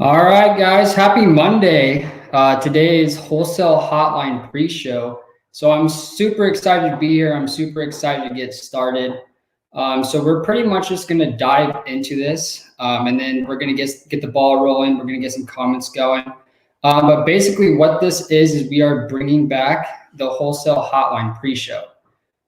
All right, guys, happy Monday. Today is Wholesale Hotline pre-show. So I'm super excited to be here. I'm super excited to get started. So we're pretty much just going to dive into this, and then we're going to get the ball rolling. We're going to get some comments going. But basically what this is we are bringing back the Wholesale Hotline pre-show,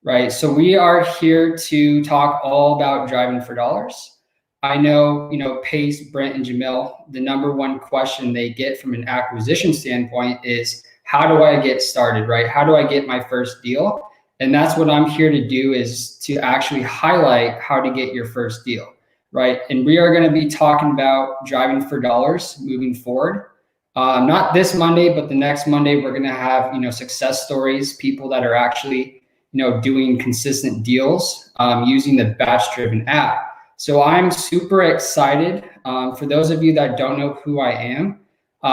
right? So we are here to talk all about driving for dollars. I know, Pace, Brent, and Jamil, the number one question they get from an acquisition standpoint is, how do I get started, right? How do I get my first deal? And that's what I'm here to do, is to actually highlight how to get your first deal, right? And we are going to be talking about driving for dollars moving forward. Not this Monday, but the next Monday, we're going to have, success stories, people that are actually, doing consistent deals using the BatchDriven app. So I'm super excited. For those of you that don't know who I am,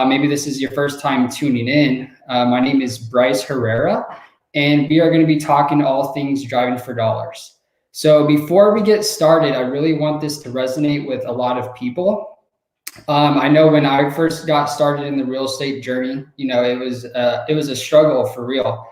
maybe this is your first time tuning in. My name is Bryce Herrera, and we are going to be talking all things driving for dollars. So before we get started, I really want this to resonate with a lot of people. I know when I first got started in the real estate journey, it was a struggle for real.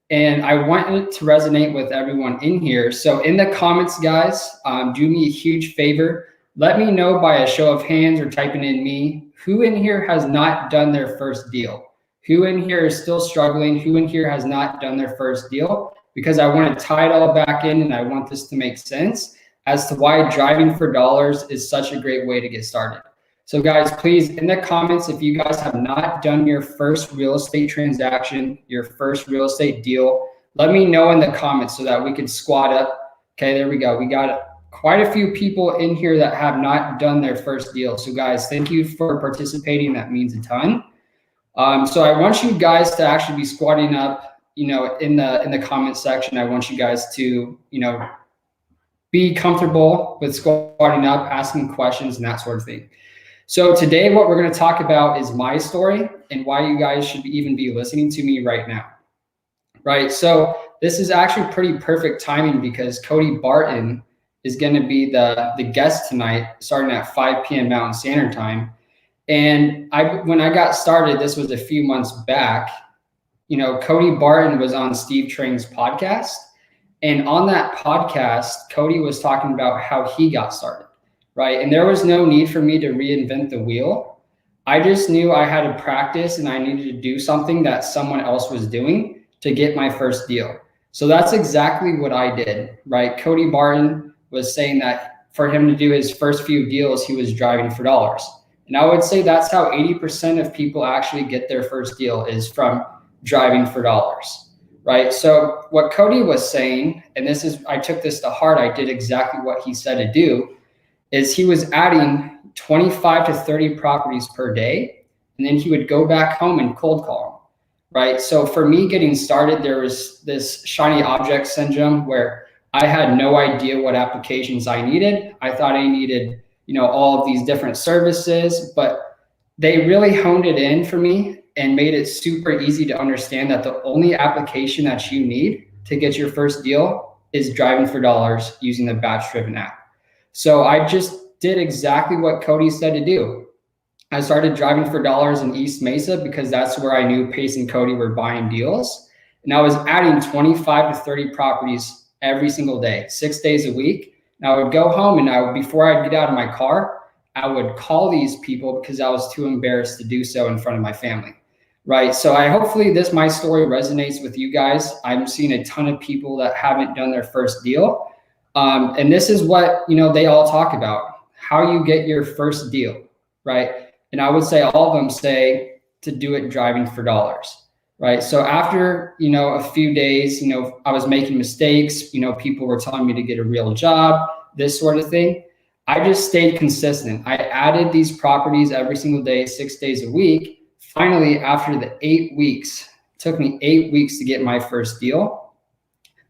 And I want it to resonate with everyone in here. So in the comments, guys, do me a huge favor. Let me know by a show of hands or typing in me, who in here has not done their first deal? Who in here is still struggling? Who in here has not done their first deal? Because I want to tie it all back in, and I want this to make sense as to why driving for dollars is such a great way to get started. So guys, please, in the comments, if you guys have not done your first real estate transaction, your first real estate deal, let me know in the comments so that we can squad up. Okay, there we go. We got quite a few people in here that have not done their first deal. So guys, thank you for participating. That means a ton. So I want you guys to actually be squatting up, in the comment section. I want you guys to, be comfortable with squatting up, asking questions and that sort of thing. So today what we're going to talk about is my story and why you guys should even be listening to me right now, right? So this is actually pretty perfect timing because Cody Barton is going to be the guest tonight starting at 5 p.m. Mountain Standard Time. And when I got started, this was a few months back, Cody Barton was on Steve Trang's podcast. And on that podcast, Cody was talking about how he got started. Right. And there was no need for me to reinvent the wheel. I just knew I had to practice and I needed to do something that someone else was doing to get my first deal. So that's exactly what I did. Right. Cody Barton was saying that for him to do his first few deals, he was driving for dollars. And I would say that's how 80% of people actually get their first deal, is from driving for dollars. Right. So what Cody was saying, and I took this to heart, I did exactly what he said to do, is he was adding 25 to 30 properties per day, and then he would go back home and cold call them, right? So for me getting started, there was this shiny object syndrome where I had no idea what applications I needed. I thought I needed, all of these different services, but they really honed it in for me and made it super easy to understand that the only application that you need to get your first deal is driving for dollars using the BatchDriven app. So I just did exactly what Cody said to do. I started driving for dollars in East Mesa because that's where I knew Pace and Cody were buying deals. And I was adding 25 to 30 properties every single day, 6 days a week. And I would go home and before I'd get out of my car, I would call these people because I was too embarrassed to do so in front of my family. Right. So hopefully my story resonates with you guys. I'm seeing a ton of people that haven't done their first deal. And this is what, they all talk about, how you get your first deal, right? And I would say all of them say to do it driving for dollars, right? So after, a few days, I was making mistakes, people were telling me to get a real job, this sort of thing. I just stayed consistent. I added these properties every single day, 6 days a week. Finally, after the 8 weeks, it took me 8 weeks to get my first deal.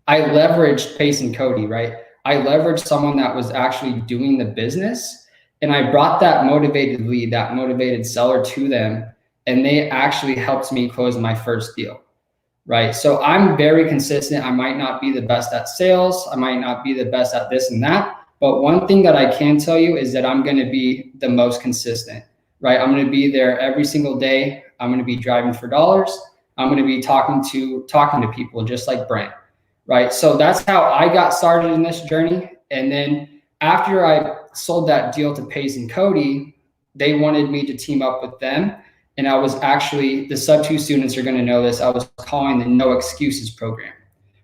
I leveraged Pace and Cody, right? I leveraged someone that was actually doing the business, and I brought that motivated lead, that motivated seller to them, and they actually helped me close my first deal, right? So I'm very consistent. I might not be the best at sales. I might not be the best at this and that, but one thing that I can tell you is that I'm going to be the most consistent. right? I'm going to be there every single day. I'm going to be driving for dollars. I'm going to be talking to people just like Brent, right? So that's how I got started in this journey. And then after I sold that deal to Pace and Cody, they wanted me to team up with them. And I was actually, the sub-2 students are going to know this, I was calling the No Excuses program,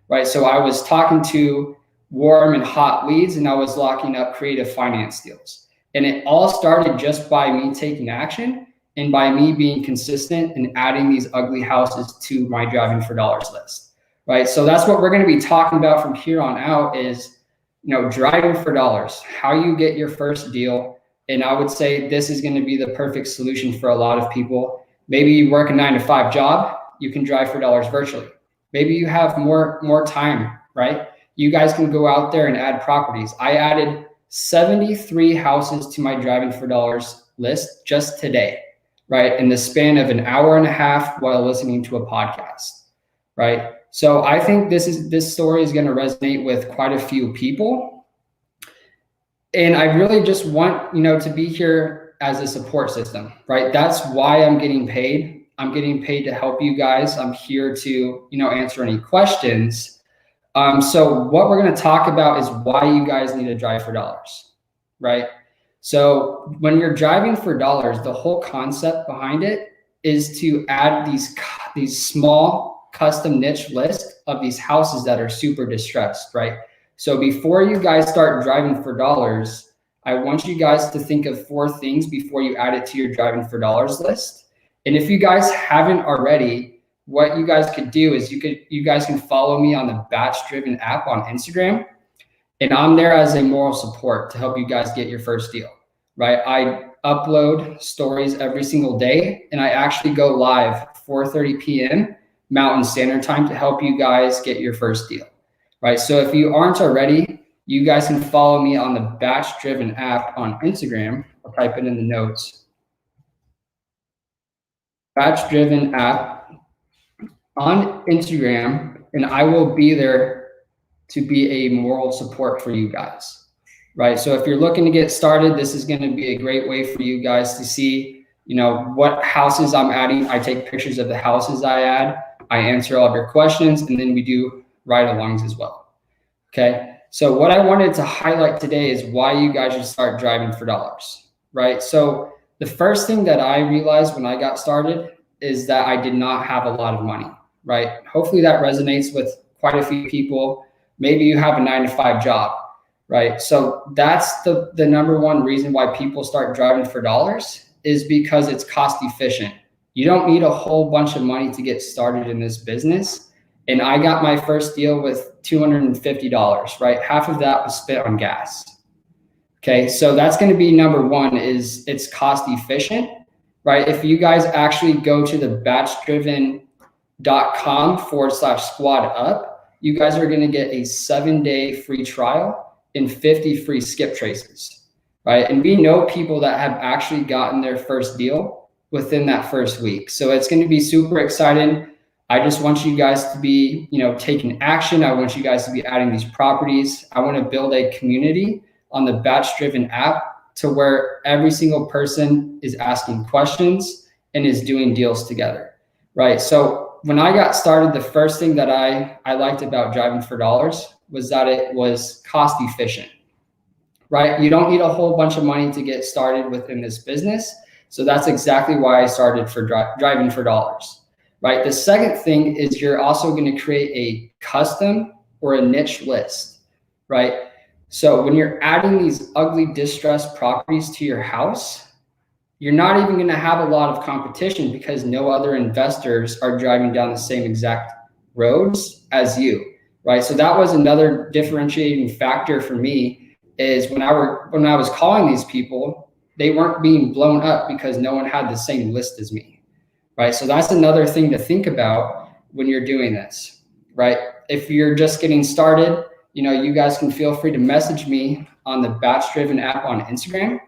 right? So I was talking to warm and hot leads, and I was locking up creative finance deals. And it all started just by me taking action and by me being consistent and adding these ugly houses to my driving for dollars list, right? So that's what we're going to be talking about from here on out is, driving for dollars, how you get your first deal. And I would say this is going to be the perfect solution for a lot of people. Maybe you work a 9-to-5 job, you can drive for dollars virtually. Maybe you have more time, right? You guys can go out there and add properties. I added 73 houses to my driving for dollars list just today, right? In the span of an hour and a half while listening to a podcast, right? So I think this story is going to resonate with quite a few people. And I really just want, to be here as a support system, right? That's why I'm getting paid. I'm getting paid to help you guys. I'm here to, answer any questions. So what we're going to talk about is why you guys need to drive for dollars, right? So when you're driving for dollars, the whole concept behind it is to add these small custom niche list of these houses that are super distressed, right? So before you guys start driving for dollars, I want you guys to think of 4 things before you add it to your driving for dollars list. And if you guys haven't already, what you guys could do is you guys can follow me on the BatchDriven app on Instagram, and I'm there as a moral support to help you guys get your first deal, right? I upload stories every single day, and I actually go live 4:30 p.m. Mountain Standard Time to help you guys get your first deal, right? So if you aren't already, you guys can follow me on the BatchDriven app on Instagram. I'll type it in the notes. BatchDriven app on Instagram, and I will be there to be a moral support for you guys, right? So if you're looking to get started, this is going to be a great way for you guys to see, what houses I'm adding. I take pictures of the houses I add. I answer all of your questions, and then we do ride-alongs as well. Okay. So what I wanted to highlight today is why you guys should start driving for dollars, right? So the first thing that I realized when I got started is that I did not have a lot of money, right? Hopefully that resonates with quite a few people. Maybe you have a 9-to-5 job, right? So that's the number one reason why people start driving for dollars is because it's cost efficient. You don't need a whole bunch of money to get started in this business. And I got my first deal with $250, right? Half of that was spent on gas. Okay, so that's going to be number one, is it's cost efficient, right? If you guys actually go to the batchdriven.com/squad up, you guys are going to get a 7-day free trial and 50 free skip traces, right? And we know people that have actually gotten their first deal within that first week. So it's going to be super exciting. I just want you guys to be, taking action. I want you guys to be adding these properties. I want to build a community on the BatchDriven app to where every single person is asking questions and is doing deals together, right? So when I got started, the first thing that I liked about driving for dollars was that it was cost efficient, right? You don't need a whole bunch of money to get started within this business. So that's exactly why I started for driving for dollars, right? The second thing is you're also going to create a custom or a niche list, right? So when you're adding these ugly distressed properties to your house, you're not even going to have a lot of competition because no other investors are driving down the same exact roads as you, right? So that was another differentiating factor for me, is when I was calling these people, they weren't being blown up because no one had the same list as me, right? So that's another thing to think about when you're doing this, right? If you're just getting started, you guys can feel free to message me on the BatchDriven app on Instagram,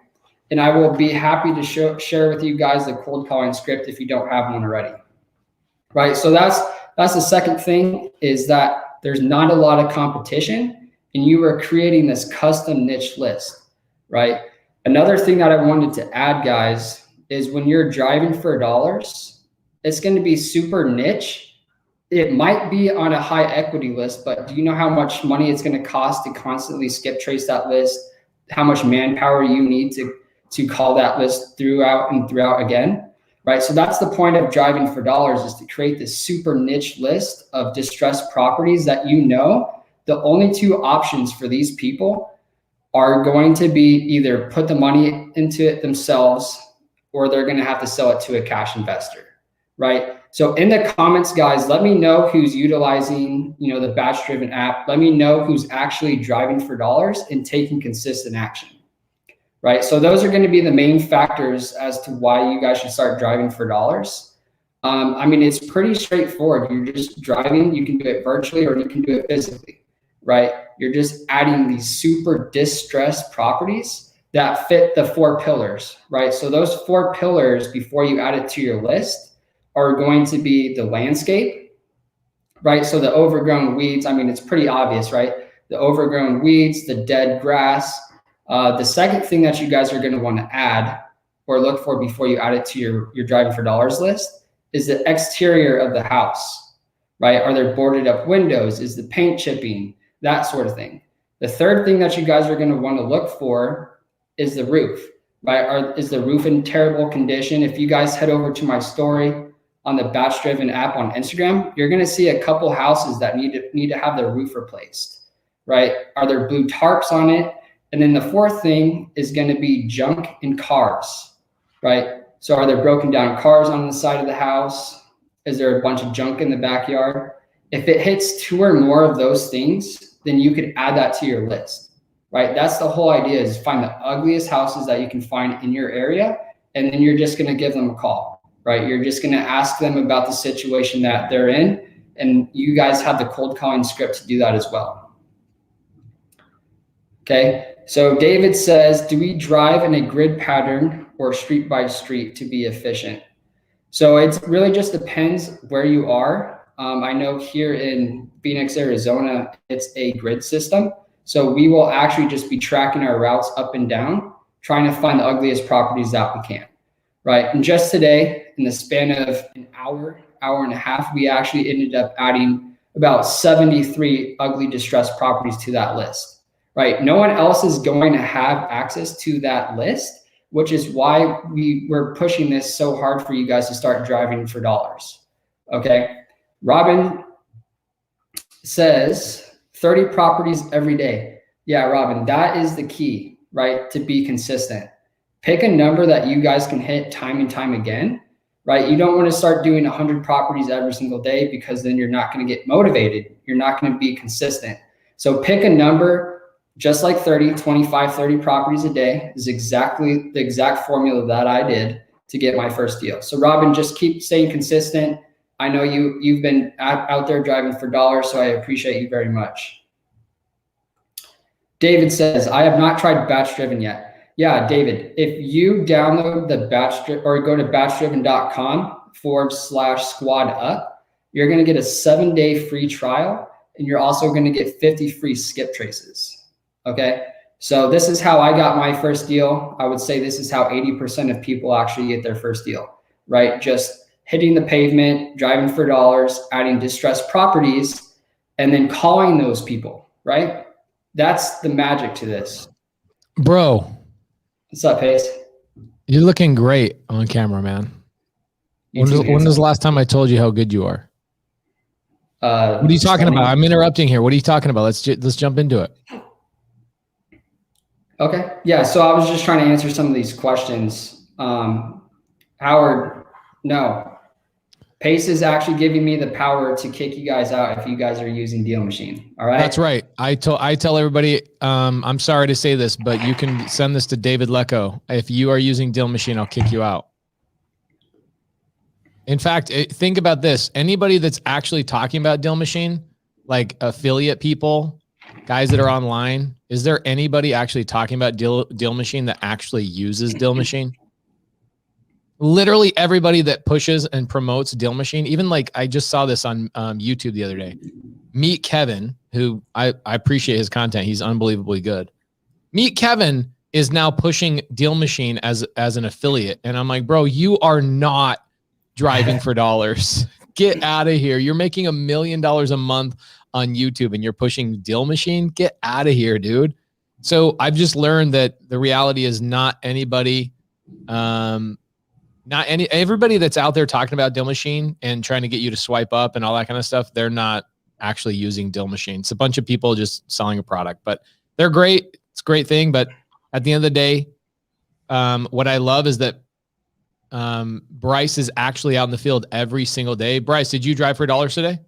and I will be happy to share with you guys the cold calling script if you don't have one already, right? So that's the second thing, is that there's not a lot of competition and you are creating this custom niche list, right? Another thing that I wanted to add, guys, is when you're driving for dollars, it's going to be super niche. It might be on a high equity list, but do you know how much money it's going to cost to constantly skip trace that list? How much manpower you need to call that list throughout and throughout again, right? So that's the point of driving for dollars, is to create this super niche list of distressed properties that the only two options for these people are going to be either put the money into it themselves, or they're going to have to sell it to a cash investor, right? So in the comments, guys, let me know who's utilizing, the BatchDriven app. Let me know who's actually driving for dollars and taking consistent action, right? So those are going to be the main factors as to why you guys should start driving for dollars. It's pretty straightforward. You're just driving. You can do it virtually or you can do it physically, right? You're just adding these super distressed properties that fit the 4 pillars, right? So those 4 pillars, before you add it to your list, are going to be the landscape, right? So the overgrown weeds, it's pretty obvious, right? The overgrown weeds, the dead grass. The second thing that you guys are going to want to add or look for before you add it to your driving for dollars list is the exterior of the house, right? Are there boarded up windows? Is the paint chipping? That sort of thing. The third thing that you guys are going to want to look for is the roof, right? Is the roof in terrible condition? If you guys head over to my story on the BatchDriven app on Instagram, you're going to see a couple houses that need to have their roof replaced, right? Are there blue tarps on it? And then the fourth thing is going to be junk in cars, right? So are there broken down cars on the side of the house? Is there a bunch of junk in the backyard? If it hits 2 or more of those things, then you could add that to your list, right? That's the whole idea, is find the ugliest houses that you can find in your area, and then you're just going to give them a call, right? You're just going to ask them about the situation that they're in, and you guys have the cold calling script to do that as well. Okay, so David says, do we drive in a grid pattern or street by street to be efficient? So it really just depends where you are. I know here in Phoenix, Arizona, it's a grid system. So we will actually just be tracking our routes up and down, trying to find the ugliest properties that we can, right? And just today, in the span of an hour and a half, we actually ended up adding about 73 ugly distressed properties to that list, right? No one else is going to have access to that list, which is why we're pushing this so hard for you guys to start driving for dollars, okay? Robin says 30 properties every day. Yeah, Robin, that is the key, right? To be consistent. Pick a number that you guys can hit time and time again, right? You don't want to start doing 100 properties every single day, because then you're not going to get motivated. You're not going to be consistent. So pick a number, just like 30, 25, 30 properties a day is exactly the exact formula that I did to get my first deal. So Robin, just keep staying consistent. I know you've been out there driving for dollars, so I appreciate you very much. David says, I have not tried BatchDriven yet. Yeah, David, if you download the BatchDriven or go to batchdriven.com/squad up, you're going to get a 7-day free trial, and you're also going to get 50 free skip traces. Okay. So this is how I got my first deal. I would say this is how 80% of people actually get their first deal, right? Just hitting the pavement, driving for dollars, adding distressed properties, and then calling those people, right? That's the magic to this. Bro. What's up, Pace? You're looking great on camera, man. When was the last time I told you how good you are? What are you talking about? I'm interrupting here. What are you talking about? Let's jump into it. Okay. Yeah. So I was just trying to answer some of these questions. Howard, no. Pace is actually giving me the power to kick you guys out if you guys are using Deal Machine. All right. That's right. I tell everybody, I'm sorry to say this, but you can send this to David Lecco. If you are using Deal Machine, I'll kick you out. In fact, think about this. Anybody that's actually talking about Deal Machine, like affiliate people, guys that are online, is there anybody actually talking about Deal Machine that actually uses Deal Machine? Literally everybody that pushes and promotes Deal Machine, even like I just saw this on YouTube the other day. Meet Kevin, who I appreciate his content. He's unbelievably good. Meet Kevin is now pushing Deal Machine as an affiliate. And I'm like, bro, you are not driving for dollars. Get out of here. You're making $1 million a month on YouTube and you're pushing Deal Machine. Get out of here, dude. So I've just learned that the reality is not anybody, everybody that's out there talking about Deal Machine and trying to get you to swipe up and all that kind of stuff, they're not actually using Deal Machine. It's a bunch of people just selling a product, but they're great. It's a great thing. But at the end of the day, what I love is that Bryce is actually out in the field every single day. Bryce, did you drive for dollars today?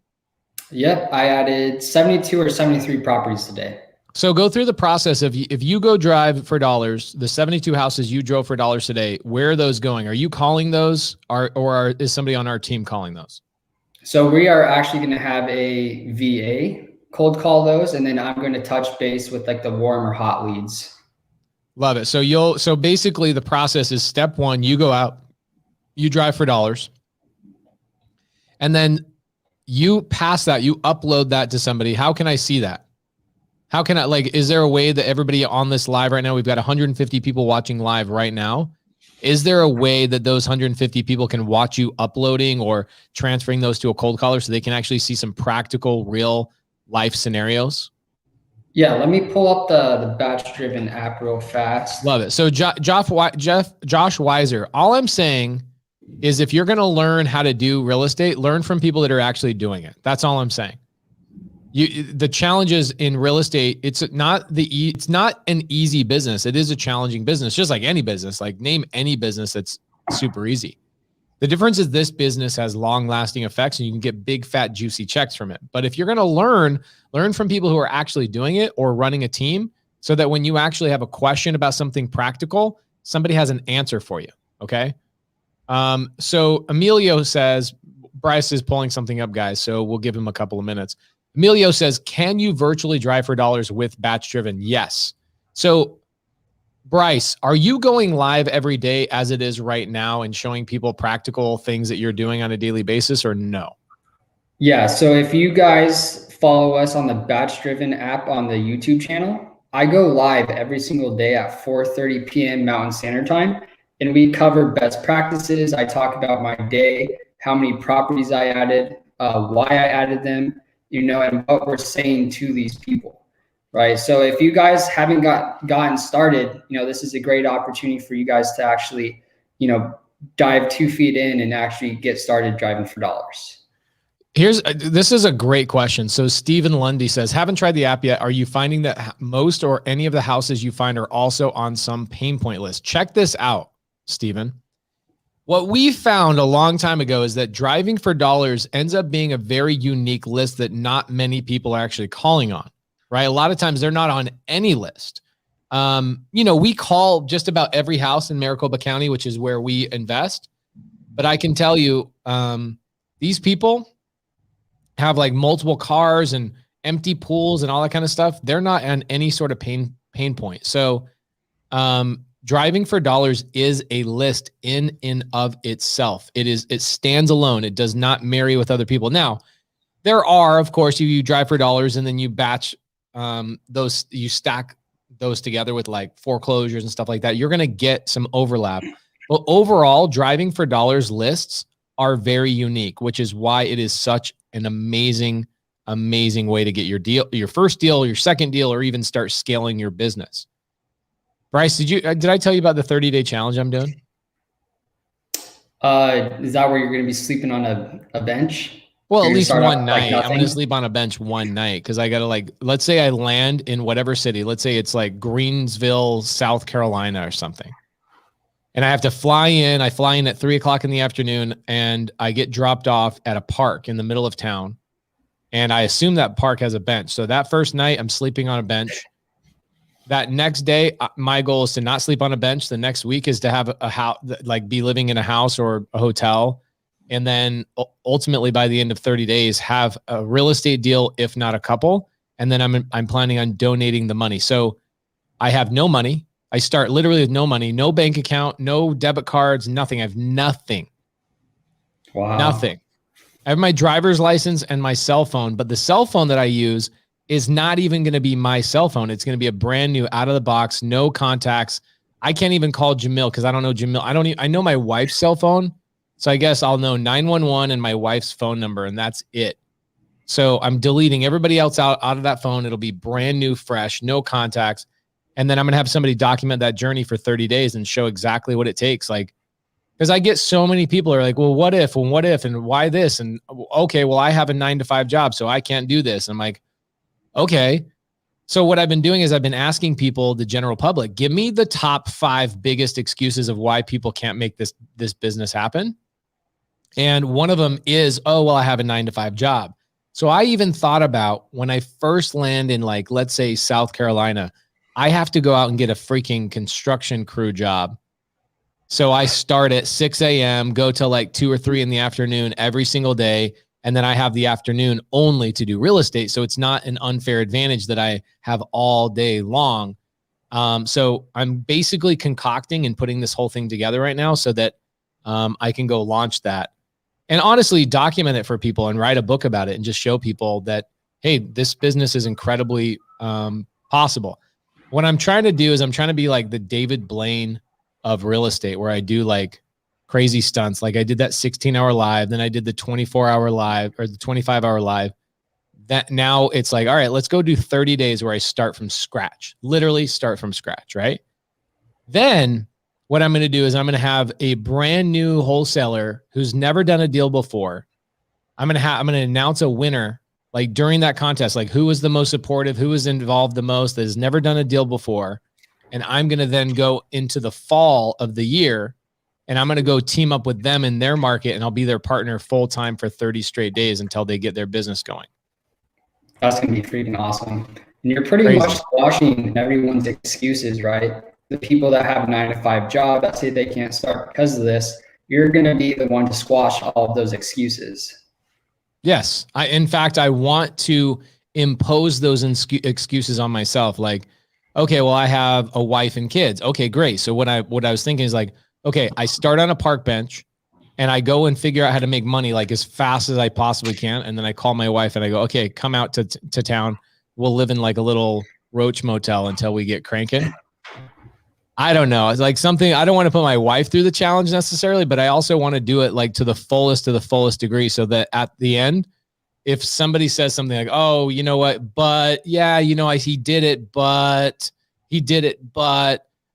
Yep, I added 72 or 73 properties today. So go through the process of if you go drive for dollars, the 72 houses you drove for dollars today, where are those going? Are you calling those or is somebody on our team calling those? So we are actually going to have a VA cold call those, and then I'm going to touch base with like the warm or hot leads. Love it. So basically the process is step one, you go out, you drive for dollars, and then you pass that, you upload that to somebody. How can I see that? How can I, like, is there a way that everybody on this live right now, we've got 150 people watching live right now. Is there a way that those 150 people can watch you uploading or transferring those to a cold caller so they can actually see some practical, real life scenarios? Yeah, let me pull up the BatchDriven app real fast. Love it. So Josh Weiser, all I'm saying is if you're going to learn how to do real estate, learn from people that are actually doing it. That's all I'm saying. The challenges in real estate, it's not an easy business. It is a challenging business, just like any business. Like name any business that's super easy. The difference is this business has long-lasting effects and you can get big, fat, juicy checks from it. But if you're going to learn from people who are actually doing it or running a team so that when you actually have a question about something practical, somebody has an answer for you, okay? So Emilio says, Bryce is pulling something up, guys, so we'll give him a couple of minutes. Emilio says, can you virtually drive for dollars with BatchDriven? Yes. So Bryce, are you going live every day as it is right now and showing people practical things that you're doing on a daily basis or no? Yeah. So if you guys follow us on the BatchDriven app on the YouTube channel, I go live every single day at 4:30 p.m. Mountain Standard Time, and we cover best practices. I talk about my day, how many properties I added, why I added them, and what we're saying to these people, right? So if you guys haven't gotten started, this is a great opportunity for you guys to actually, dive 2 feet in and actually get started driving for dollars. This is a great question. So Stephen Lundy says, haven't tried the app yet. Are you finding that most or any of the houses you find are also on some pain point list? Check this out, Stephen. What we found a long time ago is that driving for dollars ends up being a very unique list that not many people are actually calling on, right? A lot of times they're not on any list. We call just about every house in Maricopa County, which is where we invest. But I can tell you, these people have like multiple cars and empty pools and all that kind of stuff. They're not on any sort of pain point. So, driving for dollars is a list in and of itself. It stands alone. It does not marry with other people. Now, there are, of course, you drive for dollars and then you batch you stack those together with like foreclosures and stuff like that. You're going to get some overlap. But overall, driving for dollars lists are very unique, which is why it is such an amazing way to get your deal, your first deal, your second deal, or even start scaling your business. Bryce, did I tell you about the 30-day challenge I'm doing? Is that where you're going to be sleeping on a bench? Well, at least one night. I'm going to sleep on a bench one night because I got to let's say I land in whatever city. Let's say it's like Greensville, South Carolina or something. And I have to fly in. I fly in at 3:00 in the afternoon and I get dropped off at a park in the middle of town. And I assume that park has a bench. So that first night I'm sleeping on a bench. That next day, my goal is to not sleep on a bench. The next week is to have a house, like be living in a house or a hotel. And then ultimately by the end of 30 days, have a real estate deal, if not a couple. And then I'm planning on donating the money. So I have no money. I start literally with no money, no bank account, no debit cards, nothing. I have nothing. Wow. Nothing. I have my driver's license and my cell phone, but the cell phone that I use is not even going to be my cell phone. It's going to be a brand new out of the box, no contacts. I can't even call Jamil because I don't know Jamil. I know my wife's cell phone. So I guess I'll know 911 and my wife's phone number, and that's it. So I'm deleting everybody else out of that phone. It'll be brand new, fresh, no contacts. And then I'm going to have somebody document that journey for 30 days and show exactly what it takes. Like, because I get so many people are like, well, what if, and why this? And okay, well, I have a 9-to-5 job, so I can't do this. I'm like, okay. So what I've been doing is I've been asking people, the general public, give me the top 5 biggest excuses of why people can't make this business happen. And one of them is, oh, well, I have a 9-to-5 job. So I even thought about when I first land in, like, let's say South Carolina, I have to go out and get a freaking construction crew job. So I start at 6 a.m., go till like 2 or 3 in the afternoon every single day. And then I have the afternoon only to do real estate. So it's not an unfair advantage that I have all day long. So I'm basically concocting and putting this whole thing together right now so that I can go launch that. And honestly, document it for people and write a book about it and just show people that, hey, this business is incredibly possible. What I'm trying to do is I'm trying to be like the David Blaine of real estate, where I do like crazy stunts. Like I did that 16-hour live, then I did the 24-hour live or the 25-hour live. That now it's like, all right, let's go do 30 days where I start from scratch, literally start from scratch, right? Then what I'm going to do is I'm going to have a brand new wholesaler who's never done a deal before. I'm going to announce a winner, like during that contest, like who was the most supportive, who was involved the most, that has never done a deal before. And I'm going to then go into the fall of the year and I'm going to go team up with them in their market, and I'll be their partner full time for 30 straight days until they get their business going. That's going to be freaking awesome. And you're pretty much squashing everyone's excuses, right? The people that have a 9-to-5 job that say they can't start because of this, you're going to be the one to squash all of those excuses. Yes. In fact, I want to impose those excuses on myself. Like, okay, well, I have a wife and kids. Okay, great. So what I was thinking is like, okay, I start on a park bench and I go and figure out how to make money like as fast as I possibly can. And then I call my wife and I go, okay, come out to town. We'll live in like a little roach motel until we get cranking. I don't know. It's like something, I don't want to put my wife through the challenge necessarily, but I also want to do it like to the fullest degree, so that at the end, if somebody says something like, oh, you know what, but yeah, you know, he did it, but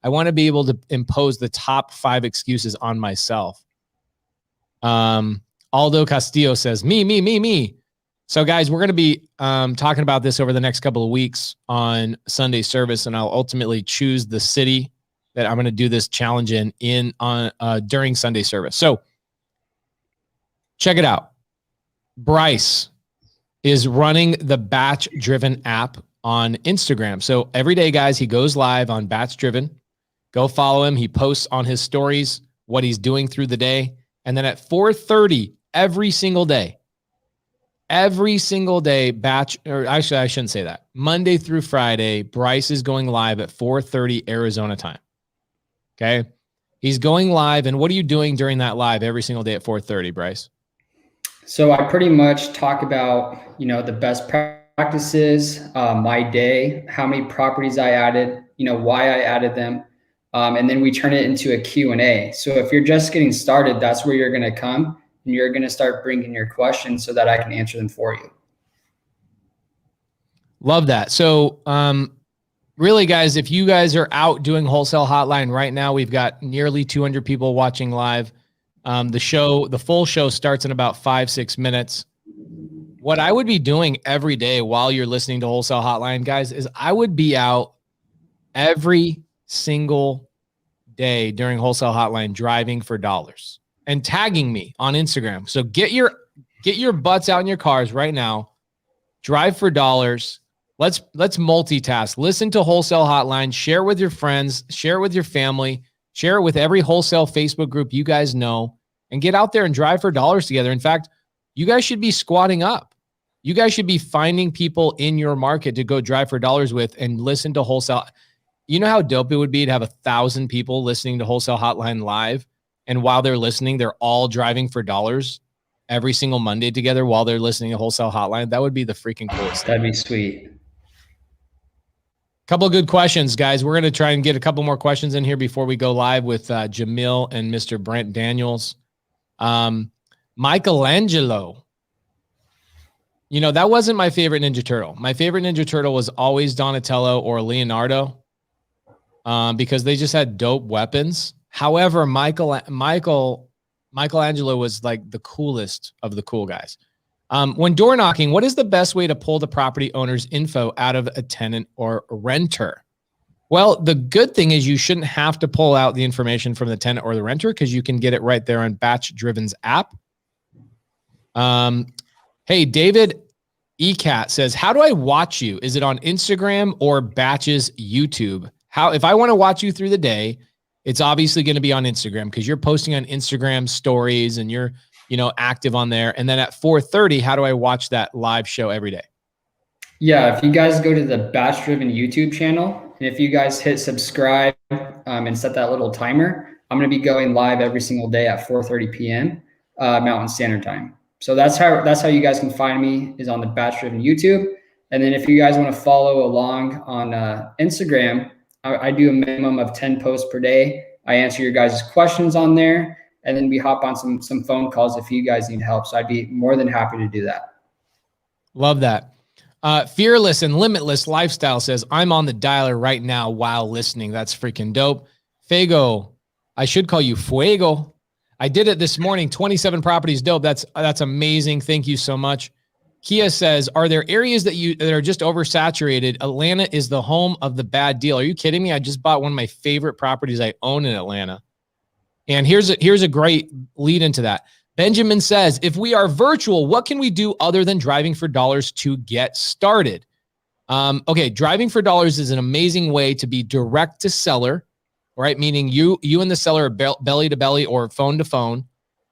I want to be able to impose the top 5 excuses on myself. Aldo Castillo says, me. So guys, we're going to be talking about this over the next couple of weeks on Sunday service, and I'll ultimately choose the city that I'm going to do this challenge during Sunday service. So check it out. Bryce is running the BatchDriven app on Instagram. So every day, guys, he goes live on BatchDriven. Go follow him. He posts on his stories what he's doing through the day. And then at 4:30 every single day, actually, I shouldn't say that. Monday through Friday, Bryce is going live at 4:30 Arizona time. Okay. He's going live. And what are you doing during that live every single day at 4:30, Bryce? So I pretty much talk about, the best practices, my day, how many properties I added, why I added them. And then we turn it into a Q&A. So if you're just getting started, that's where you're going to come and you're going to start bringing your questions so that I can answer them for you. Love that. So, really, guys, if you guys are out doing Wholesale Hotline right now, we've got nearly 200 people watching live. The full show starts in about 5-6 minutes. What I would be doing every day while you're listening to Wholesale Hotline, guys, is I would be out every single day during Wholesale Hotline driving for dollars and tagging me on Instagram. So get your butts out in your cars right now. Drive for dollars. Let's multitask. Listen to Wholesale Hotline. Share with your friends. Share it with your family. Share it with every wholesale Facebook group you guys know, and get out there and drive for dollars together. In fact, you guys should be squatting up. You guys should be finding people in your market to go drive for dollars with and listen to Wholesale. You know how dope it would be to have 1,000 people listening to Wholesale Hotline live, and while they're listening, they're all driving for dollars every single Monday together while they're listening to Wholesale Hotline? That would be the freaking coolest thing. That'd be sweet. Couple of good questions, guys. We're going to try and get a couple more questions in here before we go live with Jamil and Mr. Brent Daniels. Michelangelo. You know, that wasn't my favorite Ninja Turtle. My favorite Ninja Turtle was always Donatello or Leonardo because they just had dope weapons. However, Michelangelo was like the coolest of the cool guys. When door knocking, what is the best way to pull the property owner's info out of a tenant or a renter? Well, the good thing is you shouldn't have to pull out the information from the tenant or the renter because you can get it right there on BatchDriven's app. Hey, David Ecat says, how do I watch you? Is it on Instagram or Batch's YouTube? If I want to watch you through the day, it's obviously going to be on Instagram because you're posting on Instagram stories and you're, active on there. And then at 4:30, how do I watch that live show every day? Yeah, if you guys go to the BatchDriven YouTube channel, and if you guys hit subscribe and set that little timer, I'm going to be going live every single day at 4:30 p.m. Mountain Standard Time. So that's how you guys can find me, is on the BatchDriven YouTube. And then if you guys want to follow along on Instagram, I do a minimum of 10 posts per day. I answer your guys' questions on there, and then we hop on some phone calls if you guys need help. So I'd be more than happy to do that. Love that. Fearless and Limitless Lifestyle says, I'm on the dialer right now while listening. That's freaking dope. Fago, I should call you Fuego. I did it this morning. 27 properties. Dope. That's amazing. Thank you so much. Kia says, are there areas that are just oversaturated? Atlanta is the home of the bad deal. Are you kidding me? I just bought one of my favorite properties I own in Atlanta. And here's a great lead into that. Benjamin says, if we are virtual, what can we do other than driving for dollars to get started? Okay, driving for dollars is an amazing way to be direct to seller, right? Meaning you and the seller are belly to belly or phone to phone.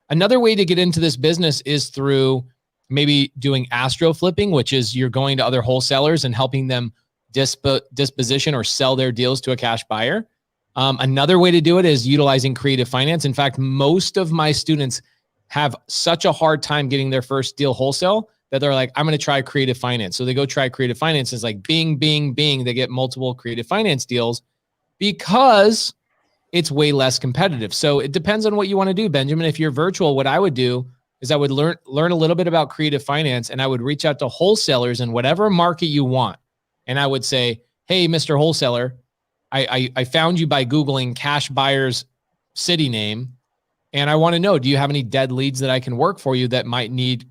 Another way to get into this business is through maybe doing astro flipping, which is you're going to other wholesalers and helping them disposition or sell their deals to a cash buyer. Another way to do it is utilizing creative finance. In fact, most of my students have such a hard time getting their first deal wholesale that they're like, I'm going to try creative finance. So they go try creative finance. It's like bing, bing, bing. They get multiple creative finance deals because it's way less competitive. So it depends on what you want to do, Benjamin. If you're virtual, what I would do is I would learn a little bit about creative finance, and I would reach out to wholesalers in whatever market you want. And I would say, hey, Mr. Wholesaler, I found you by Googling cash buyer's city name. And I want to know, do you have any dead leads that I can work for you that might need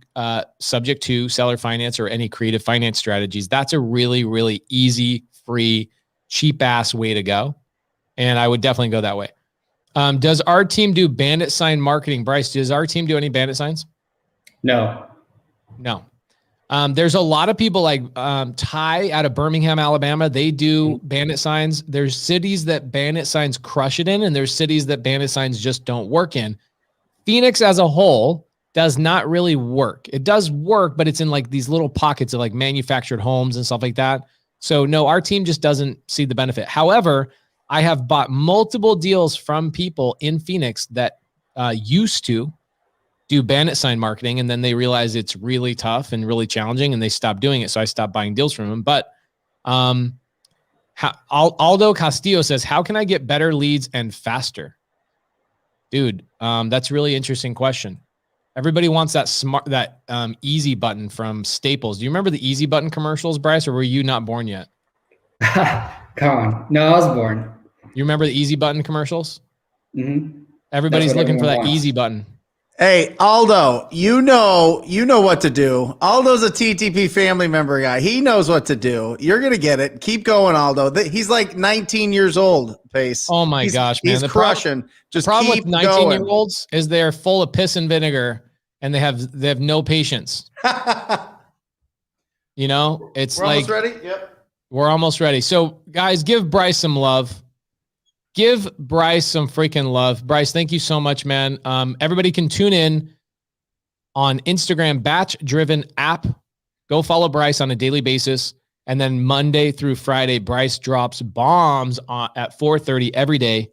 subject to seller finance or any creative finance strategies? That's a really, really easy, free, cheap ass way to go. And I would definitely go that way. Does our team do bandit sign marketing? Bryce, does our team do any bandit signs? No. There's a lot of people like Ty out of Birmingham, Alabama. They do bandit signs. There's cities that bandit signs crush it in, and there's cities that bandit signs just don't work in. Phoenix as a whole does not really work. It does work, but it's in like these little pockets of like manufactured homes and stuff like that. So no, our team just doesn't see the benefit. However, I have bought multiple deals from people in Phoenix that used to do bandit sign marketing, and then they realize it's really tough and really challenging, and they stopped doing it. So I stopped buying deals from them. But Aldo Castillo says, how can I get better leads and faster? Dude, that's a really interesting question. Everybody wants that easy button from Staples. Do you remember the easy button commercials, Bryce, or were you not born yet? Come on. No, I was born. You remember the easy button commercials? Mm-hmm. Everybody's looking for that easy button. Hey, Aldo, you know what to do. Aldo's a TTP family member guy. He knows what to do. You're going to get it. Keep going, Aldo. He's like 19 years old, Pace. Oh my gosh, man. He's crushing. Just the problem with 19-year-olds is they're full of piss and vinegar, and they have no patience. It's We're almost ready? Yep. We're almost ready. So guys, give Bryce some love. Give Bryce some freaking love. Bryce, thank you so much, man. Everybody can tune in on Instagram, BatchDriven app. Go follow Bryce on a daily basis. And then Monday through Friday, Bryce drops bombs at 4:30 every day,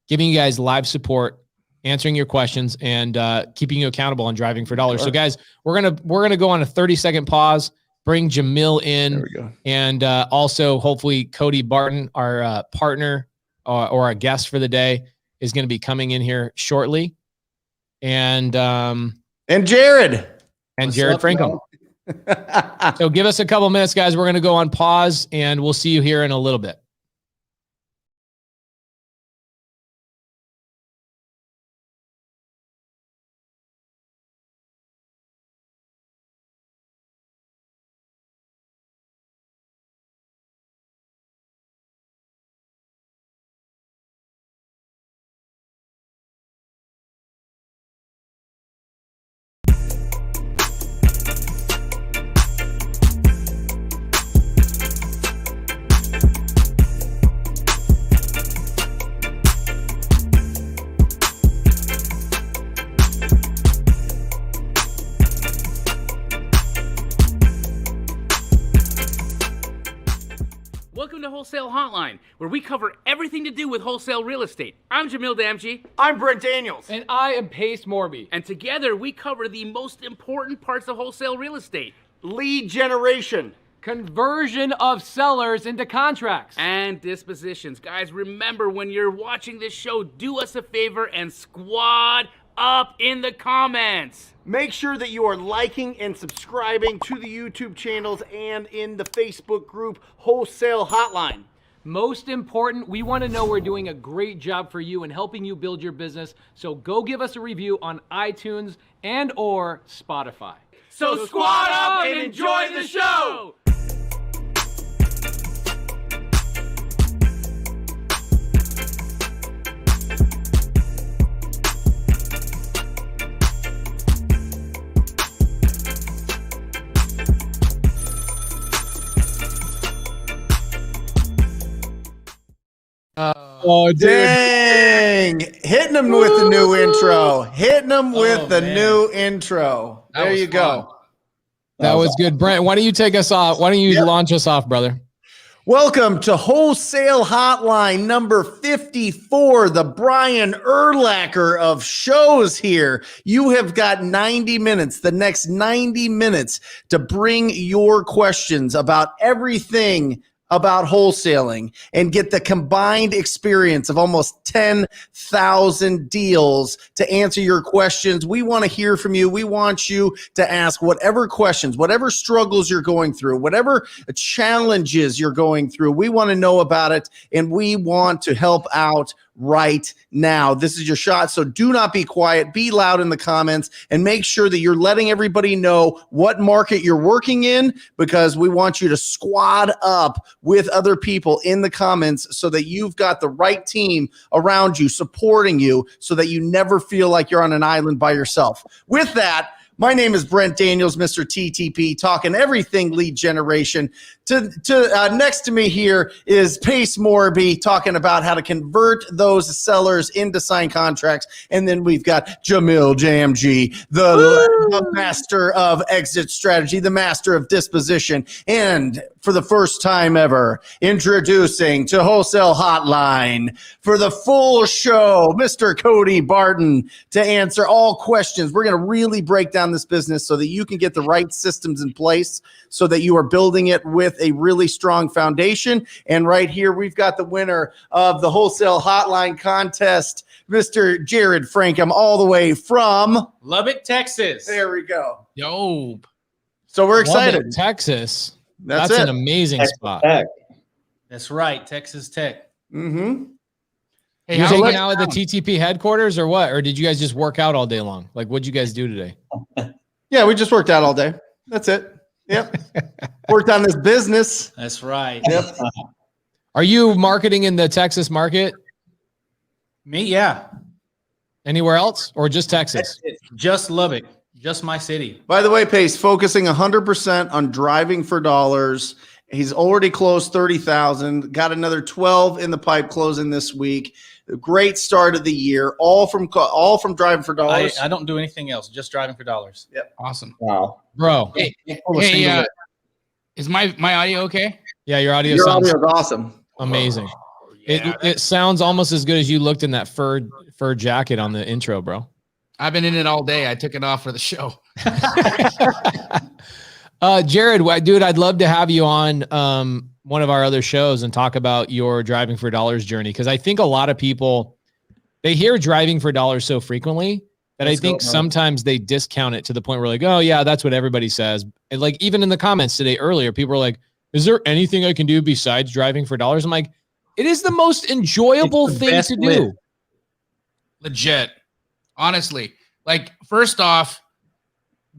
giving you guys live support, answering your questions, and keeping you accountable on driving for dollars. Sure. So guys, we're gonna go on a 30-second pause. bring Jamil in. There we go. And also, hopefully, Cody Barton, our partner or our guest for the day, is going to be coming in here shortly. And Jared. And Jared Frankham. So give us a couple minutes, guys. We're going to go on pause, and we'll see you here in a little bit. Welcome to Wholesale Hotline, where we cover everything to do with wholesale real estate. I'm Jamil Damji. I'm Brent Daniels. And I am Pace Morby. And together we cover the most important parts of wholesale real estate. Lead generation. Conversion of sellers into contracts. And dispositions. Guys, remember when you're watching this show, do us a favor and squad up in the comments. Make sure that you are liking and subscribing to the YouTube channels and in the Facebook group Wholesale Hotline. Most important, we want to know we're doing a great job for you and helping you build your business. So go give us a review on iTunes and or Spotify. So squad up and enjoy the show! Oh, dude. Dang. Hitting them with the new intro. Hitting them with the new intro. There you go. That was good. Brent, why don't you take us off? Why don't you launch us off, brother? Welcome to Wholesale Hotline number 54, the Brian Urlacher of shows here. You have got 90 minutes, the next 90 minutes to bring your questions about everything about wholesaling and get the combined experience of almost 10,000 deals to answer your questions. We want to hear from you. We want you to ask whatever questions, whatever struggles you're going through, whatever challenges you're going through. We want to know about it, and we want to help out right now. This is your shot. So do not be quiet. Be loud in the comments and make sure that you're letting everybody know what market you're working in, because we want you to squad up with other people in the comments so that you've got the right team around you supporting you so that you never feel like you're on an island by yourself. With that, my name is Brent Daniels, Mr. TTP, talking everything lead generation. Next to me here is Pace Morby, talking about how to convert those sellers into signed contracts. And then we've got Jamil JMG, the master of exit strategy, the master of disposition. And for the first time ever, introducing to Wholesale Hotline for the full show, Mr. Cody Barton, to answer all questions. We're going to really break down this business so that you can get the right systems in place so that you are building it with a really strong foundation. And right here, we've got the winner of the Wholesale Hotline contest, Mr. Jared Frankham, all the way from Lubbock, Texas. There we go. Yo. So we're excited. Lubbock, Texas. That's an it. amazing spot. That's right, Texas Tech. Mm-hmm. Hey, you hanging out at the TTP headquarters or what? Or did you guys just work out all day long? Like, what'd you guys do today? Yeah, we just worked out all day. That's it. Yep. Worked on this business. That's right. Yep. Are you marketing in the Texas market? Me, yeah. Anywhere else or just Texas? Just Lubbock. Just my city. By the way, Pace, focusing 100% on driving for dollars. He's already closed 30,000. Got another 12 in the pipe closing this week. Great start of the year. All from driving for dollars. I don't do anything else. Just driving for dollars. Yep. Awesome. Wow, bro. Hey, is my audio okay? Yeah, your audio your sounds audio is awesome. amazing. Yeah. It sounds almost as good as you looked in that fur jacket on the intro, bro. I've been in it all day. I took it off for the show. Jared, dude, I'd love to have you on one of our other shows and talk about your driving for dollars journey. Cause I think a lot of people, they hear driving for dollars so frequently that I think sometimes they discount it to the point where like, oh yeah, that's what everybody says. And like, even in the comments today earlier, people were like, is there anything I can do besides driving for dollars? I'm like, it is the most enjoyable thing to do. Legit. Honestly. Like, first off,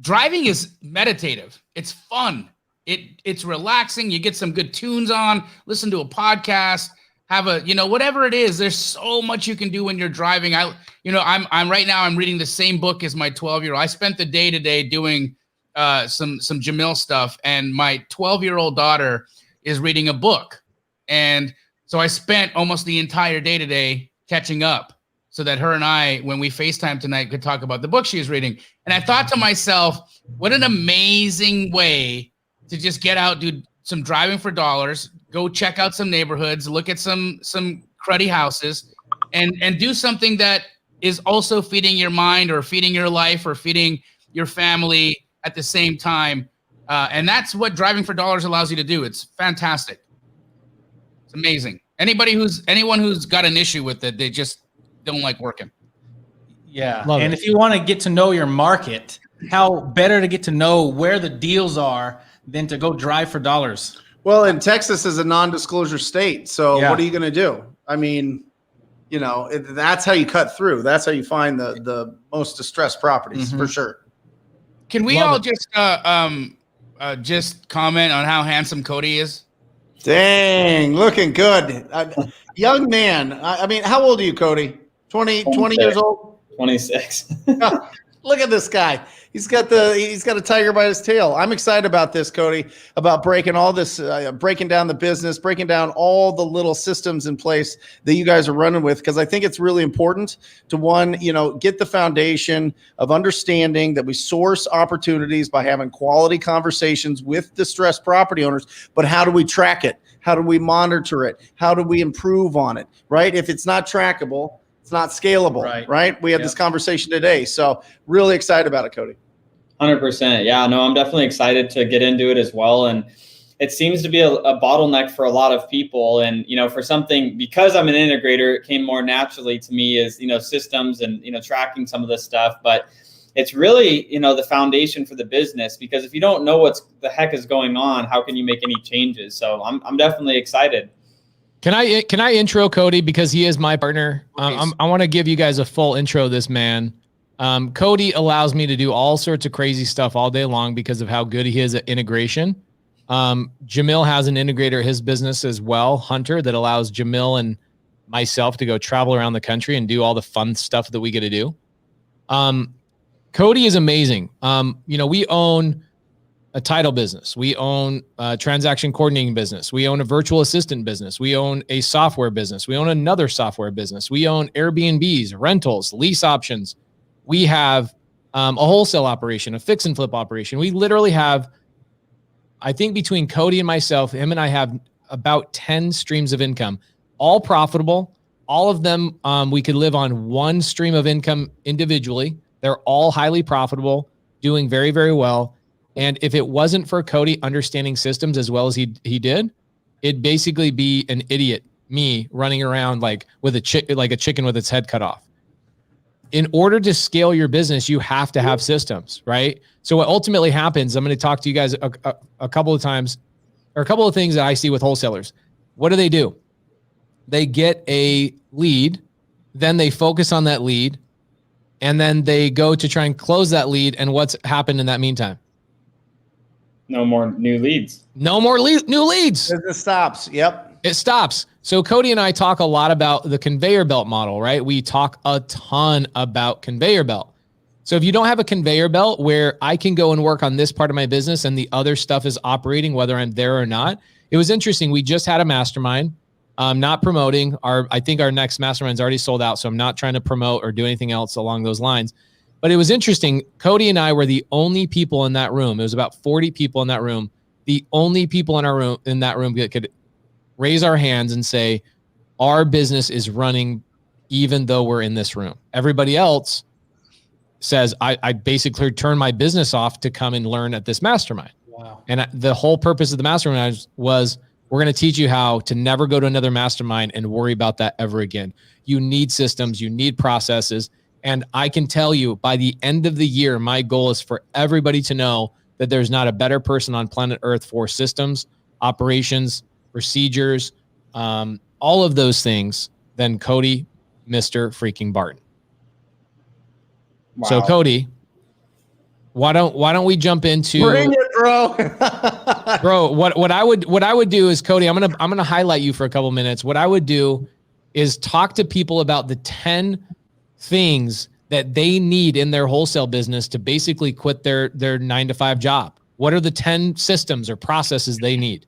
driving is meditative. It's fun. It's relaxing. You get some good tunes on, listen to a podcast, have a, whatever it is. There's so much you can do when you're driving. I'm right now, I'm reading the same book as my 12-year-old. I spent the day today doing some Jamil stuff, and my 12-year-old daughter is reading a book. And so I spent almost the entire day today catching up so that her and I, when we FaceTime tonight, could talk about the book she was reading. And I thought to myself, what an amazing way to just get out, do some driving for dollars, go check out some neighborhoods, look at some cruddy houses, and do something that is also feeding your mind or feeding your life or feeding your family at the same time. And that's what driving for dollars allows you to do. It's fantastic. It's amazing. Anyone who's got an issue with it, they just don't like working. Yeah. Love and it. if you want to get to know your market, how better to get to know where the deals are than to go drive for dollars. Well, and Texas is a non-disclosure state. So Yeah. what are you going to do? I mean, that's how you cut through. That's how you find the most distressed properties for sure. Can we all just comment on how handsome Cody is? Dang, looking good. Young man. I mean, how old are you, Cody? 20 years old? 26. Look at this guy. He's got a tiger by his tail. I'm excited about this, Cody, about breaking all this, breaking down the business, breaking down all the little systems in place that you guys are running with, because I think it's really important to get the foundation of understanding that we source opportunities by having quality conversations with distressed property owners, but how do we track it? How do we monitor it? How do we improve on it, right? If it's not trackable, it's not scalable, right? We had this conversation today. So really excited about it, Cody. 100%. Yeah, no, I'm definitely excited to get into it as well. And it seems to be a bottleneck for a lot of people. And, for something, because I'm an integrator, it came more naturally to me as, systems and, tracking some of this stuff. But it's really, the foundation for the business, because if you don't know what the heck is going on, how can you make any changes? So I'm definitely excited. Can I intro Cody, because he is my partner? I want to give you guys a full intro of this man. Cody allows me to do all sorts of crazy stuff all day long because of how good he is at integration. Jamil has an integrator, his business as well, Hunter, that allows Jamil and myself to go travel around the country and do all the fun stuff that we get to do. Cody is amazing. We own a title business. We own a transaction coordinating business. We own a virtual assistant business. We own a software business. We own another software business. We own Airbnbs, rentals, lease options. We have a wholesale operation, a fix and flip operation. We literally have, I think between Cody and myself, him and I have about 10 streams of income, all profitable. All of them, we could live on one stream of income individually. They're all highly profitable, doing very, very well. And if it wasn't for Cody understanding systems as well as he did, it'd basically be an idiot, me running around like a chicken with its head cut off. In order to scale your business, you have to have systems, right? So what ultimately happens, I'm going to talk to you guys a couple of times, or a couple of things that I see with wholesalers. What do? They get a lead, then they focus on that lead, and then they go to try and close that lead. And what's happened in that meantime? No more new leads. No more new leads. It stops. Yep. It stops. So Cody and I talk a lot about the conveyor belt model, right? We talk a ton about conveyor belt. So if you don't have a conveyor belt where I can go and work on this part of my business and the other stuff is operating, whether I'm there or not, it was interesting. We just had a mastermind. Not promoting I think our next mastermind's already sold out. So I'm not trying to promote or do anything else along those lines. But it was interesting. Cody and I were the only people in that room. It was about 40 people in that room. The only people in that room that could raise our hands and say, our business is running even though we're in this room. Everybody else says, I basically turned my business off to come and learn at this mastermind. Wow. And the whole purpose of the mastermind was we're going to teach you how to never go to another mastermind and worry about that ever again. You need systems, you need processes. And I can tell you by the end of the year, my goal is for everybody to know that there's not a better person on planet Earth for systems, operations, procedures, all of those things than Cody, Mr. freaking Barton. Wow. So Cody, why don't we jump into Bring it, bro. bro? What I would do is, Cody, I'm gonna highlight you for a couple minutes. What I would do is talk to people about the 10 things that they need in their wholesale business to basically quit their 9-to-5 job. What are the 10 systems or processes they need?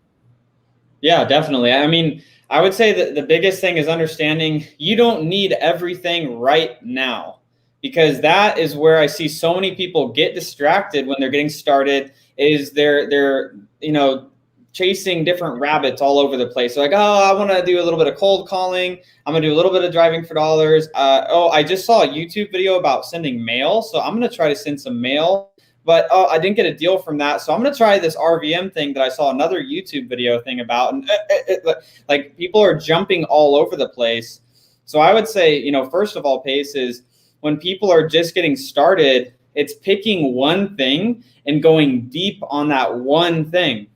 Yeah, definitely. I mean, I would say that the biggest thing is understanding you don't need everything right now, because that is where I see so many people get distracted when they're getting started. Is they're chasing different rabbits all over the place. So like, oh, I want to do a little bit of cold calling. I'm gonna do a little bit of driving for dollars. I just saw a YouTube video about sending mail, so I'm gonna try to send some mail. But I didn't get a deal from that, so I'm gonna try this RVM thing that I saw another YouTube video thing about. And like people are jumping all over the place. So I would say, first of all, Pace is when people are just getting started, it's picking one thing and going deep on that one thing.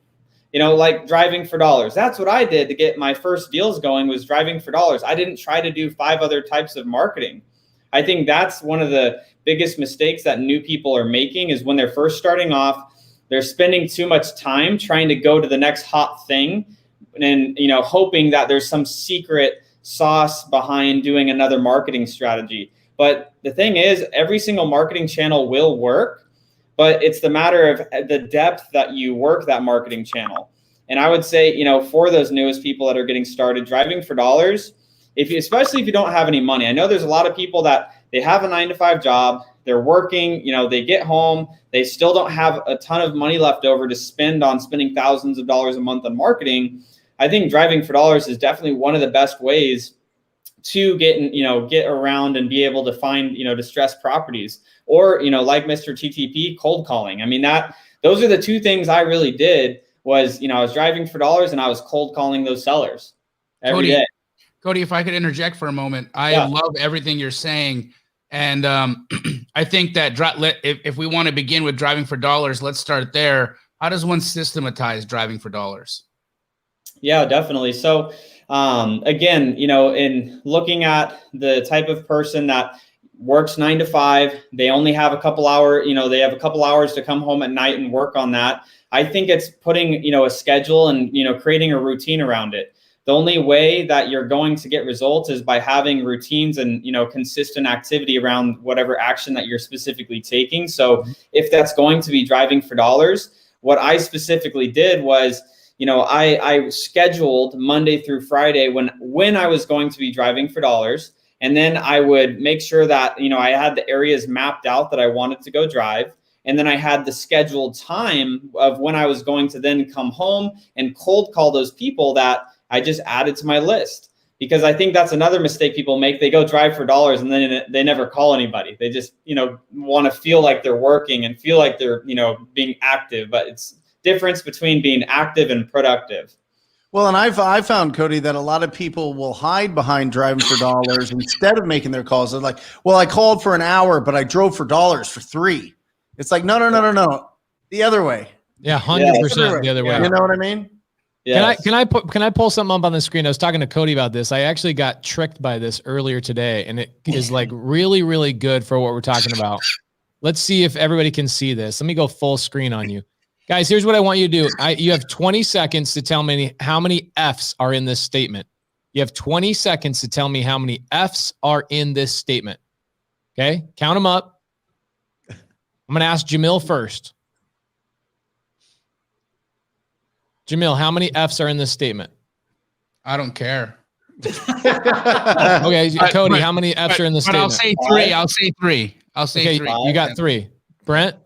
Like driving for dollars. That's what I did to get my first deals going, was driving for dollars. I didn't try to do 5 other types of marketing. I think that's one of the biggest mistakes that new people are making, is when they're first starting off, they're spending too much time trying to go to the next hot thing and, hoping that there's some secret sauce behind doing another marketing strategy. But the thing is, every single marketing channel will work, but it's the matter of the depth that you work that marketing channel. And I would say, for those newest people that are getting started, driving for dollars, especially if you don't have any money. I know there's a lot of people that they have a 9-to-5 job, they're working, they get home, they still don't have a ton of money left over to spending thousands of dollars a month on marketing. I think driving for dollars is definitely one of the best ways to get around and be able to find, distressed properties, or, like Mr. TTP, cold calling. I mean, those are the 2 things I really did. Was, I was driving for dollars and I was cold calling those sellers every day. Cody, if I could interject for a moment, I love everything you're saying. And I think that if we want to begin with driving for dollars, let's start there. How does one systematize driving for dollars? Yeah, definitely. So again, in looking at the type of person that works 9 to 5, they only have a couple hours, they have a couple hours to come home at night and work on that. I think it's putting, a schedule and, creating a routine around it. The only way that you're going to get results is by having routines and, consistent activity around whatever action that you're specifically taking. So if that's going to be driving for dollars, what I specifically did was, I scheduled Monday through Friday when I was going to be driving for dollars. And then I would make sure that, I had the areas mapped out that I wanted to go drive. And then I had the scheduled time of when I was going to then come home and cold call those people that I just added to my list. Because I think that's another mistake people make. They go drive for dollars and then they never call anybody. They just, want to feel like they're working and feel like they're, being active. But it's difference between being active and productive. Well, and I found, Cody, that a lot of people will hide behind driving for dollars instead of making their calls. They're like, well, I called for an hour, but I drove for dollars for 3. It's like, no. The other way. Yeah, 100% the other way. You know what I mean? Yeah. Can I pull something up on the screen? I was talking to Cody about this. I actually got tricked by this earlier today, and it is like really, really good for what we're talking about. Let's see if everybody can see this. Let me go full screen on you. Guys, here's what I want you to do. You have 20 seconds to tell me how many F's are in this statement. You have 20 seconds to tell me how many F's are in this statement. Okay? Count them up. I'm going to ask Jamil first. Jamil, how many F's are in this statement? I don't care. Okay, Cody, how many F's are in this statement? I'll say three. Okay, 3. You got 3. Brent?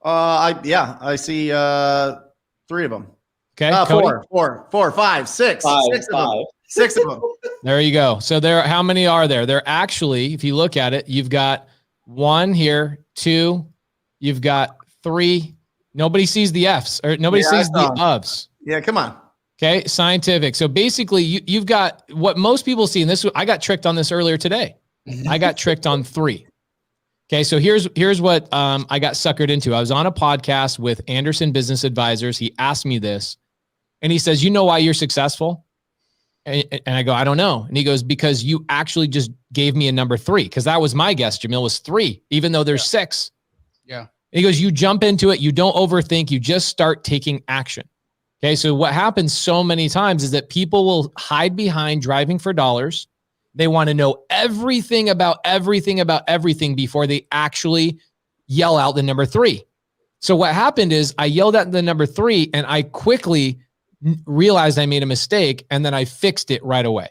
I see 3 of them. Okay, 4, 5, 6. 6 of them. 6 of them. There you go. So how many are there? There actually, if you look at it, you've got 1 here, 2, you've got 3, Nobody sees the F's or nobody sees the ofs. Yeah, come on. Okay, scientific. So basically, you've got what most people see, and this I got tricked on this earlier today. I got tricked on 3. Okay, so here's what I got suckered into. I was on a podcast with Anderson Business Advisors. He asked me this, and he says, "You know why you're successful?" And I go, "I don't know." And he goes, "Because you actually just gave me a number 3, because that was my guess. Jamil was 3, even though there's 6." Yeah. And he goes, "You jump into it. You don't overthink. You just start taking action." Okay, so what happens so many times is that people will hide behind driving for dollars. They want to know everything about everything before they actually yell out the number 3. So what happened is I yelled out the number 3 and I quickly realized I made a mistake, and then I fixed it right away.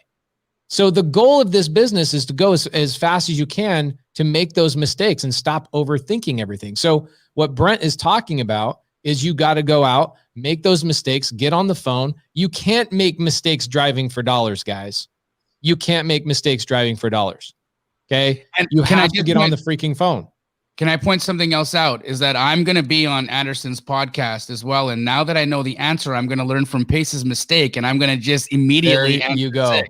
So the goal of this business is to go as fast as you can to make those mistakes and stop overthinking everything. So what Brent is talking about is you got to go out, make those mistakes, get on the phone. You can't make mistakes driving for dollars, guys. You can't make mistakes driving for dollars. Okay. And you have to get on the freaking phone. Can I point something else out? Is that I'm going to be on Anderson's podcast as well. And now that I know the answer, I'm going to learn from Pace's mistake, and I'm going to just immediately there you go.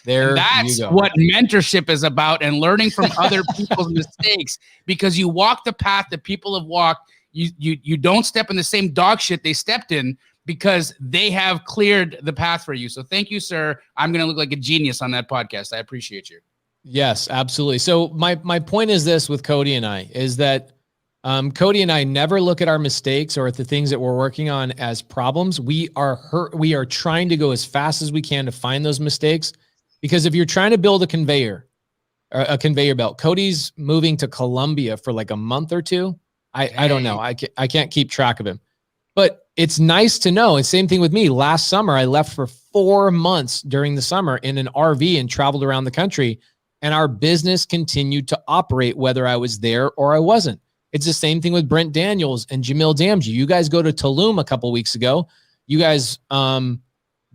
That's what mentorship is about, and learning from other people's mistakes, because you walk the path that people have walked. You don't step in the same dog shit they stepped in, because they have cleared the path for you. So thank you, sir. I'm going to look like a genius on that podcast. I appreciate you. Yes, absolutely. So my point is this with Cody and I is that Cody and I never look at our mistakes or at the things that we're working on as problems. We are trying to go as fast as we can to find those mistakes, because if you're trying to build a conveyor belt, Cody's moving to Colombia for like a month or 2. I don't know. I can't keep track of him, but it's nice to know. It's same thing with me. Last summer, I left for 4 months during the summer in an RV and traveled around the country, and our business continued to operate whether I was there or I wasn't. It's the same thing with Brent Daniels and Jamil Damji. You guys go to Tulum a couple weeks ago. You guys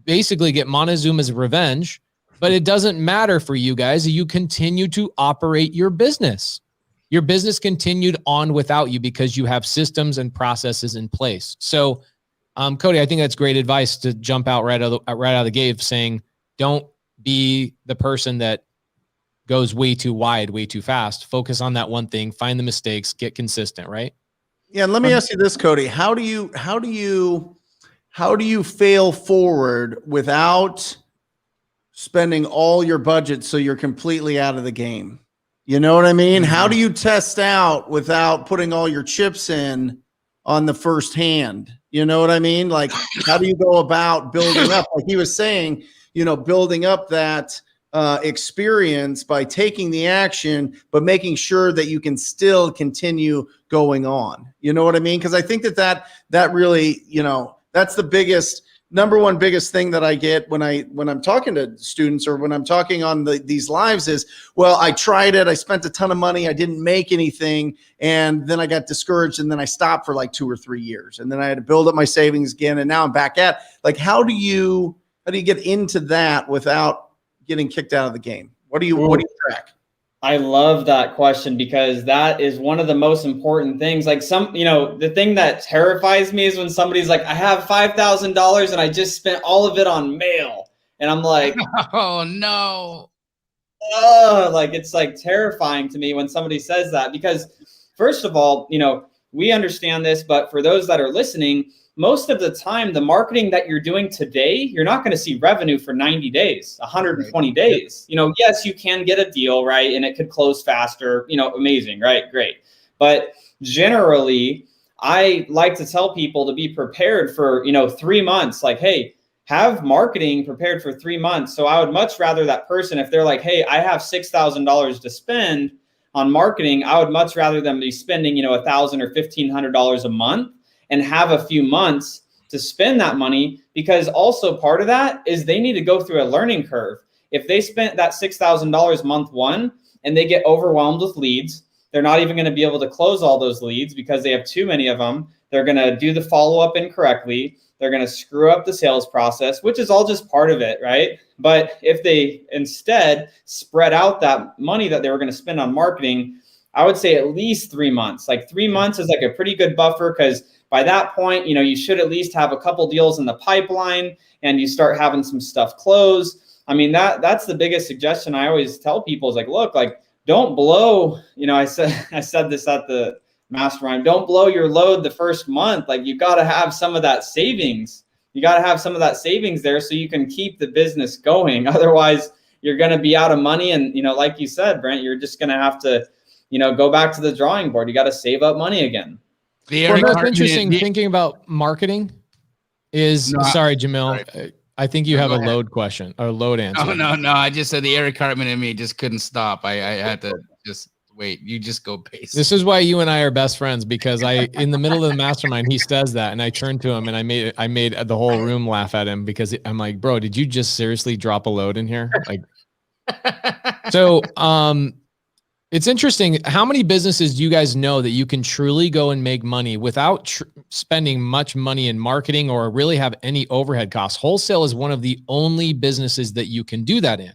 basically get Montezuma's revenge, but it doesn't matter for you guys. You continue to operate your business. Your business continued on without you because you have systems and processes in place. So, Cody, I think that's great advice to jump out right out of the gate, saying don't be the person that goes way too wide, way too fast. Focus on that one thing, find the mistakes, get consistent, right? Yeah. And let me ask you this, Cody. How do you fail forward without spending all your budget so you're completely out of the game? You know what I mean? How do you test out without putting all your chips in on the first hand? You know what I mean? Like, how do you go about building up? Like he was saying, building up that experience by taking the action, but making sure that you can still continue going on. You know what I mean? Because I think that really, that's the number one biggest thing that I get when I'm talking to students or when I'm talking on these lives is, well, I tried it. I spent a ton of money. I didn't make anything. And then I got discouraged, and then I stopped for like 2 or 3 years. And then I had to build up my savings again. And now I'm back at, like, how do you get into that without getting kicked out of the game? What do you track? I love that question, because that is one of the most important things. Like the thing that terrifies me is when somebody's like, I have $5,000 and I just spent all of it on mail. And I'm like, oh no. Like, it's like terrifying to me when somebody says that, because first of all, we understand this, but for those that are listening, most of the time, the marketing that you're doing today, you're not going to see revenue for 90 days, 120 days. Yes, you can get a deal, right? And it could close faster, amazing, right? Great. But generally, I like to tell people to be prepared for, 3 months. Like, hey, have marketing prepared for 3 months. So I would much rather that person, if they're like, hey, I have $6,000 to spend on marketing, I would much rather them be spending, $1,000 or $1,500 a month, and have a few months to spend that money, because also part of that is they need to go through a learning curve. If they spent that $6,000 month 1 and they get overwhelmed with leads, they're not even going to be able to close all those leads because they have too many of them. They're going to do the follow-up incorrectly. They're going to screw up the sales process, which is all just part of it, right? But if they instead spread out that money that they were going to spend on marketing I would say at least 3 months. Like 3 months is like a pretty good buffer, because by that point, you know, you should at least have a couple deals in the pipeline and you start having some stuff closed. I mean, that's the biggest suggestion I always tell people is like, look, like, don't blow, you know, I said this at the mastermind, don't blow your load the first month. Like, you got to have some of that savings. You got to have some of that savings there so you can keep the business going. Otherwise, you're going to be out of money. And, you know, like you said, Brent, you're just going to have to, you know, go back to the drawing board. You got to save up money again. Well, that's interesting. Thinking about marketing is, sorry, Jamil. Sorry. I think you have a load question or load answer. Oh, no. I just said the Eric Cartman in me just couldn't stop. I had to just wait. You just go Pace. This is why you and I are best friends, because in the middle of the mastermind, he says that, and I turned to him and I made the whole room laugh at him, because I'm like, bro, did you just seriously drop a load in here? Like, so, it's interesting. How many businesses do you guys know that you can truly go and make money without spending much money in marketing or really have any overhead costs? Wholesale is one of the only businesses that you can do that in.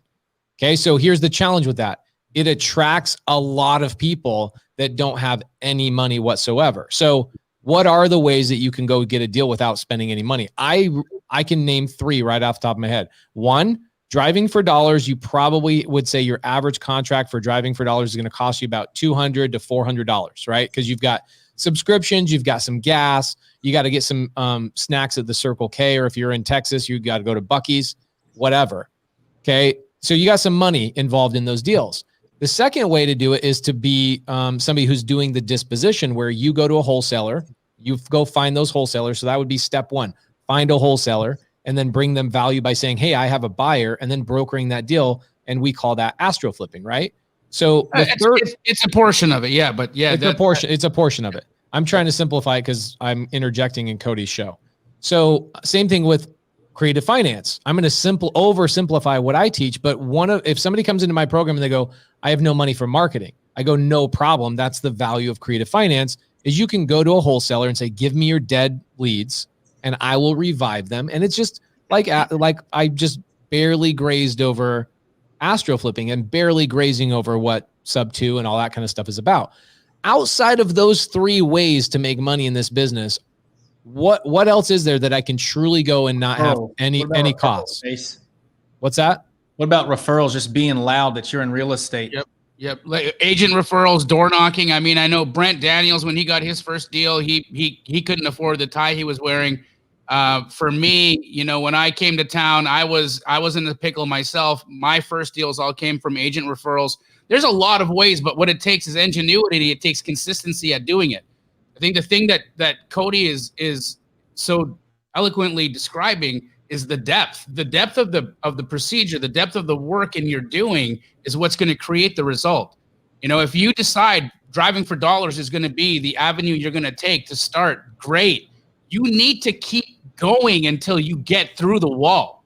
Okay. So here's the challenge with that. It attracts a lot of people that don't have any money whatsoever. So what are the ways that you can go get a deal without spending any money? I can name 3 right off the top of my head. 1, driving for dollars. You probably would say your average contract for driving for dollars is going to cost you about $200 to $400, right? Because you've got subscriptions, you've got some gas, you got to get some snacks at the Circle K, or if you're in Texas, you got to go to Buc-ee's, whatever. Okay, so you got some money involved in those deals. The second way to do it is to be somebody who's doing the disposition, where you go to a wholesaler, you go find those wholesalers. So that would be step 1, find a wholesaler, and then bring them value by saying, hey, I have a buyer, and then brokering that deal. And we call that astro flipping, right? So it's a portion of it. Yeah. But yeah, it's a portion of it. I'm trying to simplify it because I'm interjecting in Cody's show. So same thing with creative finance. I'm going to oversimplify what I teach, but if somebody comes into my program and they go, I have no money for marketing, I go, no problem. That's the value of creative finance, is you can go to a wholesaler and say, give me your dead leads, and I will revive them. And it's just like I just barely grazed over astro flipping and barely grazing over what sub 2 and all that kind of stuff is about. Outside of those 3 ways to make money in this business, what else is there that I can truly go and not have any costs? What's that? What about referrals? Just being loud that you're in real estate. Yep. Like agent referrals, door knocking. I mean, I know Brent Daniels, when he got his first deal, he couldn't afford the tie he was wearing. For me, you know, when I came to town, I was in the pickle myself. My first deals all came from agent referrals. There's a lot of ways, but what it takes is ingenuity. It takes consistency at doing it. I think the thing that Cody is so eloquently describing is the depth of the procedure, the depth of the work in you're doing is what's going to create the result. You know, if you decide driving for dollars is going to be the avenue you're going to take to start, great. You need to keep going until you get through the wall,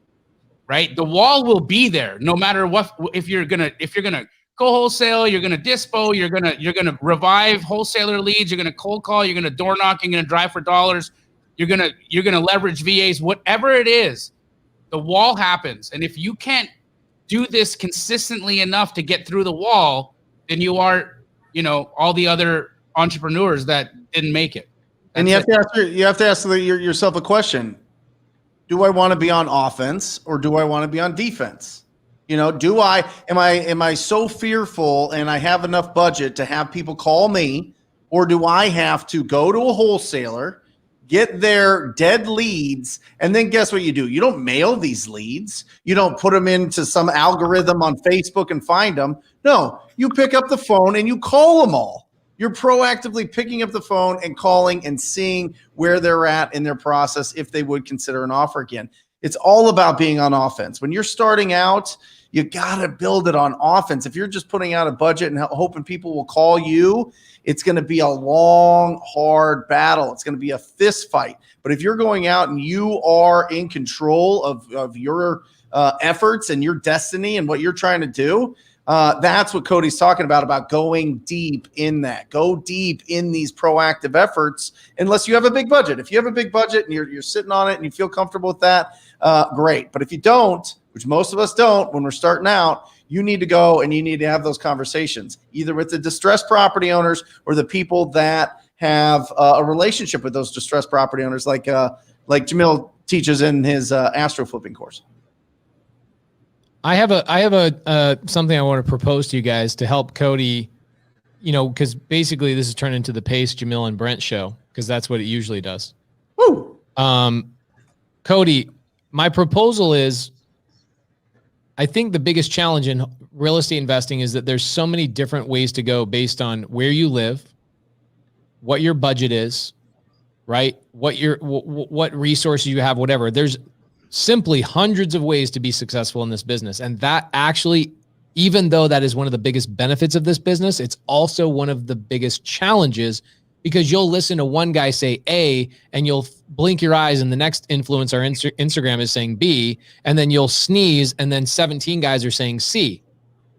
right? The wall will be there no matter what. If you're gonna go wholesale, you're gonna dispo, you're gonna revive wholesaler leads, you're gonna cold call, you're gonna door knock, you're gonna drive for dollars, you're gonna leverage VAs, whatever it is, the wall happens. And if you can't do this consistently enough to get through the wall, then you are, you know, all the other entrepreneurs that didn't make it. And you have to ask yourself a question. Do I want to be on offense or do I want to be on defense? You know, am I so fearful and I have enough budget to have people call me, or do I have to go to a wholesaler, get their dead leads, and then guess what you do? You don't mail these leads. You don't put them into some algorithm on Facebook and find them. No, you pick up the phone and you call them all. You're proactively picking up the phone and calling and seeing where they're at in their process, if they would consider an offer again. It's all about being on offense. When you're starting out, you got to build it on offense. If you're just putting out a budget and hoping people will call you, it's going to be a long, hard battle. It's going to be a fist fight. But if you're going out and you are in control of your efforts and your destiny and what you're trying to do, that's what Cody's talking about going deep in that. Go deep in these proactive efforts, unless you have a big budget. If you have a big budget and you're sitting on it and you feel comfortable with that, great. But if you don't, which most of us don't when we're starting out, You need to go and you need to have those conversations, either with the distressed property owners or the people that have a relationship with those distressed property owners, like Jamil teaches in his astro flipping course. I have a something I want to propose to you guys to help Cody, because basically this has turned into the Pace, Jamil, and Brent show, because that's what it usually does. Woo! Cody, my proposal is, I think the biggest challenge in real estate investing is that there's so many different ways to go based on where you live, what your budget is, right? What resources you have, whatever. There's simply hundreds of ways to be successful in this business. And that actually, even though that is one of the biggest benefits of this business, it's also one of the biggest challenges, because you'll listen to one guy say A and you'll blink your eyes and the next influencer on Instagram is saying B, and then you'll sneeze and then 17 guys are saying C,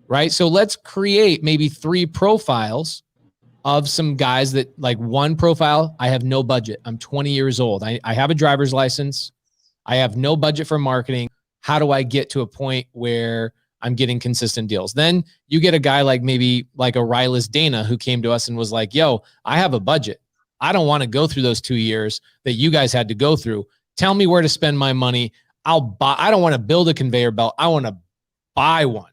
right? So let's create maybe 3 profiles of some guys that, like, one profile, I have no budget. I'm 20 years old. I have a driver's license. I have no budget for marketing. How do I get to a point where I'm getting consistent deals? Then you get a guy like maybe like a Rylas Dana who came to us and was like, yo, I have a budget. I don't want to go through those 2 years that you guys had to go through. Tell me where to spend my money. I'll buy. I don't want to build a conveyor belt. I want to buy one,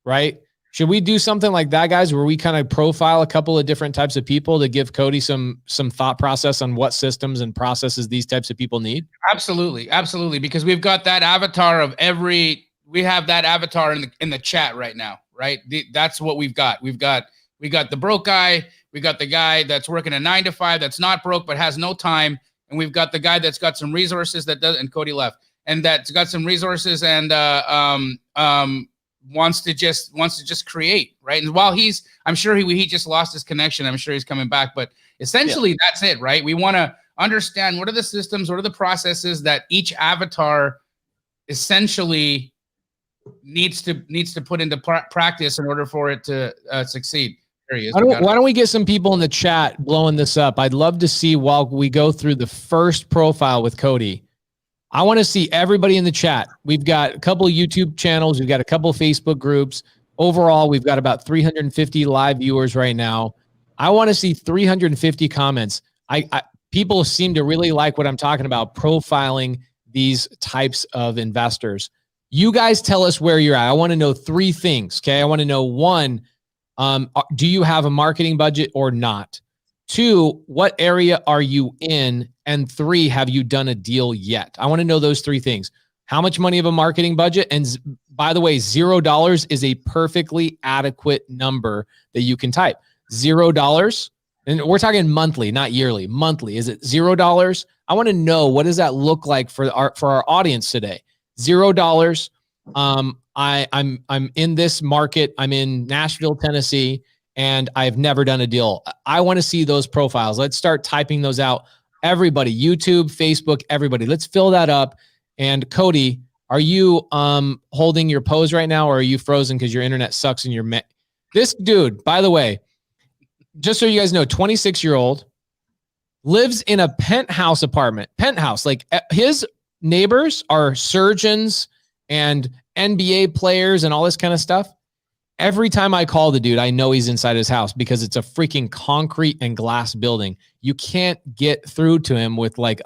right? Should we do something like that, guys, where we kind of profile a couple of different types of people to give Cody some thought process on what systems and processes these types of people need? Absolutely. Absolutely. Because we've got that avatar of we have that avatar in the chat right now, right? That's what we've got. We got the broke guy. We got the guy that's working a 9-to-5 that's not broke but has no time, and we've got the guy that's got some resources that does. And Cody left, and that's got some resources and wants to just create, right? And while I'm sure he just lost his connection. I'm sure he's coming back, but essentially that's it, right? We want to understand what are the systems, what are the processes that each avatar essentially needs to put into practice in order for it to succeed. There he is. Why don't we get some people in the chat blowing this up? I'd love to see, while we go through the first profile with Cody, I want to see everybody in the chat. We've got a couple of YouTube channels. We've got a couple of Facebook groups. Overall, we've got about 350 live viewers right now. I want to see 350 comments. People seem to really like what I'm talking about, profiling these types of investors. You guys tell us where you're at. I want to know 3 things, okay? I want to know, 1, do you have a marketing budget or not? 2, what area are you in? And 3, have you done a deal yet? I want to know those 3 things. How much money of a marketing budget? And by the way, $0 is a perfectly adequate number that you can type. $0. And we're talking monthly, not yearly. Monthly. Is it $0? I want to know, what does that look like for our audience today? $0. I'm in this market. I'm in Nashville, Tennessee, and I've never done a deal. I want to see those profiles. Let's start typing those out. Everybody, YouTube, Facebook, everybody. Let's fill that up. And Cody, are you holding your pose right now, or are you frozen because your internet sucks and you're this dude, by the way, just so you guys know, 26-year-old, lives in a penthouse apartment. Penthouse. Like, his neighbors are surgeons and NBA players and all this kind of stuff. Every time I call the dude, I know he's inside his house because it's a freaking concrete and glass building. You can't get through to him with like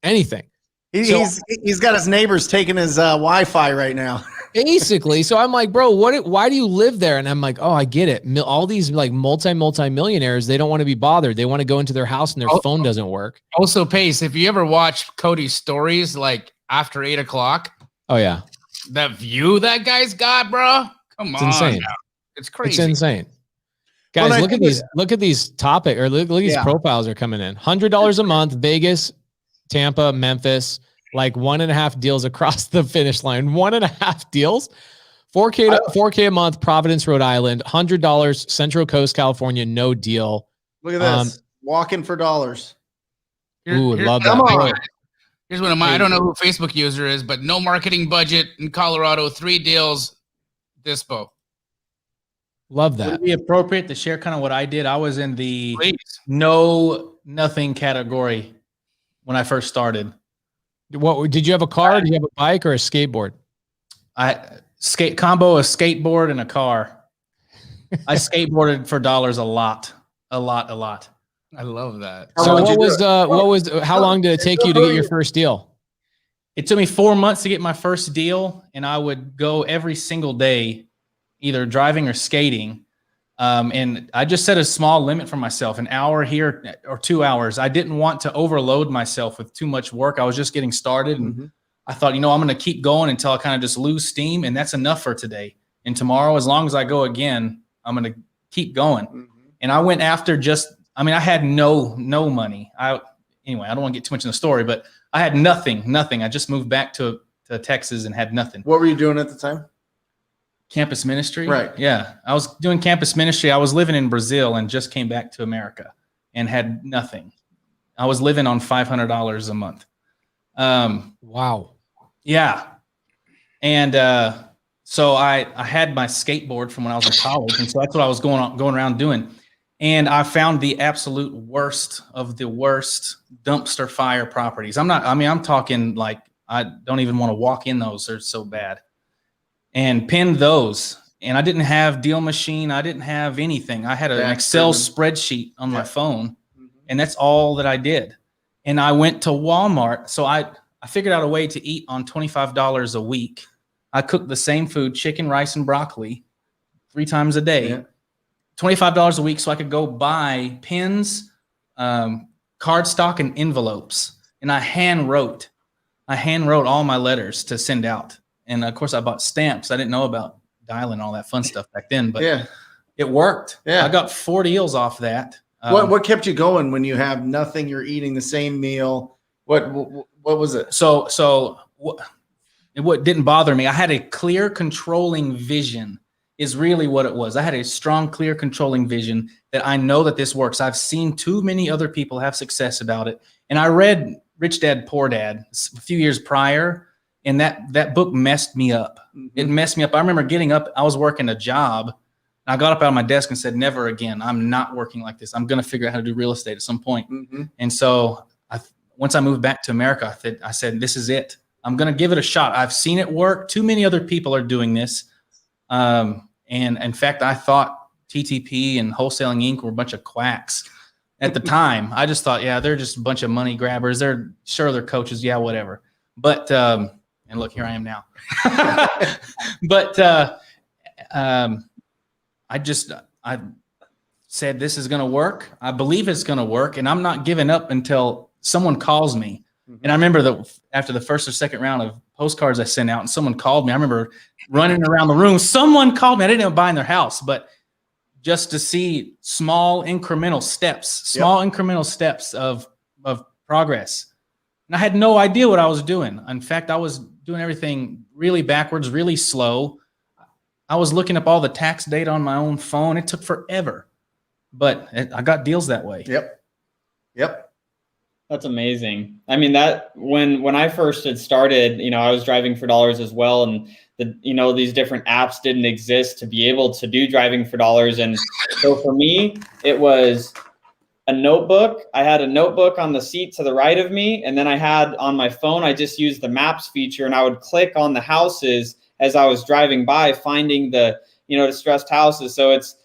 anything. He's got his neighbors taking his Wi-Fi right now. Basically. So I'm like, bro, why do you live there? And I'm like, oh, I get it. All these like multi-millionaires, they don't want to be bothered. They want to go into their house and their phone doesn't work. Also, Pace, if you ever watch Cody's stories, like after 8 o'clock. Oh yeah. That view that guy's got, bro. Come on. It's insane. Now. It's crazy. It's insane. Guys, look at these look at these profiles are coming in. $100 a month, Vegas, Tampa, Memphis, like 1.5 deals across the finish line. 1.5 deals. 4K a month, Providence, Rhode Island. $100, Central Coast, California, no deal. Look at this. Walking for dollars. Love that. On. Here's one of my, I don't know who Facebook user is, but no marketing budget in Colorado, 3 deals, dispo. Love that. Would it be appropriate to share kind of what I did? I was in the nothing category when I first started. What did you have, a car? Did you have a bike or a skateboard? I combo a skateboard and a car. I skateboarded for dollars a lot. I love that. So how long did it take you to get your first deal? It took me 4 months to get my first deal, and I would go every single day, either driving or skating. And I just set a small limit for myself, an hour here or 2 hours. I didn't want to overload myself with too much work. I was just getting started, and I thought, I'm going to keep going until I kind of just lose steam, and that's enough for today. And tomorrow, as long as I go again, I'm going to keep going. And I went after I had no money. I don't want to get too much in the story, but I had nothing. I just moved back to Texas and had nothing. What were you doing at the time? Campus ministry. Right. Yeah. I was doing campus ministry. I was living in Brazil and just came back to America and had nothing. I was living on $500 a month. Wow. Yeah. And so I had my skateboard from when I was in college. And so that's what I was going around doing. And I found the absolute worst of the worst dumpster fire properties. I'm talking like I don't even want to walk in those. They're so bad. And pinned those. And I didn't have Deal Machine. I didn't have anything. I had an Excel spreadsheet on my phone. And that's all that I did. And I went to Walmart. So I figured out a way to eat on $25 a week. I cooked the same food, chicken, rice, and broccoli 3 times a day. Yeah. $25 a week so I could go buy pens, cardstock, and envelopes. And I hand wrote all my letters to send out. And of course I bought stamps. I didn't know about dialing and all that fun stuff back then, but it worked. Yeah. I got 4 deals off that. What kept you going when you have nothing, you're eating the same meal? What was it? So what didn't bother me, I had a clear controlling vision is really what it was. I had a strong, clear controlling vision that I know that this works. I've seen too many other people have success about it. And I read Rich Dad, Poor Dad a few years prior, and that book messed me up. It messed me up. I remember getting up, I was working a job, and I got up out of my desk and said, never again. I'm not working like this. I'm going to figure out how to do real estate at some point. And so once I moved back to America, I said, this is it. I'm going to give it a shot. I've seen it work. Too many other people are doing this. And in fact, I thought TTP and Wholesaling Inc. were a bunch of quacks at the time. I just thought, they're just a bunch of money grabbers. They're coaches. Yeah, whatever. But, and look, here I am now. But I said, this is going to work. I believe it's going to work. And I'm not giving up until someone calls me. And I remember that after the first or second round of postcards I sent out and someone called me, I remember running around the room. Someone called me. I didn't even buy in their house, but just to see small incremental steps of progress. And I had no idea what I was doing. In fact, I was doing everything really backwards, really slow. I was looking up all the tax data on my own phone. It took forever, but I got deals that way. Yep. That's amazing. I mean, that when I first had started, I was driving for dollars as well. And these different apps didn't exist to be able to do driving for dollars. And so for me, it was a notebook. I had a notebook on the seat to the right of me. And then I had on my phone, I just used the maps feature and I would click on the houses as I was driving by, finding the, distressed houses. So it's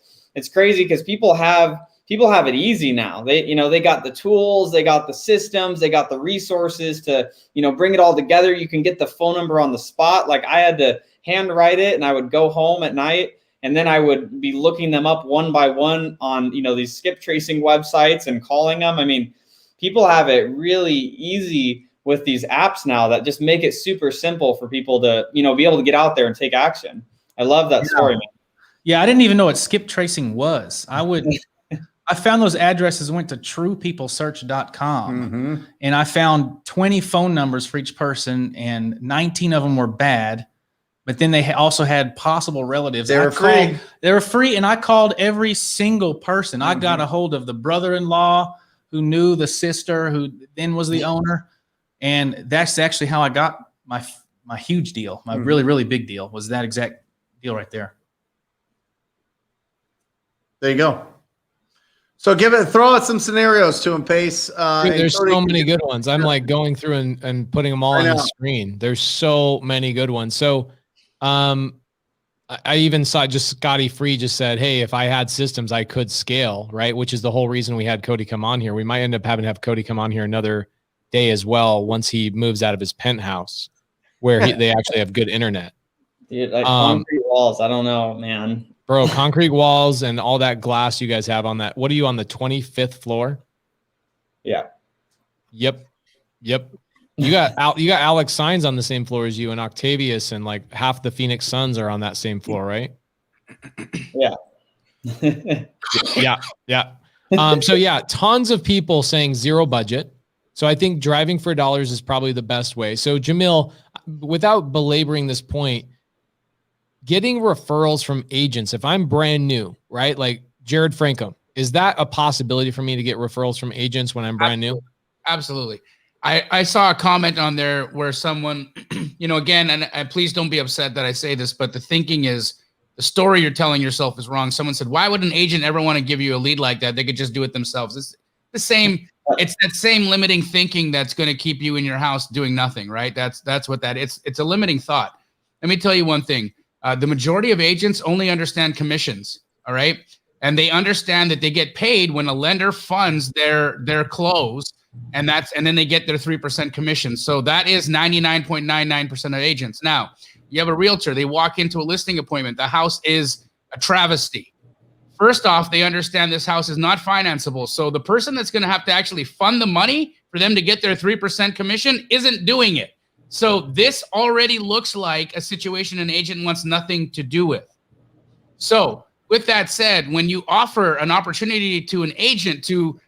crazy because people have it easy now. They got the tools, they got the systems, they got the resources to, bring it all together. You can get the phone number on the spot. Like I had to handwrite it and I would go home at night and then I would be looking them up one by one on, these skip tracing websites and calling them. I mean, people have it really easy with these apps now that just make it super simple for people to, be able to get out there and take action. I love that story, man. Yeah. I didn't even know what skip tracing was. I found those addresses, went to truepeoplesearch.com and I found 20 phone numbers for each person and 19 of them were bad. But then they also had possible relatives. They were free. And I called every single person. I got a hold of the brother-in-law who knew the sister who then was the owner. And that's actually how I got my huge deal. My really, really big deal was that exact deal right there. There you go. So throw out some scenarios to him, Pace. There's so many good ones. I'm like going through and putting them all on the screen. There's so many good ones. So I even saw just Scotty Free just said, hey, if I had systems, I could scale, right? Which is the whole reason we had Cody come on here. We might end up having to have Cody come on here another day as well once he moves out of his penthouse where they actually have good internet. Dude, like concrete walls. I don't know, man. Bro, concrete walls and all that glass you guys have on that. What are you on the 25th floor? Yeah. Yep. You got Alex Signs on the same floor as you, and Octavius, and like half the Phoenix Suns are on that same floor, right? Yeah. Yeah. So yeah, tons of people saying zero budget. So I think driving for dollars is probably the best way. So Jamil, without belaboring this point, getting referrals from agents, if I'm brand new, right? Like Jared Franco, is that a possibility for me to get referrals from agents when I'm brand new? Absolutely. I saw a comment on there where someone, again, and please don't be upset that I say this, but the thinking is the story you're telling yourself is wrong. Someone said, why would an agent ever want to give you a lead like that? They could just do it themselves. It's the same. It's that same limiting thinking that's going to keep you in your house doing nothing, right? That's what that is. It's a limiting thought. Let me tell you one thing. The majority of agents only understand commissions. All right. And they understand that they get paid when a lender funds their close. And then they get their 3% commission. So that is 99.99% of agents. Now, you have a realtor, they walk into a listing appointment. The house is a travesty. First off, they understand this house is not financeable. So the person that's going to have to actually fund the money for them to get their 3% commission isn't doing it. So this already looks like a situation an agent wants nothing to do with. So with that said, when you offer an opportunity to an agent to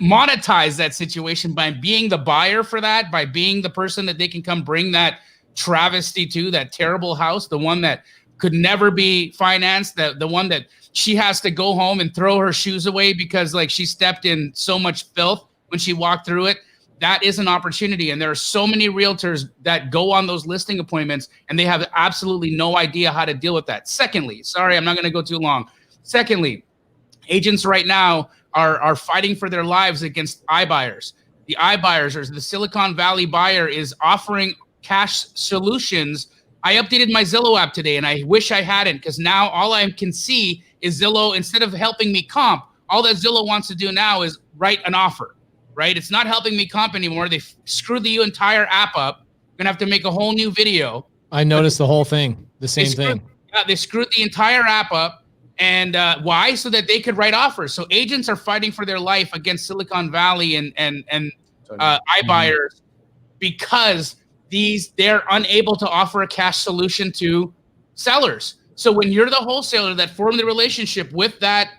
monetize that situation by being the buyer for that, by being the person that they can come bring that travesty to, that terrible house, the one that could never be financed, the one that she has to go home and throw her shoes away because like she stepped in so much filth when she walked through it. That is an opportunity. And there are so many realtors that go on those listing appointments and they have absolutely no idea how to deal with that. Secondly, sorry, I'm not going to go too long. Secondly, agents right now are fighting for their lives against iBuyers. The iBuyers, or the Silicon Valley buyer, is offering cash solutions. I updated my Zillow app today, and I wish I hadn't, because now all I can see is Zillow, instead of helping me comp, all that Zillow wants to do now is write an offer, right? It's not helping me comp anymore. They screwed the entire app up. I'm going to have to make a whole new video. I noticed the whole thing, the same thing. Yeah, they screwed the entire app up. And why? So that they could write offers. So agents are fighting for their life against Silicon Valley and iBuyers because they're unable to offer a cash solution to sellers. So when you're the wholesaler that formed the relationship with that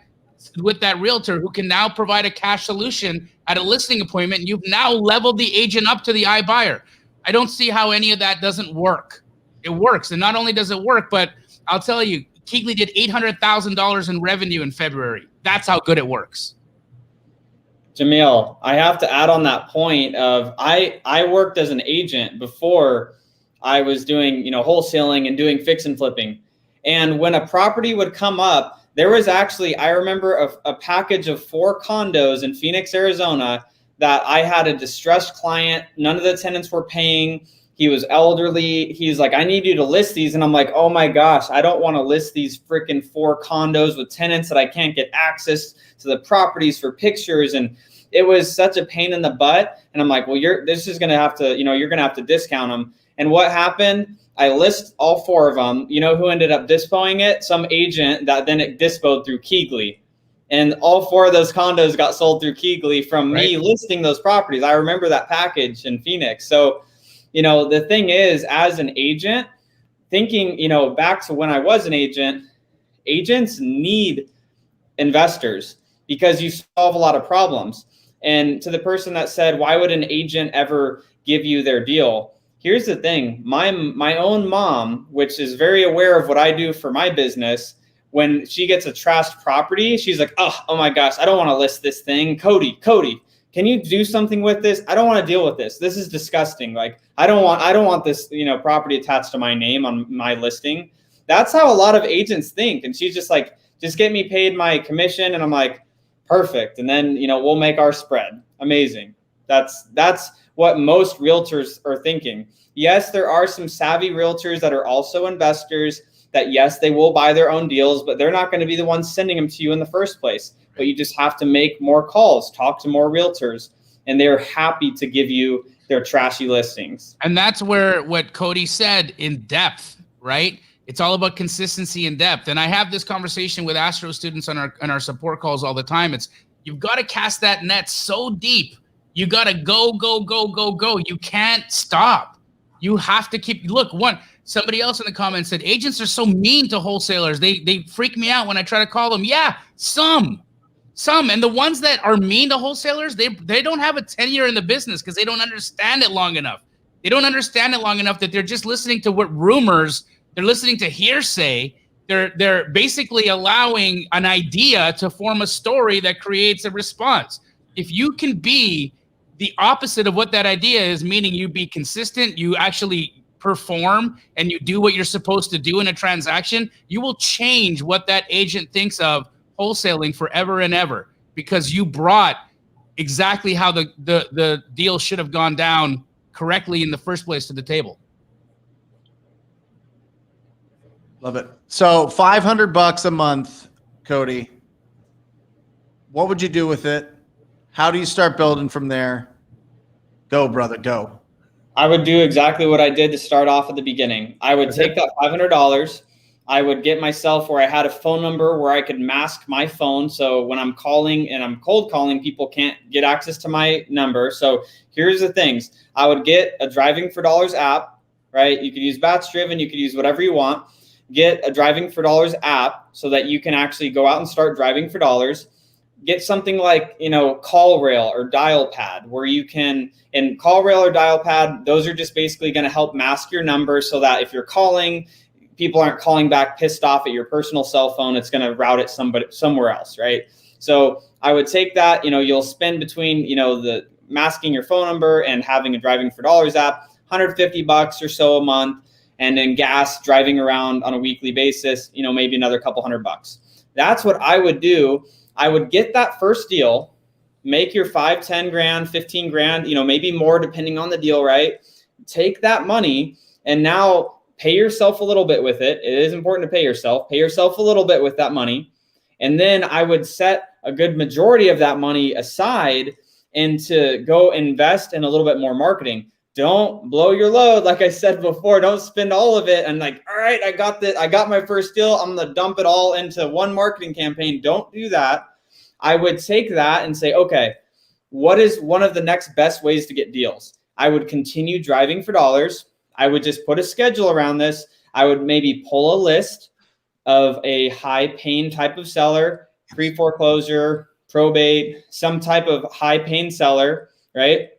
realtor who can now provide a cash solution at a listing appointment, you've now leveled the agent up to the iBuyer. I don't see how any of that doesn't work. It works. And not only does it work, but I'll tell you, Keegley did $800,000 in revenue in February. That's how good it works. Jamil, I have to add on that point of I worked as an agent before I was doing, wholesaling and doing fix and flipping. And when a property would come up, there was actually, I remember a package of 4 condos in Phoenix, Arizona that I had a distressed client. None of the tenants were paying. He was elderly. He's like, I need you to list these. And I'm like, oh my gosh, I don't want to list these freaking 4 condos with tenants that I can't get access to the properties for pictures. And it was such a pain in the butt. And I'm like, well, you're going to have to discount them. And what happened? I list all 4 of them. You know who ended up dispoing it? Some agent that then it dispoed through Keegley. And all 4 of those condos got sold through Keegley from me listing those properties. I remember that package in Phoenix. So the thing is, as an agent, thinking, back to when I was an agent, agents need investors because you solve a lot of problems. And to the person that said, why would an agent ever give you their deal? Here's the thing. My own mom, which is very aware of what I do for my business, when she gets a trashed property, she's like, oh my gosh, I don't want to list this thing. Cody, can you do something with this? I don't want to deal with this. This is disgusting. Like, I don't want this, property attached to my name on my listing. That's how a lot of agents think. And she's just like, just get me paid my commission. And I'm like, perfect. And then, we'll make our spread. Amazing. That's what most realtors are thinking. Yes, there are some savvy realtors that are also investors. that yes, they will buy their own deals, but they're not going to be the ones sending them to you in the first place. But you just have to make more calls, talk to more realtors, and they're happy to give you their trashy listings. And that's where what Cody said, in depth, right? It's all about consistency and depth. And I have this conversation with Astro students on our support calls all the time. It's, you've got to cast that net so deep. You got to go, go, go, go, go. You can't stop. You have to keep, look, somebody else in the comments said, agents are so mean to wholesalers. They freak me out when I try to call them. Yeah, some. And the ones that are mean to wholesalers, they don't have a tenure in the business because they don't understand it long enough. They don't understand it long enough that they're just listening to what rumors, they're listening to hearsay. They're basically allowing an idea to form a story that creates a response. If you can be the opposite of what that idea is, meaning you be consistent, you actually perform, and you do what you're supposed to do in a transaction, you will change what that agent thinks of wholesaling forever and ever, because you brought exactly how the deal should have gone down correctly in the first place to the table. Love it. So $500 a month, Cody. What would you do with it? How do you start building from there? Go, brother, go. I would do exactly what I did to start off at the beginning. I would take that $500. I would get myself where I had a phone number where I could mask my phone. So when I'm calling and I'm cold calling, people can't get access to my number. So here's the things. I would get a Driving for Dollars app, right? You could use BatchDriven. You could use whatever you want. Get a Driving for Dollars app so that you can actually go out and start driving for dollars. Get something like, CallRail or DialPad, where you can, in CallRail or DialPad, those are just basically going to help mask your number so that if you're calling, people aren't calling back pissed off at your personal cell phone. It's going to route it somewhere else, right? So I would take that, you'll spend between, the masking your phone number and having a Driving for Dollars app, $150 or so a month. And then gas, driving around on a weekly basis, maybe another couple $100. That's what I would do. I would get that first deal, make your 5, 10 grand, 15 grand, maybe more depending on the deal, right? Take that money and now pay yourself a little bit with it. It is important to pay yourself a little bit with that money. And then I would set a good majority of that money aside and to go invest in a little bit more marketing. Don't blow your load. Like I said before, don't spend all of it and all right, I got my first deal. I'm going to dump it all into one marketing campaign. Don't do that. I would take that and say, okay, what is one of the next best ways to get deals? I would continue driving for dollars. I would just put a schedule around this. I would maybe pull a list of a high paying type of seller, pre-foreclosure, probate, some type of high paying seller, right?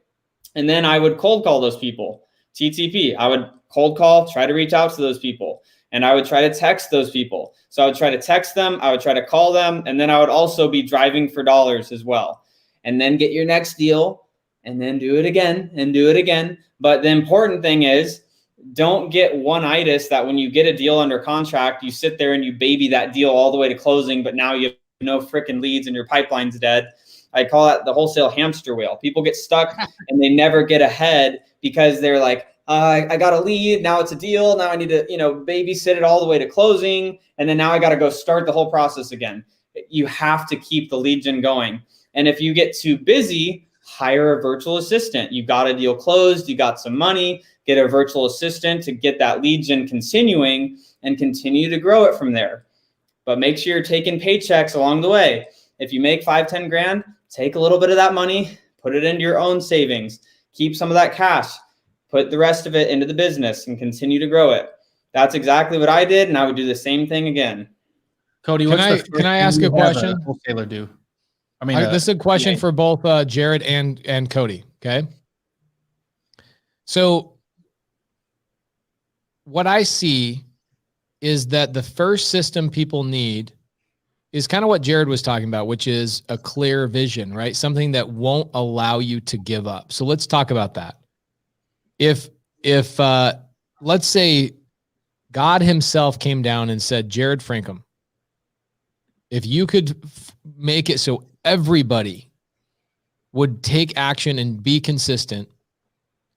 And then I would cold call those people. TTP, I would cold call, try to reach out to those people. And I would try to text those people. So I would try to text them, I would try to call them, and then I would also be driving for dollars as well. And then get your next deal, and then do it again, and do it again. But the important thing is, don't get one-itis that when you get a deal under contract, you sit there and you baby that deal all the way to closing, but now you have no freaking leads and your pipeline's dead. I call that the wholesale hamster wheel. People get stuck and they never get ahead because they're like, I got a lead. Now it's a deal. Now I need to, babysit it all the way to closing. And then now I got to go start the whole process again. You have to keep the lead gen going. And if you get too busy, hire a virtual assistant. You got a deal closed. You got some money, get a virtual assistant to get that lead gen continuing and continue to grow it from there. But make sure you're taking paychecks along the way. If you make 5, 10 grand, take a little bit of that money, put it into your own savings, keep some of that cash, put the rest of it into the business and continue to grow it. That's exactly what I did. And I would do the same thing again. Cody, can I ask a question? Wholesaler do. This is a question for both Jared and Cody. Okay. So what I see is that the first system people need is kind of what Jared was talking about, which is a clear vision, right? Something that won't allow you to give up. So let's talk about that. If let's say God himself came down and said, Jared Frankham, if you could make it so everybody would take action and be consistent,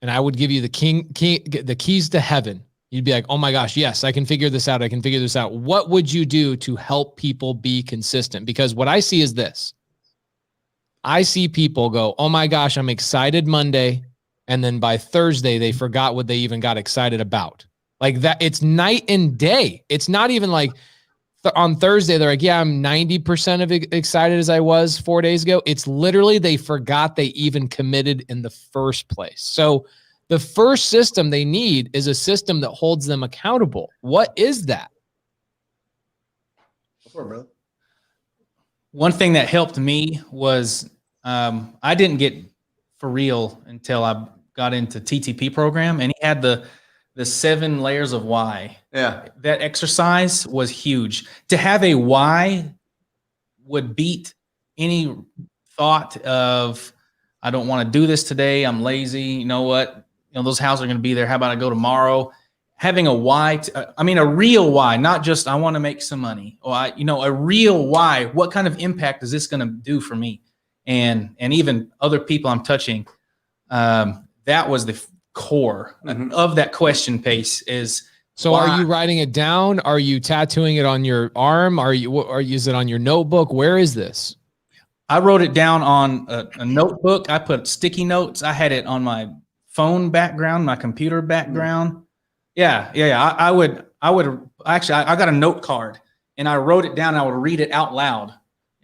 and I would give you the keys to heaven, You'd be like, oh my gosh, yes, I can figure this out. I can figure this out. What would you do to help people be consistent? Because what I see is this. I see people go, oh my gosh, I'm excited Monday. And then by Thursday, they forgot what they even got excited about. Like that, it's night and day. It's not even like on Thursday, they're like, yeah, I'm 90% of excited as I was 4 days ago. It's literally they forgot they even committed in the first place. So the first system they need is a system that holds them accountable. What is that? One thing that helped me was I didn't get for real until I got into TTP program, and he had the 7 layers of why. Yeah. That exercise was huge. To have a why would beat any thought of, I don't want to do this today. I'm lazy. You know what? You know, those houses are going to be there. How about I go tomorrow? Having a why, a real why, not just I want to make some money, or a real why. What kind of impact is this going to do for me, and even other people I'm touching? That was the core of that question. Pace is. So why? Are you writing it down? Are you tattooing it on your arm? Is it on your notebook? Where is this? I wrote it down on a notebook. I put sticky notes. I had it on my phone background, my computer background. Yeah. I would actually, I got a note card and I wrote it down. I would read it out loud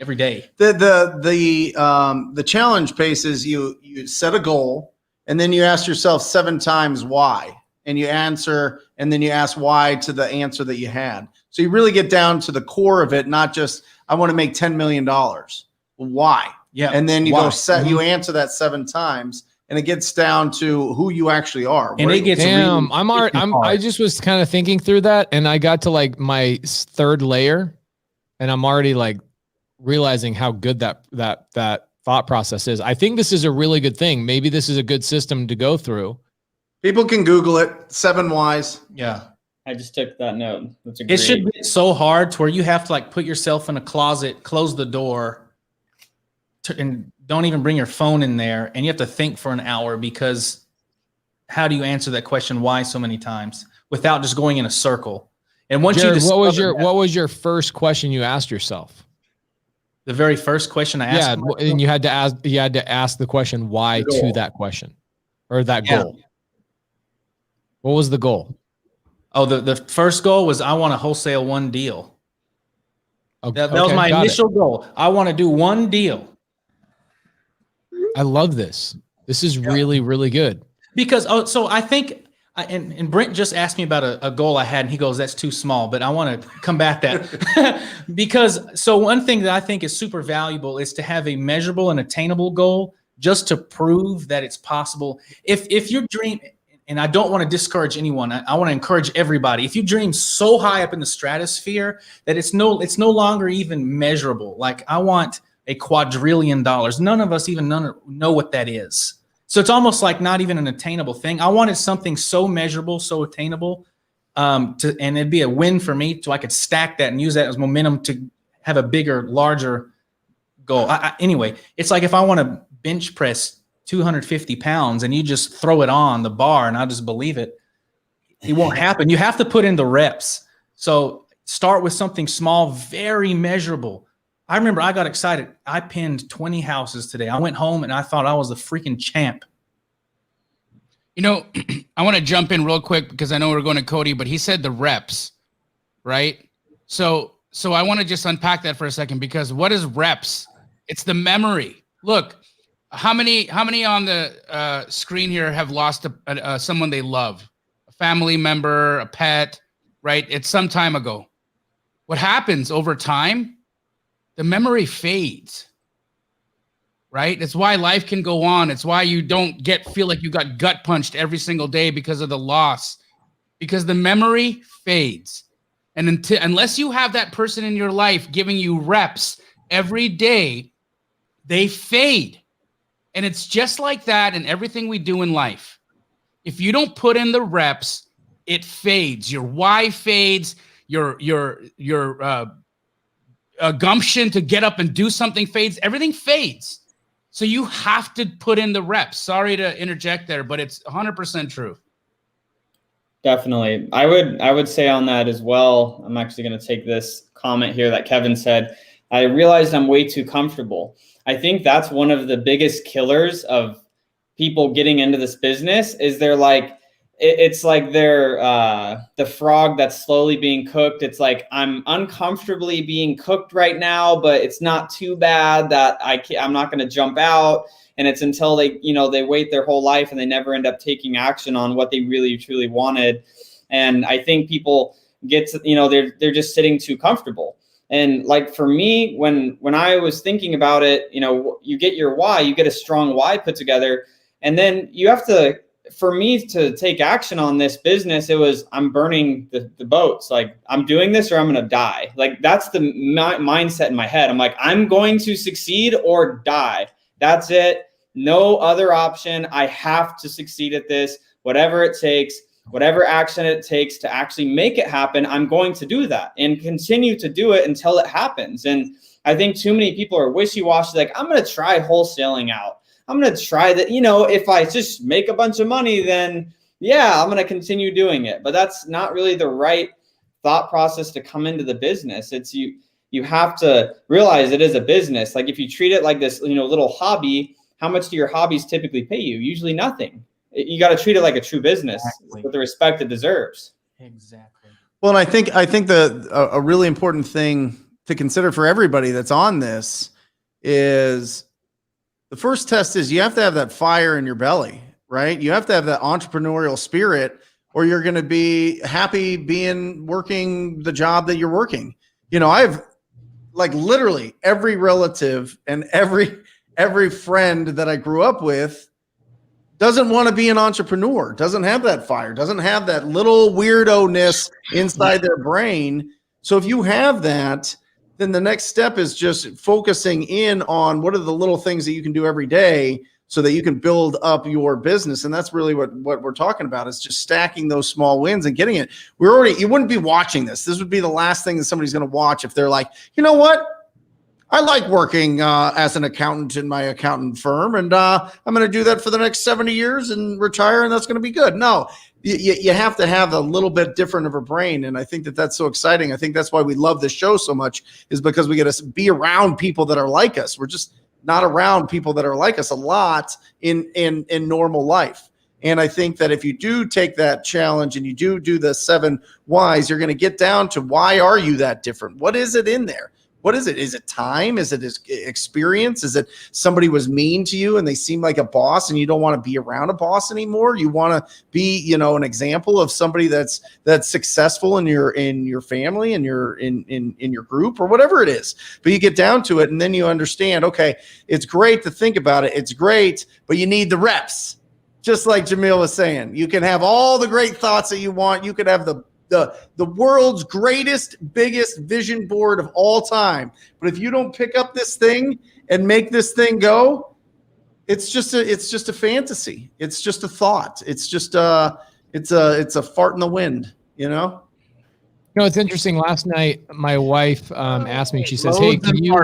every day. The challenge, Pace, is you set a goal and then you ask yourself 7 times why, and you answer, and then you ask why to the answer that you had. So you really get down to the core of it, not just, I want to make $10 million. Why? Yeah. And then you you answer that 7 times. And it gets down to who you actually are. And it gets damn. I just was kind of thinking through that, and I got to like my 3rd layer, and I'm already like realizing how good that thought process is. I think this is a really good thing. Maybe this is a good system to go through. People can Google it. 7 whys. Yeah. I just took that note. That's a It great. should be so hard to where you have to like put yourself in a closet, close the door, and don't even bring your phone in there, and you have to think for an hour, because how do you answer that question why so many times without just going in a circle? And once Jared, you what was your first question you asked yourself? the very first question I asked, and you had to ask the question why to that question or that goal. What was the goal? Oh, the first goal was I want to wholesale 1 deal. That was my initial goal. I want to do 1 deal. I love this. This is really, really good. Because, so I think, and Brent just asked me about a goal I had, and he goes, that's too small, but I want to combat that. Because, so one thing that I think is super valuable is to have a measurable and attainable goal, just to prove that it's possible. If your dream, and I don't want to discourage anyone, I want to encourage everybody. If you dream so high up in the stratosphere that it's no longer even measurable, like I want $1 quadrillion. None of us even know what that is. So it's almost like not even an attainable thing. I wanted something so measurable, so attainable, and it'd be a win for me, so I could stack that and use that as momentum to have a bigger, larger goal. Anyway, it's like if I want to bench press 250 pounds and you just throw it on the bar and I just believe it, it won't happen. You have to put in the reps. So start with something small, very measurable. I remember I got excited. I pinned 20 houses today. I went home and I thought I was the freaking champ. You know, I want to jump in real quick because I know we're going to Cody, but he said the reps, right? So I want to just unpack that for a second, because what is reps? It's the memory. Look, how many on the screen here have lost someone they love, a family member, a pet, right? It's some time ago. What happens over time? The memory fades, right? That's why life can go on. It's why you don't feel like you got gut punched every single day because of the loss, because the memory fades. And unless you have that person in your life giving you reps every day, they fade. And it's just like that in everything we do in life. If you don't put in the reps, it fades. Your why fades. Your gumption to get up and do something fades. Everything fades. So you have to put in the reps. Sorry to interject there, but it's 100% true. Definitely. I would say on that as well. I'm actually going to take this comment here that Kevin said. I realized I'm way too comfortable. I think that's one of the biggest killers of people getting into this business is they're like, it's like they're the frog that's slowly being cooked. It's like, I'm uncomfortably being cooked right now, but it's not too bad that I'm not going to jump out. And it's until they, they wait their whole life and they never end up taking action on what they really, truly wanted. And I think people get to, they're just sitting too comfortable. And like for me, when I was thinking about it, you get your why, you get a strong why put together. And then you have to, for me to take action on this business, it was, I'm burning the boats. Like I'm doing this or I'm going to die. Like that's the mindset in my head. I'm like, I'm going to succeed or die. That's it. No other option. I have to succeed at this, whatever it takes, whatever action it takes to actually make it happen. I'm going to do that and continue to do it until it happens. And I think too many people are wishy-washy. Like, I'm going to try wholesaling out. I'm going to try that. If I just make a bunch of money, then yeah, I'm going to continue doing it. But that's not really the right thought process to come into the business. It's you have to realize it is a business. Like if you treat it like this, little hobby, how much do your hobbies typically pay you? Usually nothing. You got to treat it like a true business with the respect it deserves. Exactly. Well, and I think a really important thing to consider for everybody that's on this is the first test is you have to have that fire in your belly, right? You have to have that entrepreneurial spirit, or you're going to be happy working the job that you're working. I've like literally every relative and every friend that I grew up with doesn't want to be an entrepreneur, doesn't have that fire, doesn't have that little weirdo-ness inside their brain. So if you have that, then the next step is just focusing in on what are the little things that you can do every day so that you can build up your business. And that's really what we're talking about, is just stacking those small wins and getting it. You wouldn't be watching this. This would be the last thing that somebody's going to watch if they're like, you know what? I like working as an accountant in my accountant firm, and I'm going to do that for the next 70 years and retire, and that's going to be good. No, you have to have a little bit different of a brain, and I think that's so exciting. I think that's why we love this show so much, is because we get to be around people that are like us. We're just not around people that are like us a lot in normal life. And I think that if you do take that challenge and you do the 7 whys, you're going to get down to why are you that different? What is it in there? What is it? Is it time? Is it experience? Is it somebody was mean to you and they seem like a boss and you don't want to be around a boss anymore? You want to be, an example of somebody that's successful in your family and in your group or whatever it is. But you get down to it and then you understand, okay, it's great to think about it. It's great, but you need the reps. Just like Jamil was saying, you can have all the great thoughts that you want. You could have the world's greatest, biggest vision board of all time. But if you don't pick up this thing and make this thing go, it's just a fantasy. It's just a thought. It's just it's a fart in the wind, It's interesting. Last night, my wife asked me, she says, "Hey, can you?"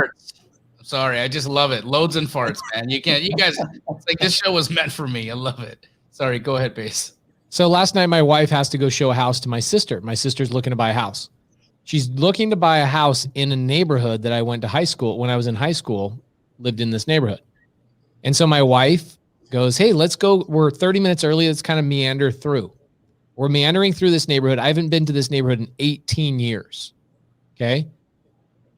Sorry, I just love it. Loads and farts, man. You guys, it's like this show was meant for me. I love it. Sorry, go ahead, Pace. So last night, my wife has to go show a house to my sister. My sister's looking to buy a house. She's looking to buy a house in a neighborhood that I went to high school. When I was in high school, lived in this neighborhood. And so my wife goes, "Hey, let's go. We're 30 minutes early. Let's kind of meander through." We're meandering through this neighborhood. I haven't been to this neighborhood in 18 years. Okay.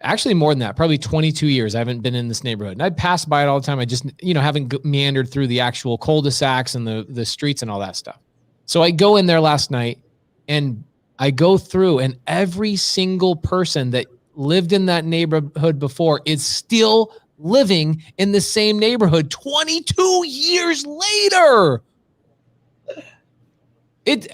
Actually more than that, probably 22 years. I haven't been in this neighborhood, and I pass by it all the time. I just, haven't meandered through the actual cul-de-sacs and the streets and all that stuff. So I go in there last night and I go through, and every single person that lived in that neighborhood before is still living in the same neighborhood 22 years later.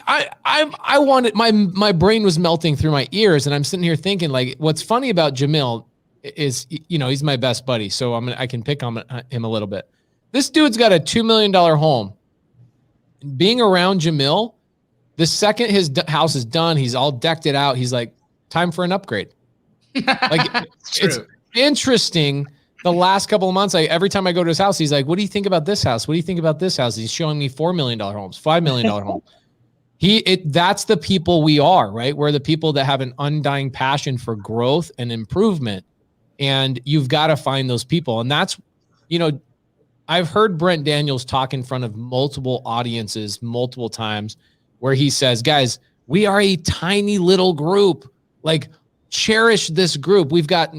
I wanted, my brain was melting through my ears, and I'm sitting here thinking, like, what's funny about Jamil is, he's my best buddy. So I can pick on him a little bit. This dude's got a $2 million home. Being around Jamil, the second his house is done, he's all decked it out. He's like, time for an upgrade. Like, it's interesting. The last couple of months, every time I go to his house, he's like, "What do you think about this house? What do you think about this house?" He's showing me $4 million homes, $5 million homes. That's the people we are, right? We're the people that have an undying passion for growth and improvement. And you've got to find those people. And that's, I've heard Brent Daniels talk in front of multiple audiences multiple times where he says, guys, we are a tiny little group. Like, cherish this group. We've got,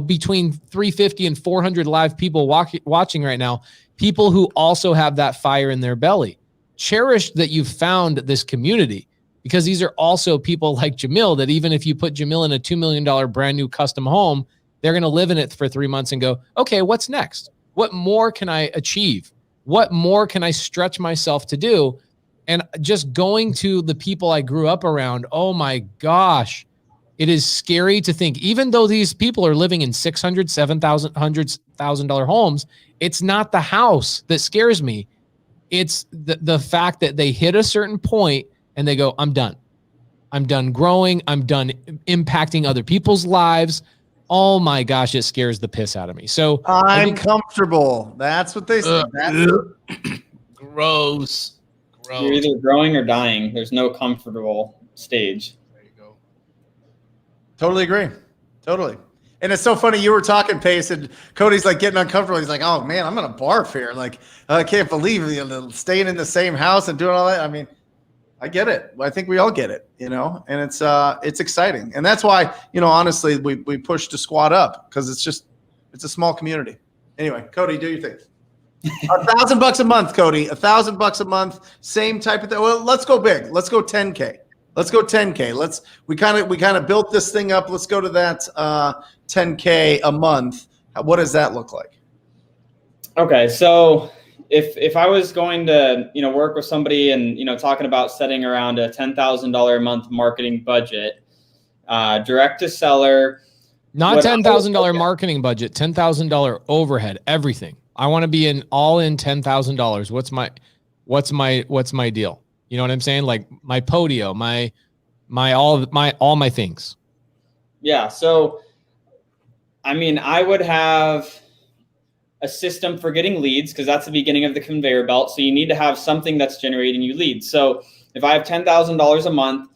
between 350 and 400 live people watching right now, people who also have that fire in their belly. Cherish that you've found this community, because these are also people like Jamil that even if you put Jamil in a $2 million brand new custom home, they're going to live in it for 3 months and go, okay, what's next? What more can I achieve? What more can I stretch myself to do? And just going to the people I grew up around, oh my gosh, it is scary to think, even though these people are living in $600,000, $7,000, $100,000 homes, it's not the house that scares me. It's the fact that they hit a certain point and they go, I'm done. I'm done growing. I'm done impacting other people's lives. Oh my gosh, it scares the piss out of me. So I'm comfortable. That's what they say. Gross. You're either growing or dying. There's no comfortable stage. There you go. Totally agree. Totally. And it's so funny. You were talking, Pace, and Cody's like getting uncomfortable. He's like, oh man, I'm going to barf here. Like, I can't believe staying in the same house and doing all that. I mean, I get it. I think we all get it, and it's exciting. And that's why, honestly, we push to squad up, because it's a small community. Anyway, Cody, do your thing. $1,000 a month, Cody, $1,000 a month, same type of thing. Well, let's go big. Let's go 10K. Let's go 10K. We kind of built this thing up. Let's go to that 10K a month. What does that look like? Okay, so if I was going to work with somebody and talking about setting around a $10,000 a month marketing budget, direct to seller, not $10,000 marketing budget, $10,000 overhead, everything. I want to be in all in $10,000. What's my deal? You know what I'm saying? Like my podio, all my things. Yeah. So, I mean, I would have a system for getting leads, because that's the beginning of the conveyor belt. So you need to have something that's generating you leads. So if I have $10,000 a month,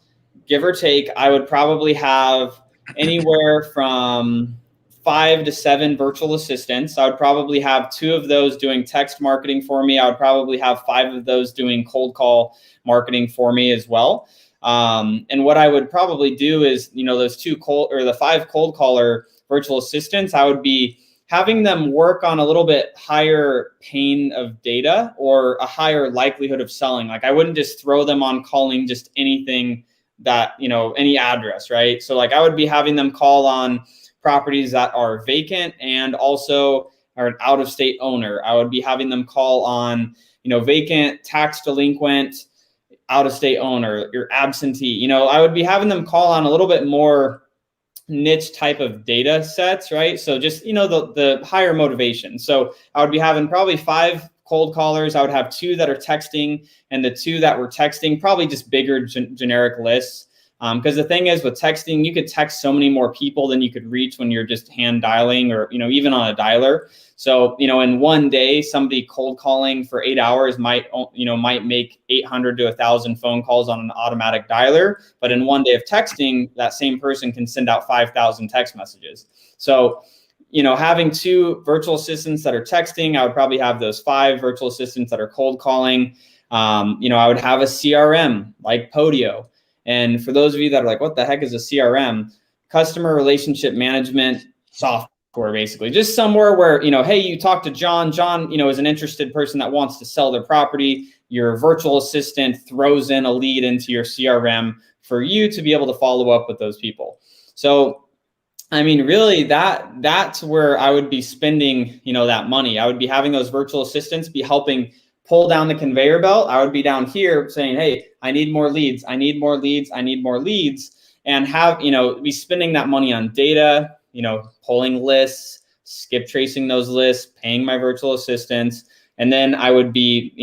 give or take, I would probably have anywhere from 5 to 7 virtual assistants. I would probably have 2 of those doing text marketing for me. I would probably have 5 of those doing cold call marketing for me as well. And what I would probably do is, those 5 cold caller virtual assistants, I would be having them work on a little bit higher pane of data or a higher likelihood of selling. Like, I wouldn't just throw them on calling just anything that, any address, right? So like I would be having them call on properties that are vacant and also are an out-of-state owner. I would be having them call on, vacant, tax delinquent, out-of-state owner, your absentee. I would be having them call on a little bit more niche type of data sets, right? So just, the higher motivation. So I would be having probably 5 cold callers. I would have 2 that are texting, and the 2 that were texting, probably just bigger generic lists. Because the thing is, with texting, you could text so many more people than you could reach when you're just hand dialing or, even on a dialer. So, in one day, somebody cold calling for 8 hours might make 800 to 1,000 phone calls on an automatic dialer. But in one day of texting, that same person can send out 5,000 text messages. So, having 2 virtual assistants that are texting, I would probably have those 5 virtual assistants that are cold calling. I would have a CRM like Podio. And for those of you that are like, what the heck is a CRM? Customer relationship management software, basically. Just somewhere where, hey, you talk to John. John, is an interested person that wants to sell their property. Your virtual assistant throws in a lead into your CRM for you to be able to follow up with those people. So, I mean, really, that's where I would be spending, that money. I would be having those virtual assistants be helping pull down the conveyor belt. I would be down here saying, hey, I need more leads. I need more leads. I need more leads. And have, be spending that money on data, pulling lists, skip tracing those lists, paying my virtual assistants. And then I would be,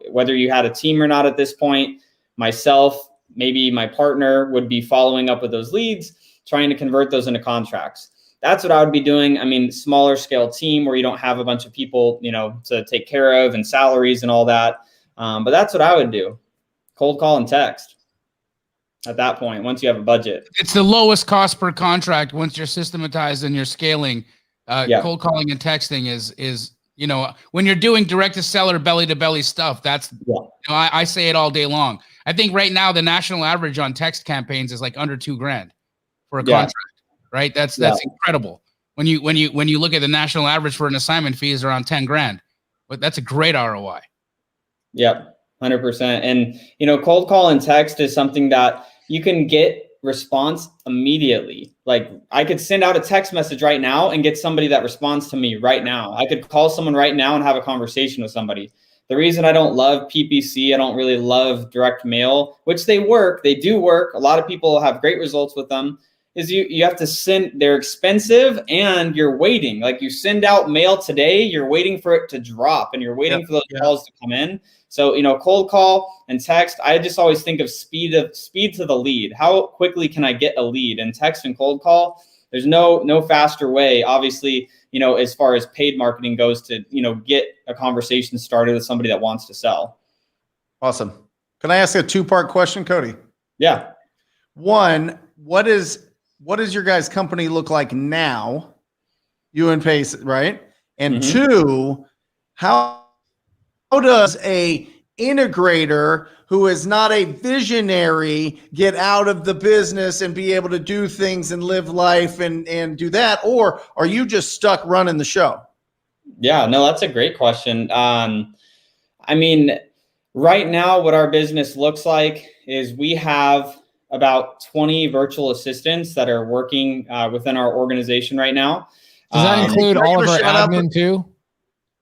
whether you had a team or not at this point, myself, maybe my partner would be following up with those leads, trying to convert those into contracts. That's what I would be doing. I mean, smaller scale team where you don't have a bunch of people, to take care of and salaries and all that. But that's what I would do. Cold call and text. at that point, once you have a budget. It's the lowest cost per contract once you're systematized and you're scaling. Cold calling and texting is when you're doing direct to seller, belly to belly stuff, that's I say it all day long. I think right now the national average on text campaigns is like under $2,000 for a contract, right? That's incredible. When you look at the national average for an assignment fee is around $10,000, but that's a great ROI. Yep, 100%. And cold call and text is something that you can get response immediately. Like I could send out a text message right now and get somebody that responds to me right now. I could call someone right now and have a conversation with somebody. The reason I don't love PPC, I don't really love direct mail, which they do work. A lot of people have great results with them, is you have to send, they're expensive and you're waiting. Like you send out mail today, you're waiting for it to drop and you're waiting for those calls to come in. So, cold call and text, I just always think of speed to the lead. How quickly can I get a lead? And text and cold call, there's no faster way, obviously, as far as paid marketing goes to, get a conversation started with somebody that wants to sell. Awesome. Can I ask a 2-part question, Cody? Yeah. One, what is your guys' company look like now? You and Pace, right? And 2, how does a integrator who is not a visionary get out of the business and be able to do things and live life and do that? Or are you just stuck running the show? Yeah, no, that's a great question. I mean, right now, what our business looks like is we have about 20 virtual assistants that are working within our organization right now. Does that include all of our admin too?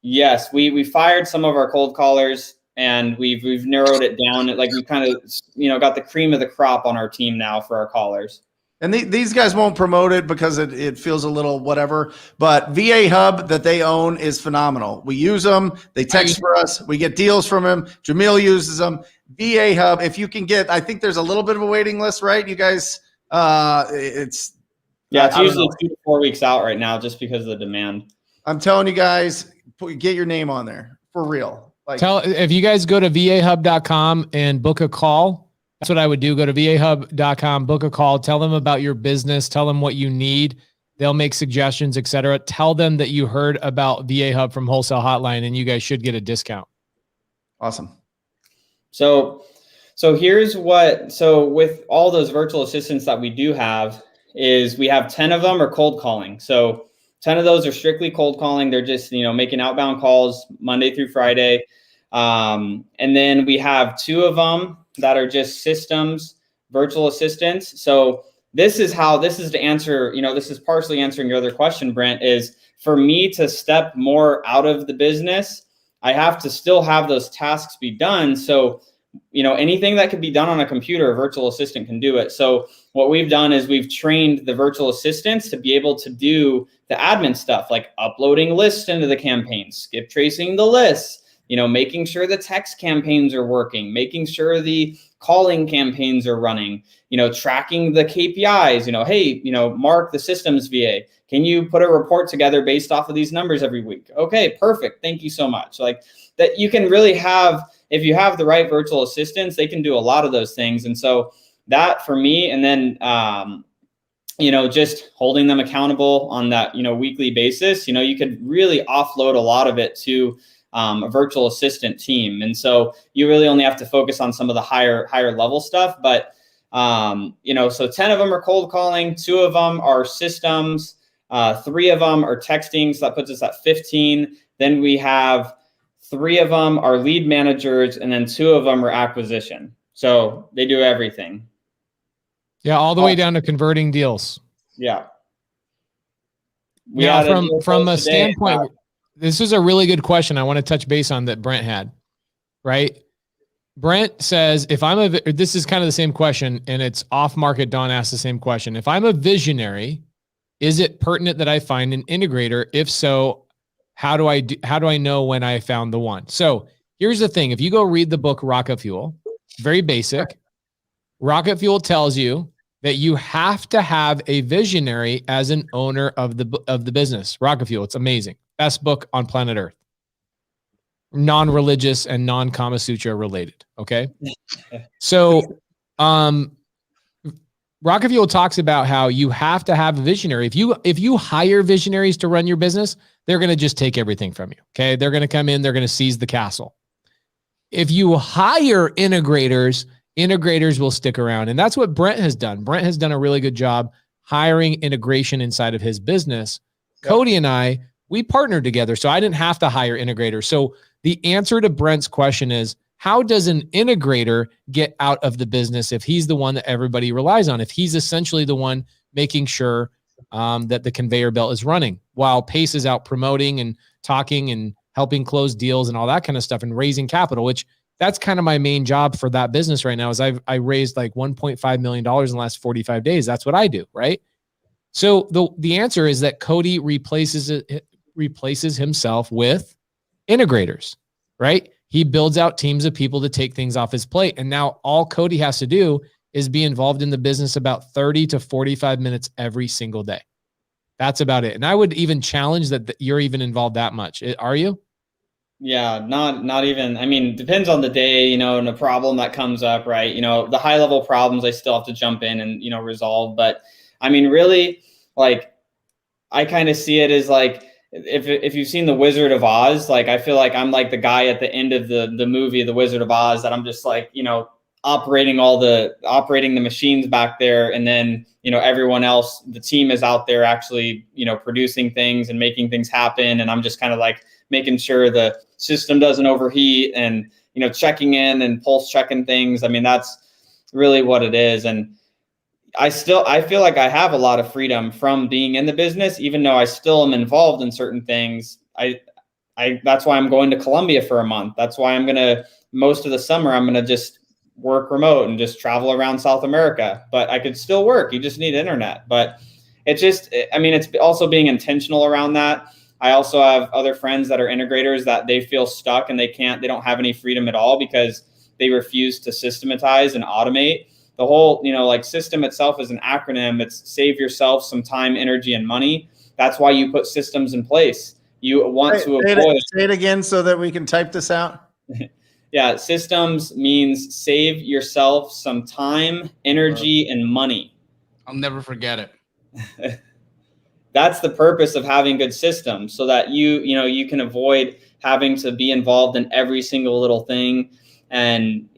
Yes, we fired some of our cold callers and we've narrowed it down. Like we kind of, got the cream of the crop on our team now for our callers. And these guys won't promote it because it feels a little whatever, but VA Hub that they own is phenomenal. We use them. They text for us. We get deals from them. Jamil uses them. VA Hub, if you can get, I think there's a little bit of a waiting list, right? You guys, it's usually 2 to 4 weeks out right now just because of the demand. I'm telling you guys, get your name on there for real. Like, if you guys go to vahub.com and book a call, that's what I would do. Go to vahub.com, book a call, tell them about your business, tell them what you need. They'll make suggestions, etc. Tell them that you heard about VA Hub from Wholesale Hotline and you guys should get a discount. Awesome. So with all those virtual assistants that we do have is we have 10 of them are cold calling. So 10 of those are strictly cold calling. They're just, making outbound calls Monday through Friday. And then we have 2 of them that are just systems virtual assistants. So this is to answer, this is partially answering your other question, Brent, is for me to step more out of the business, I have to still have those tasks be done. So, anything that could be done on a computer, a virtual assistant can do it. So what we've done is we've trained the virtual assistants to be able to do the admin stuff, like uploading lists into the campaign, skip tracing the lists, making sure the text campaigns are working, making sure the calling campaigns are running, tracking the KPIs, hey, Mark, the systems VA, can you put a report together based off of these numbers every week? Okay, perfect. Thank you so much. Like that you can really have, if you have the right virtual assistants, they can do a lot of those things. And so that for me, and then, just holding them accountable on that, weekly basis, you could really offload a lot of it to a virtual assistant team. And so you really only have to focus on some of the higher level stuff. But, so 10 of them are cold calling, 2 of them are systems, 3 of them are texting. So that puts us at 15. Then we have 3 of them are lead managers, and then 2 of them are acquisition. So they do everything. Yeah, all the way down to converting deals. Yeah. From a standpoint, this is a really good question I want to touch base on that Brent had, right? Brent says, this is kind of the same question, and it's off market. Don asked the same question. If I'm a visionary, is it pertinent that I find an integrator? If so, how do I know when I found the one? So here's the thing. If you go read the book Rocket Fuel, very basic. Rocket Fuel tells you that you have to have a visionary as an owner of the business. Rocket Fuel, it's amazing. Best book on planet Earth. Non-religious and non-Kama Sutra related. Okay. So, Rocket Fuel talks about how you have to have a visionary. If you hire visionaries to run your business, they're going to just take everything from you. Okay. They're going to come in, they're going to seize the castle. If you hire integrators will stick around. And that's what Brent has done. Brent has done a really good job hiring integration inside of his business. Yep. Cody and I, we partnered together. So I didn't have to hire integrators. So the answer to Brent's question is, how does an integrator get out of the business if he's the one that everybody relies on? If he's essentially the one making sure that the conveyor belt is running while Pace is out promoting and talking and helping close deals and all that kind of stuff and raising capital, which that's kind of my main job for that business right now is I raised like $1.5 million in the last 45 days. That's what I do, right? So the answer is that Cody replaces himself with integrators, right? He builds out teams of people to take things off his plate. And now all Cody has to do is be involved in the business about 30 to 45 minutes every single day. That's about it. And I would even challenge that you're even involved that much. Are you? Yeah, not even. I mean, depends on the day, and the problem that comes up, right? The high level problems I still have to jump in and, resolve. But I mean, really, like, I kind of see it as like, if you've seen The Wizard of Oz, like, I feel like I'm like the guy at the end of the movie, The Wizard of Oz, that I'm just like, operating the machines back there. And then, everyone else, the team is out there actually, producing things and making things happen. And I'm just kind of like making sure the system doesn't overheat and, checking in and pulse checking things. I mean, that's really what it is. And I feel like I have a lot of freedom from being in the business, even though I still am involved in certain things. That's why I'm going to Colombia for a month. That's why most of the summer, I'm going to just work remote and just travel around South America, but I could still work. You just need internet. But it's also being intentional around that. I also have other friends that are integrators that they feel stuck and they don't have any freedom at all because they refuse to systematize and automate. The whole, like, system itself is an acronym. It's save yourself some time, energy, and money. That's why you put systems in place. You want to avoid. Say it again so that we can type this out. Yeah, systems means save yourself some time, energy, and money. I'll never forget it. That's the purpose of having good systems, so that you can avoid having to be involved in every single little thing. And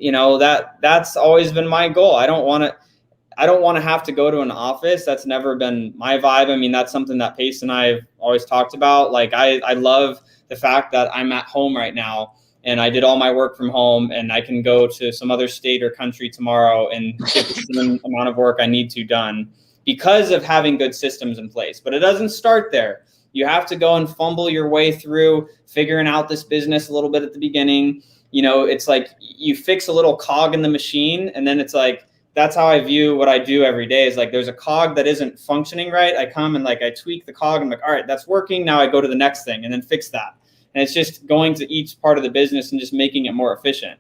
that's always been my goal. I don't want to have to go to an office. That's never been my vibe. I mean, that's something that Pace and I have always talked about. Like, I love the fact that I'm at home right now and I did all my work from home and I can go to some other state or country tomorrow and get the same amount of work I need to done because of having good systems in place. But it doesn't start there. You have to go and fumble your way through figuring out this business a little bit at the beginning. It's like you fix a little cog in the machine, and then it's like, that's how I view what I do every day is like, there's a cog that isn't functioning right. I come and like, I tweak the cog. I'm like, all right, that's working. Now I go to the next thing and then fix that. And it's just going to each part of the business and just making it more efficient.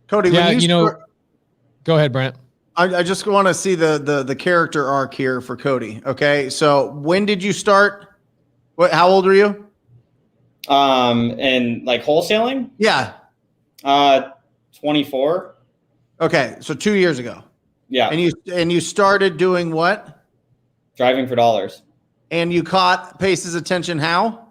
Cody, go ahead, Brent. I just want to see the character arc here for Cody. Okay. So when did you start? How old are you? And like wholesaling? Yeah. 24. Okay. So 2 years ago. Yeah. And you started doing what? Driving for dollars. And you caught Pace's attention how?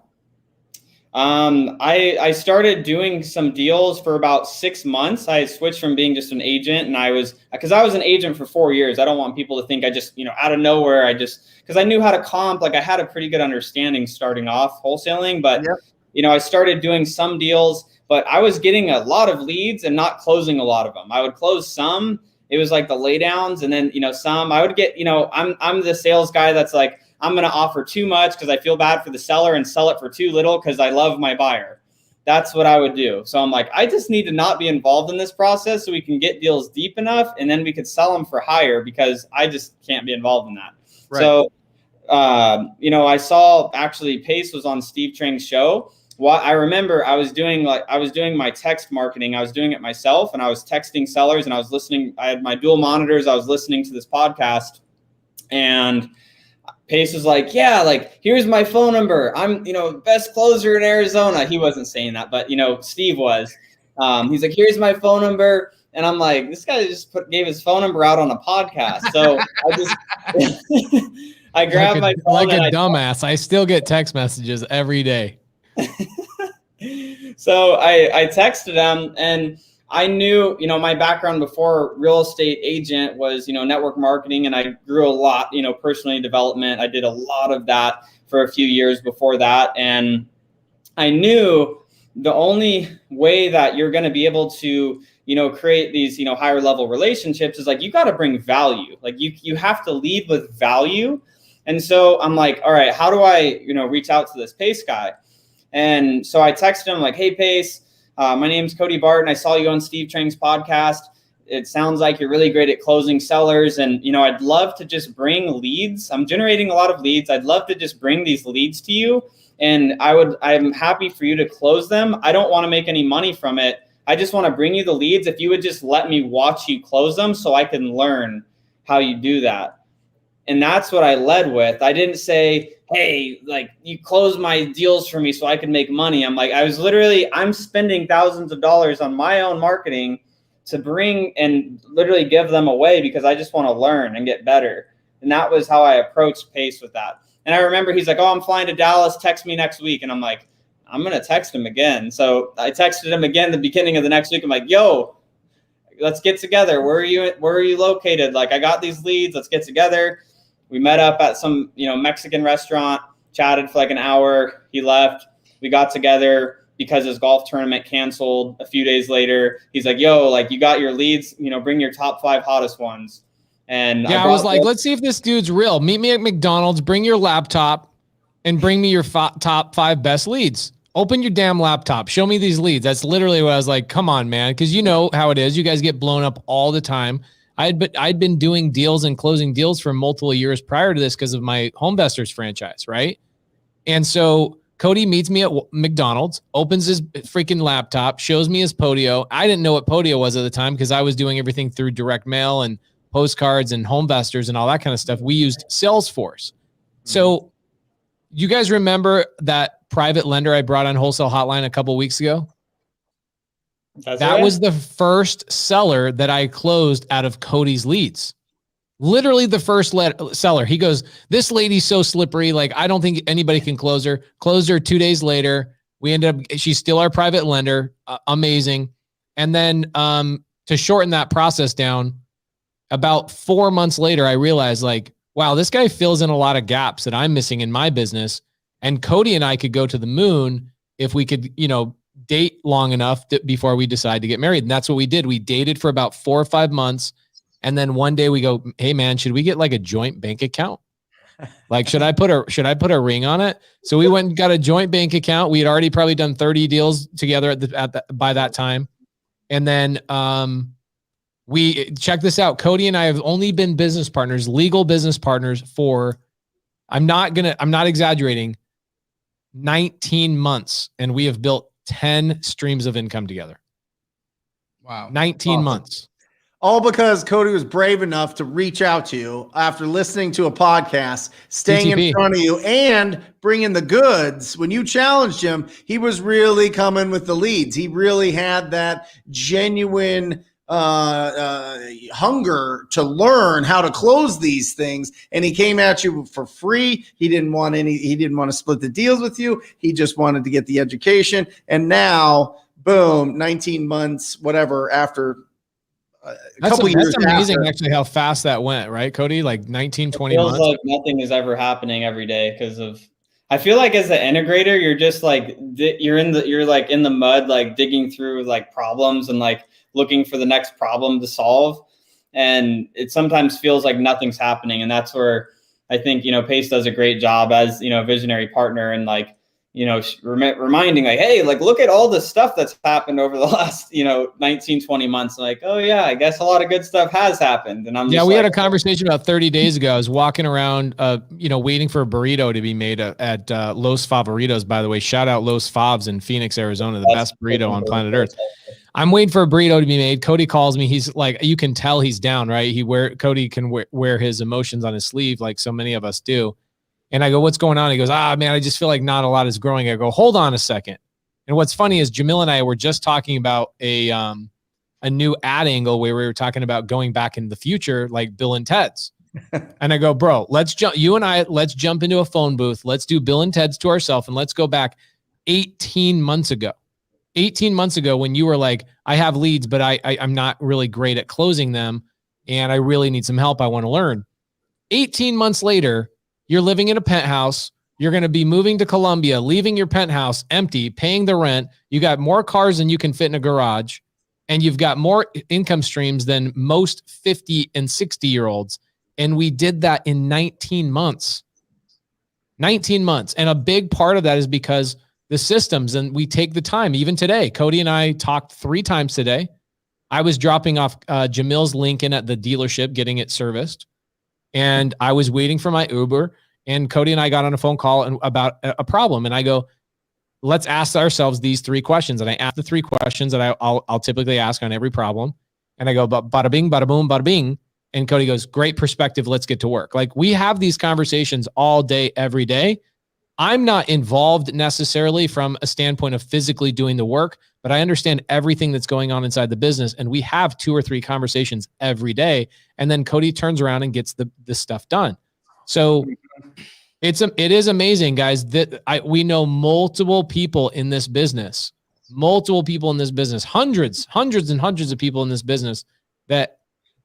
I started doing some deals for about 6 months. I switched from being just an agent, and because I was an agent for 4 years. I don't want people to think I just, out of nowhere, because I knew how to comp, like I had a pretty good understanding starting off wholesaling, but yep. I started doing some deals, but I was getting a lot of leads and not closing a lot of them. I would close some. It was like the laydowns, and then, some I would get, I'm the sales guy that's like, I'm going to offer too much because I feel bad for the seller and sell it for too little because I love my buyer. That's what I would do. So I'm like, I just need to not be involved in this process so we can get deals deep enough and then we could sell them for higher because I just can't be involved in that. Right. So, I saw actually Pace was on Steve Trang's show. I remember I was doing my text marketing. I was doing it myself and I was texting sellers and I was listening. I had my dual monitors. I was listening to this podcast and Pace was like, yeah, like, here's my phone number. I'm, best closer in Arizona. He wasn't saying that, but, Steve was. He's like, here's my phone number. And I'm like, this guy just gave his phone number out on a podcast. So I just, I grabbed my phone like a dumbass. I still get text messages every day. So I texted him, and I knew, my background before real estate agent was, network marketing, and I grew a lot, personally development. I did a lot of that for a few years before that. And I knew the only way that you're going to be able to, create these, higher level relationships is like, you got to bring value. Like you have to lead with value. And so I'm like, all right, how do I, reach out to this Pace guy? And so I texted him like, hey, Pace, my name's Cody Barton. I saw you on Steve Trang's podcast. It sounds like you're really great at closing sellers. And, I'd love to just bring leads. I'm generating a lot of leads. I'd love to just bring these leads to you. And I'm happy for you to close them. I don't want to make any money from it. I just want to bring you the leads. If you would just let me watch you close them so I can learn how you do that. And that's what I led with. I didn't say, hey, like you close my deals for me so I can make money. I'm like, I'm spending thousands of dollars on my own marketing to bring and literally give them away because I just want to learn and get better. And that was how I approached Pace with that. And I remember he's like, oh, I'm flying to Dallas. Text me next week. And I'm like, I'm going to text him again. So I texted him again the beginning of the next week. I'm like, yo, let's get together. Where are you located? Like, I got these leads. Let's get together. We met up at some, Mexican restaurant, chatted for like an hour. He left. We got together because his golf tournament canceled a few days later. He's like, yo, like you got your leads, bring your top 5 hottest ones. And I was like, let's see if this dude's real. Meet me at McDonald's, bring your laptop and bring me your top 5 best leads. Open your damn laptop. Show me these leads. That's literally what I was like, come on, man. Cause you know how it is. You guys get blown up all the time. I'd been doing deals and closing deals for multiple years prior to this because of my Homevestors franchise, right? And so Cody meets me at McDonald's, opens his freaking laptop, shows me his Podio. I didn't know what Podio was at the time because I was doing everything through direct mail and postcards and Homevestors and all that kind of stuff. We used Salesforce. So you guys remember that private lender I brought on Wholesale Hotline a couple of weeks ago? That was the first seller that I closed out of Cody's leads. Literally the first seller. He goes, this lady's so slippery. Like, I don't think anybody can close her. Closed her 2 days later. We ended up, she's still our private lender. Amazing. And then to shorten that process down, about 4 months later, I realized like, wow, this guy fills in a lot of gaps that I'm missing in my business. And Cody and I could go to the moon if we could, date long enough before we decide to get married. And that's what we did. We dated for about 4 or 5 months. And then one day we go, hey man, should we get like a joint bank account? Like, should I put a ring on it? So we went and got a joint bank account. We had already probably done 30 deals together by that time. And then we check this out. Cody and I have only been business partners, legal business partners for, I'm not exaggerating, 19 months. And we have built 10 streams of income together. Wow. 19 Awesome. months. All because Cody was brave enough to reach out to you after listening to a podcast, staying in front of you and bringing the goods. When you challenged him, he was really coming with the leads. He really had that genuine hunger to learn how to close these things. And he came at you for free. He didn't want to split the deals with you. He just wanted to get the education. And now, boom, 19 months, whatever, after a couple years. That's amazing actually how fast that went, right, Cody? Like 19, 20 months. Feels like nothing is ever happening every day because of, I feel like as an integrator, you're just like, you're like in the mud, like digging through like problems and like looking for the next problem to solve. And it sometimes feels like nothing's happening. And that's where I think, Pace does a great job as, a visionary partner and like, reminding like, hey, like, look at all the stuff that's happened over the last, 19, 20 months. Like, oh yeah, I guess a lot of good stuff has happened. And we had a conversation about 30 days ago. I was walking around, waiting for a burrito to be made at Los Favoritos, by the way. Shout out Los Favs in Phoenix, Arizona, the best burrito on planet Earth. I'm waiting for a burrito to be made. Cody calls me. He's like, you can tell he's down, right? Cody can wear his emotions on his sleeve like so many of us do. And I go, what's going on? He goes, man, I just feel like not a lot is growing. I go, hold on a second. And what's funny is Jamil and I were just talking about a a new ad angle where we were talking about going back in the future, like Bill and Ted's. And I go, bro, let's jump into a phone booth. Let's do Bill and Ted's to ourselves. And let's go back 18 months ago. 18 months ago when you were like, I have leads, but I'm not really great at closing them. And I really need some help. I want to learn. 18 months later, you're living in a penthouse. You're going to be moving to Colombia, leaving your penthouse empty, paying the rent. You got more cars than you can fit in a garage. And you've got more income streams than most 50 and 60-year-olds. And we did that in 19 months. 19 months. And a big part of that is because the systems, and we take the time. Even today, Cody and I talked 3 times today. I was dropping off Jamil's Lincoln at the dealership, getting it serviced. And I was waiting for my Uber. And Cody and I got on a phone call about a problem. And I go, let's ask ourselves these 3 questions. And I asked the 3 questions that I'll typically ask on every problem. And I go, bada bing, bada boom, bada bing. And Cody goes, great perspective. Let's get to work. Like, we have these conversations all day, every day. I'm not involved necessarily from a standpoint of physically doing the work, but I understand everything that's going on inside the business. And we have 2 or 3 conversations every day. And then Cody turns around and gets the stuff done. So it is amazing, guys, that we know multiple people in this business, hundreds and hundreds of people in this business that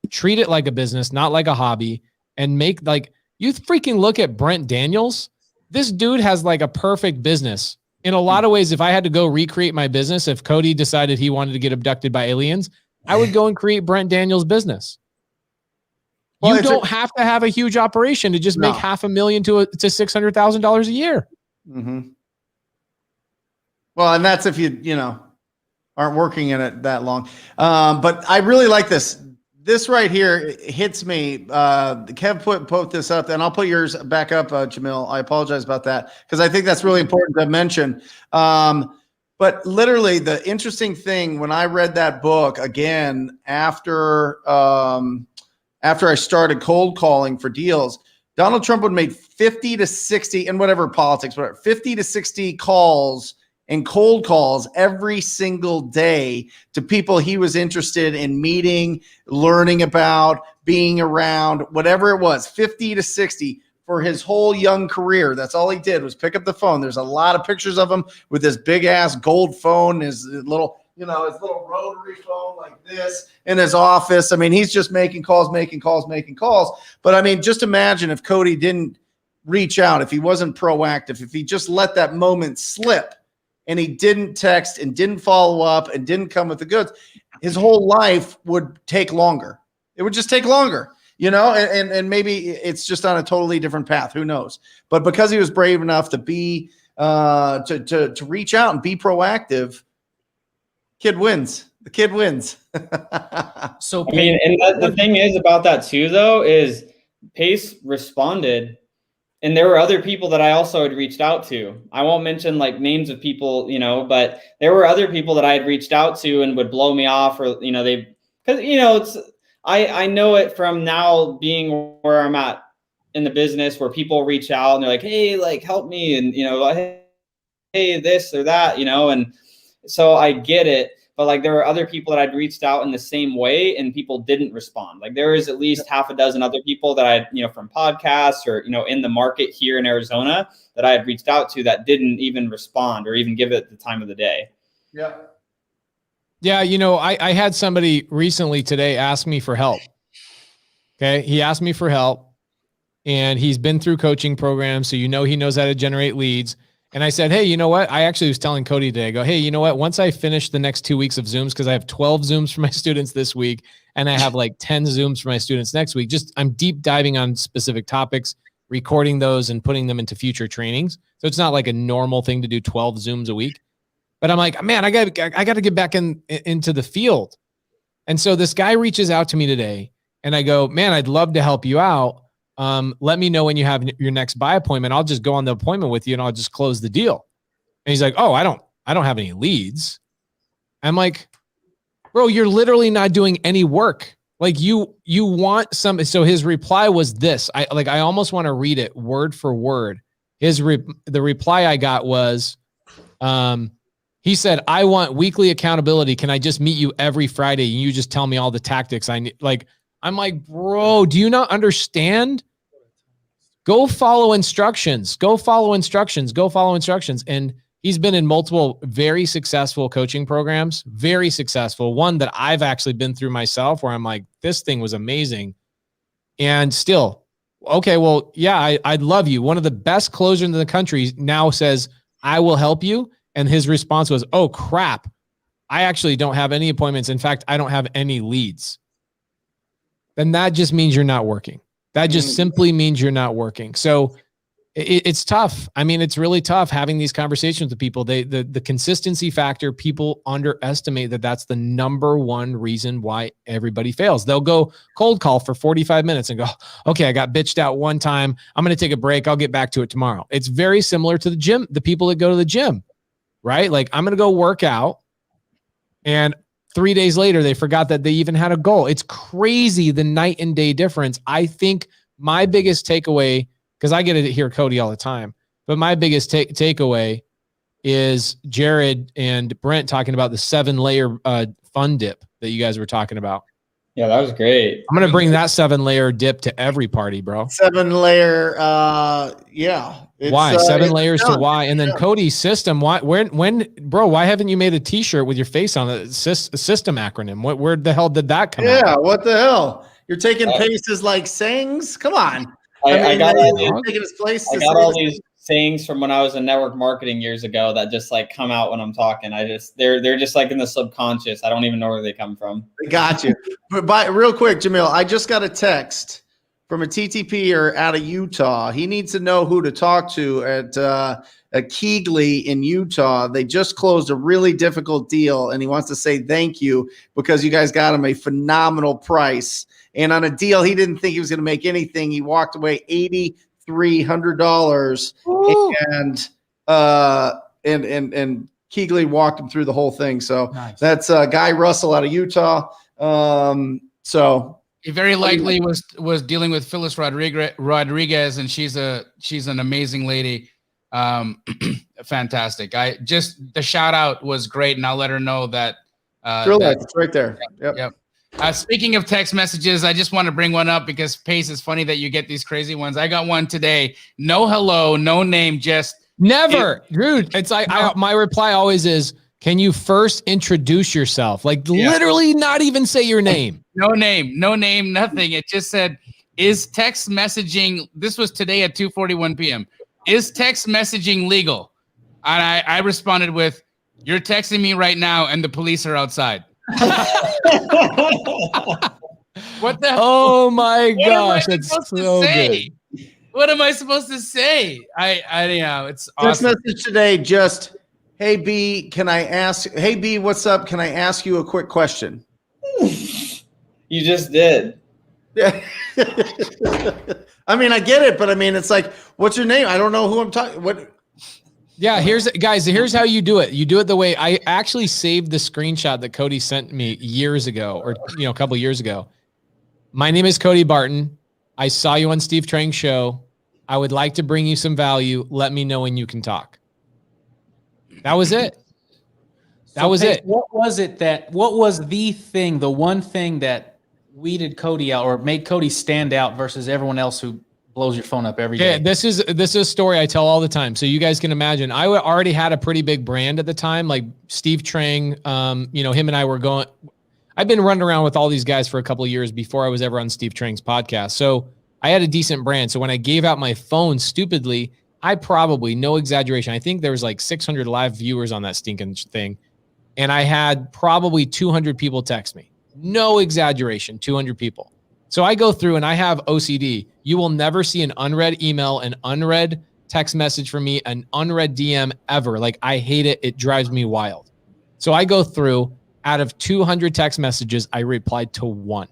treat it like a business, not like a hobby, and make, like, you freaking look at Brent Daniels. This dude has like a perfect business. In a lot of ways, if I had to go recreate my business, if Cody decided he wanted to get abducted by aliens, I would go and create Brent Daniels' business. Well, you don't have to have a huge operation to just make $500,000 to $600,000 a year. Mm-hmm. Well, and that's if you aren't working in it that long. But I really like this. This right here hits me. Kev put this up, and I'll put yours back up, Jamil. I apologize about that because I think that's really important to mention. But literally, the interesting thing when I read that book again after I started cold calling for deals, Donald Trump would make 50 to 60 and whatever politics, whatever, 50 to 60 calls and cold calls every single day to people he was interested in meeting, learning about, being around, whatever it was, 50 to 60 for his whole young career. That's all he did was pick up the phone. There's a lot of pictures of him with his big ass gold phone, his little rotary phone like this in his office. I mean, he's just making calls. But I mean, just imagine if Cody didn't reach out, if he wasn't proactive, if he just let that moment slip, and he didn't text and didn't follow up and didn't come with the goods, his whole life would take longer. It would just take longer, and maybe it's just on a totally different path. Who knows? But because he was brave enough to be, to reach out and be proactive, kid wins. The kid wins. So, I mean, and the thing is about that too, though, is Pace responded. And there were other people that I also had reached out to. I won't mention like names of people, but there were other people that I had reached out to and would blow me off, or, I know it from now being where I'm at in the business, where people reach out and they're like, hey, like, help me. And, hey, this or that, and so I get it. But like, there were other people that I'd reached out in the same way and people didn't respond. Like, there is at least half a dozen other people that I, from podcasts or, in the market here in Arizona that I had reached out to that didn't even respond or even give it the time of the day. Yeah. Yeah. I had somebody recently today ask me for help. Okay. He asked me for help and he's been through coaching programs. So, he knows how to generate leads. And I said, hey, you know what? I actually was telling Cody today, I go, hey, you know what? Once I finish the next 2 weeks of Zooms, because I have 12 Zooms for my students this week, and I have like 10 Zooms for my students next week, I'm deep diving on specific topics, recording those and putting them into future trainings. So it's not like a normal thing to do 12 Zooms a week. But I'm like, man, I got to get back into the field. And so this guy reaches out to me today, and I go, man, I'd love to help you out. Let me know when you have your next buy appointment. I'll just go on the appointment with you and I'll just close the deal. And he's like, oh, I don't have any leads. I'm like, bro, you're literally not doing any work. Like you want some. So his reply was this. I almost want to read it word for word. The reply I got was, He said, I want weekly accountability. Can I just meet you every Friday and you just tell me all the tactics I need? Like, I'm like, bro, do you not understand? Go follow instructions. Go follow instructions. Go follow instructions. And he's been in multiple very successful coaching programs, very successful. One that I've actually been through myself where I'm like, this thing was amazing. And still, okay, well, yeah, I'd love you. One of the best closers in the country now says, I will help you. And his response was, oh, crap. I actually don't have any appointments. In fact, I don't have any leads. Then that just means you're not working. That just simply means you're not working. So it's tough. I mean, it's really tough having these conversations with people. The consistency factor, people underestimate that that's the number one reason why everybody fails. They'll go cold call for 45 minutes and go, okay, I got bitched out one time. I'm going to take a break. I'll get back to it tomorrow. It's very similar to the gym, the people that go to the gym, right? Like, I'm going to go work out, and 3 days later, they forgot that they even had a goal. It's crazy, the night and day difference. I think my biggest takeaway, because I get to hear Cody all the time, but my biggest takeaway is Jared and Brent talking about the 7-layer fun dip that you guys were talking about. Yeah, that was great. I'm going to bring that 7-layer dip to every party, bro. 7-layer, yeah. Why? 7 layers to why? And then Cody's system. Why? When, bro? Why haven't you made a T-shirt with your face on it? System acronym. Where the hell did that come out? Yeah, what the hell? You're taking Pace's like sayings? Come on. I got all these these sayings from when I was in network marketing years ago that just like come out when I'm talking. They're just like in the subconscious. I don't even know where they come from. Got you. But real quick, Jamil, I just got a text from a TTPer out of Utah. He needs to know who to talk to at Keegley in Utah. They just closed a really difficult deal, and he wants to say thank you because you guys got him a phenomenal price. And on a deal he didn't think he was going to make anything, he walked away $8,300, and Keegley walked him through the whole thing. So nice. That's Guy Russell out of Utah. So he very likely was dealing with Phyllis Rodriguez, and she's an amazing lady. Fantastic. The shout out was great, and I'll let her know that. It's right there. Yep. Speaking of text messages, I just want to bring one up because Pace, is funny that you get these crazy ones. I got one today. No hello, no name, just never. Dude, it's like my reply always is, can you first introduce yourself? Like literally not even say your name. No name, nothing. It just said, is text messaging, this was today at 2:41 p.m. Is text messaging legal? And I responded with, you're texting me right now and the police are outside. What the? Oh my gosh, that's so good. What am I supposed to say? It's awesome. Text message today, just, hey B, hey B, what's up? Can I ask you a quick question? You just did. Yeah. I mean, I get it, but I mean, it's like, what's your name? I don't know who I'm talking. What? Yeah, here's how you do it. You do it the way I actually saved the screenshot that Cody sent me years ago, or a couple years ago. My name is Cody Barton. I saw you on Steve Trang's show. I would like to bring you some value. Let me know when you can talk. That was it. What was the thing, the one thing that weeded Cody out or made Cody stand out versus everyone else who blows your phone up every day? Yeah, this is a story I tell all the time. So you guys can imagine, I already had a pretty big brand at the time, like Steve Trang. Him and I were going. I've been running around with all these guys for a couple of years before I was ever on Steve Trang's podcast. So I had a decent brand. So when I gave out my phone stupidly, I probably, no exaggeration, I think there was like 600 live viewers on that stinking thing. And I had probably 200 people text me. No exaggeration, 200 people. So I go through and I have OCD. You will never see an unread email, an unread text message from me, an unread DM ever. Like, I hate it. It drives me wild. So I go through, out of 200 text messages, I replied to one.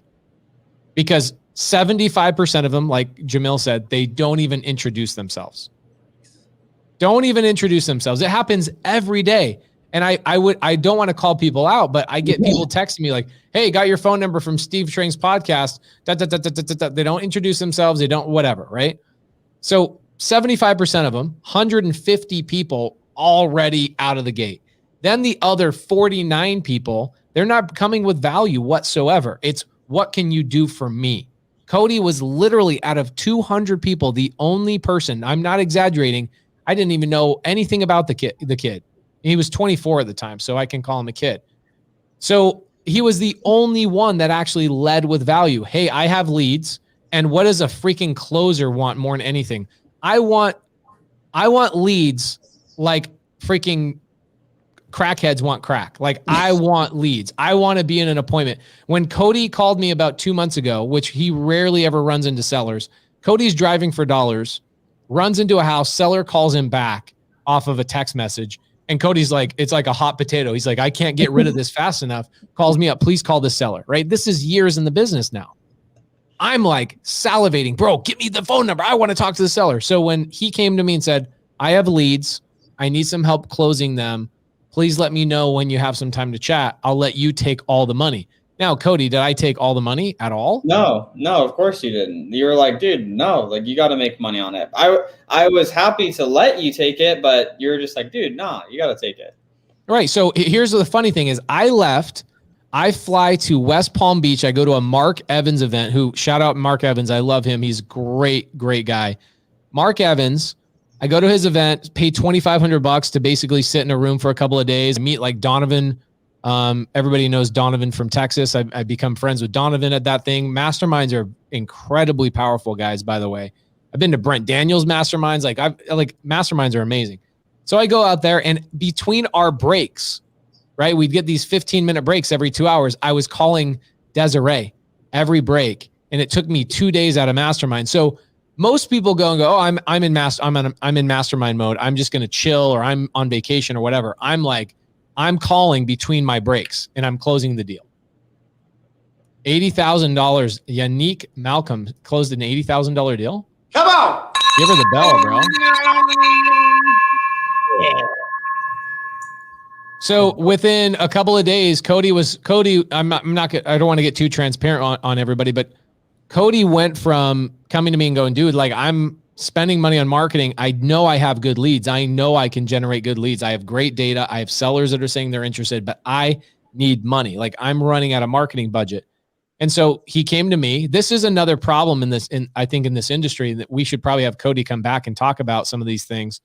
Because 75% of them, like Jamil said, they don't even introduce themselves. It happens every day. And I don't want to call people out, but I get people texting me like, hey, got your phone number from Steve Trang's podcast. They don't introduce themselves. They don't, whatever, right? So 75% of them, 150 people already out of the gate. Then the other 49 people, they're not coming with value whatsoever. It's what can you do for me? Cody was literally out of 200 people, the only person, I'm not exaggerating, I didn't even know anything about the kid. He was 24 at the time, so I can call him a kid. So he was the only one that actually led with value. Hey, I have leads. And what does a freaking closer want more than anything? I want leads like freaking crackheads want crack. Like I want leads. I want to be in an appointment. When Cody called me about 2 months ago, which he rarely ever runs into sellers, Cody's driving for dollars, runs into a house, seller calls him back off of a text message. And Cody's like, it's like a hot potato. He's like, I can't get rid of this fast enough. Calls me up. Please call the seller, right? This is years in the business now. I'm like salivating, bro, give me the phone number. I want to talk to the seller. So when he came to me and said, I have leads, I need some help closing them. Please let me know when you have some time to chat. I'll let you take all the money. Now, Cody, did I take all the money at all? No, of course you didn't. You were like, dude, no, like you got to make money on it. I was happy to let you take it, but you're just like, dude, nah, you got to take it. Right. So here's the funny thing is I left. I fly to West Palm Beach. I go to a Mark Evans event, who shout out Mark Evans. I love him. He's great guy. Mark Evans. I go to his event, pay $2,500 to basically sit in a room for a couple of days, meet like Donovan. Everybody knows Donovan from Texas. I become friends with Donovan at that thing. Masterminds are incredibly powerful, guys, by the way. I've been to Brent Daniels masterminds. Masterminds are amazing. So I go out there, and between our breaks, right? We'd get these 15-minute breaks every 2 hours. I was calling Desiree every break, and it took me 2 days out of mastermind. So most people go and go, oh, I'm in mastermind mode. I'm just going to chill, or I'm on vacation or whatever. I'm like, I'm calling between my breaks, and I'm closing the deal. $80,000. Yannick Malcolm closed an $80,000 deal. Come on. Give her the bell, bro. So within a couple of days, Cody, I don't want to get too transparent on everybody, but Cody went from coming to me and going, dude, like I'm spending money on marketing. I know I have good leads. I know I can generate good leads. I have great data. I have sellers that are saying they're interested, but I need money. Like I'm running out of marketing budget. And so he came to me. This is another problem I think in this industry that we should probably have Cody come back and talk about some of these things,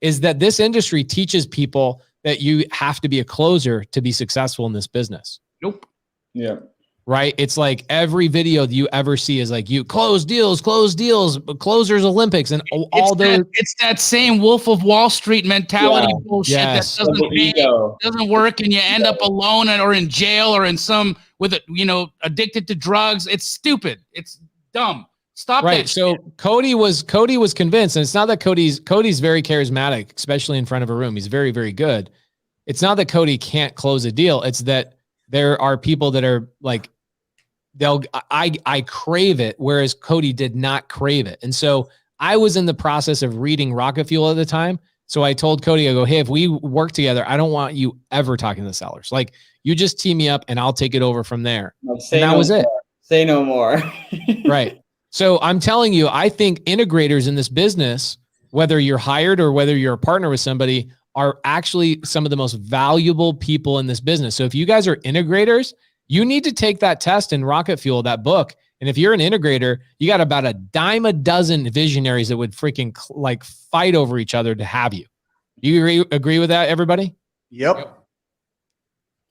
is that this industry teaches people that you have to be a closer to be successful in this business. Nope. Yeah. Right? It's like every video that you ever see is like, you close deals, closers Olympics, and all those. It's that same Wolf of Wall Street mentality bullshit Yes. that doesn't work, and you end up alone or in jail or in addicted to drugs. It's stupid. It's dumb. Stop right. that. So shit. Cody was convinced, and it's not that Cody's very charismatic, especially in front of a room. He's very, very good. It's not that Cody can't close a deal. It's that there are people that are like, I crave it, whereas Cody did not crave it. And so I was in the process of reading Rocket Fuel at the time. So I told Cody, I go, hey, if we work together, I don't want you ever talking to the sellers. Like you just team me up and I'll take it over from there. And that was it. Say no more. Right. So I'm telling you, I think integrators in this business, whether you're hired or whether you're a partner with somebody, are actually some of the most valuable people in this business. So if you guys are integrators, you need to take that test in Rocket Fuel, that book. And if you're an integrator, you got about a dime a dozen visionaries that would freaking like fight over each other to have you. You agree with that, everybody? Yep.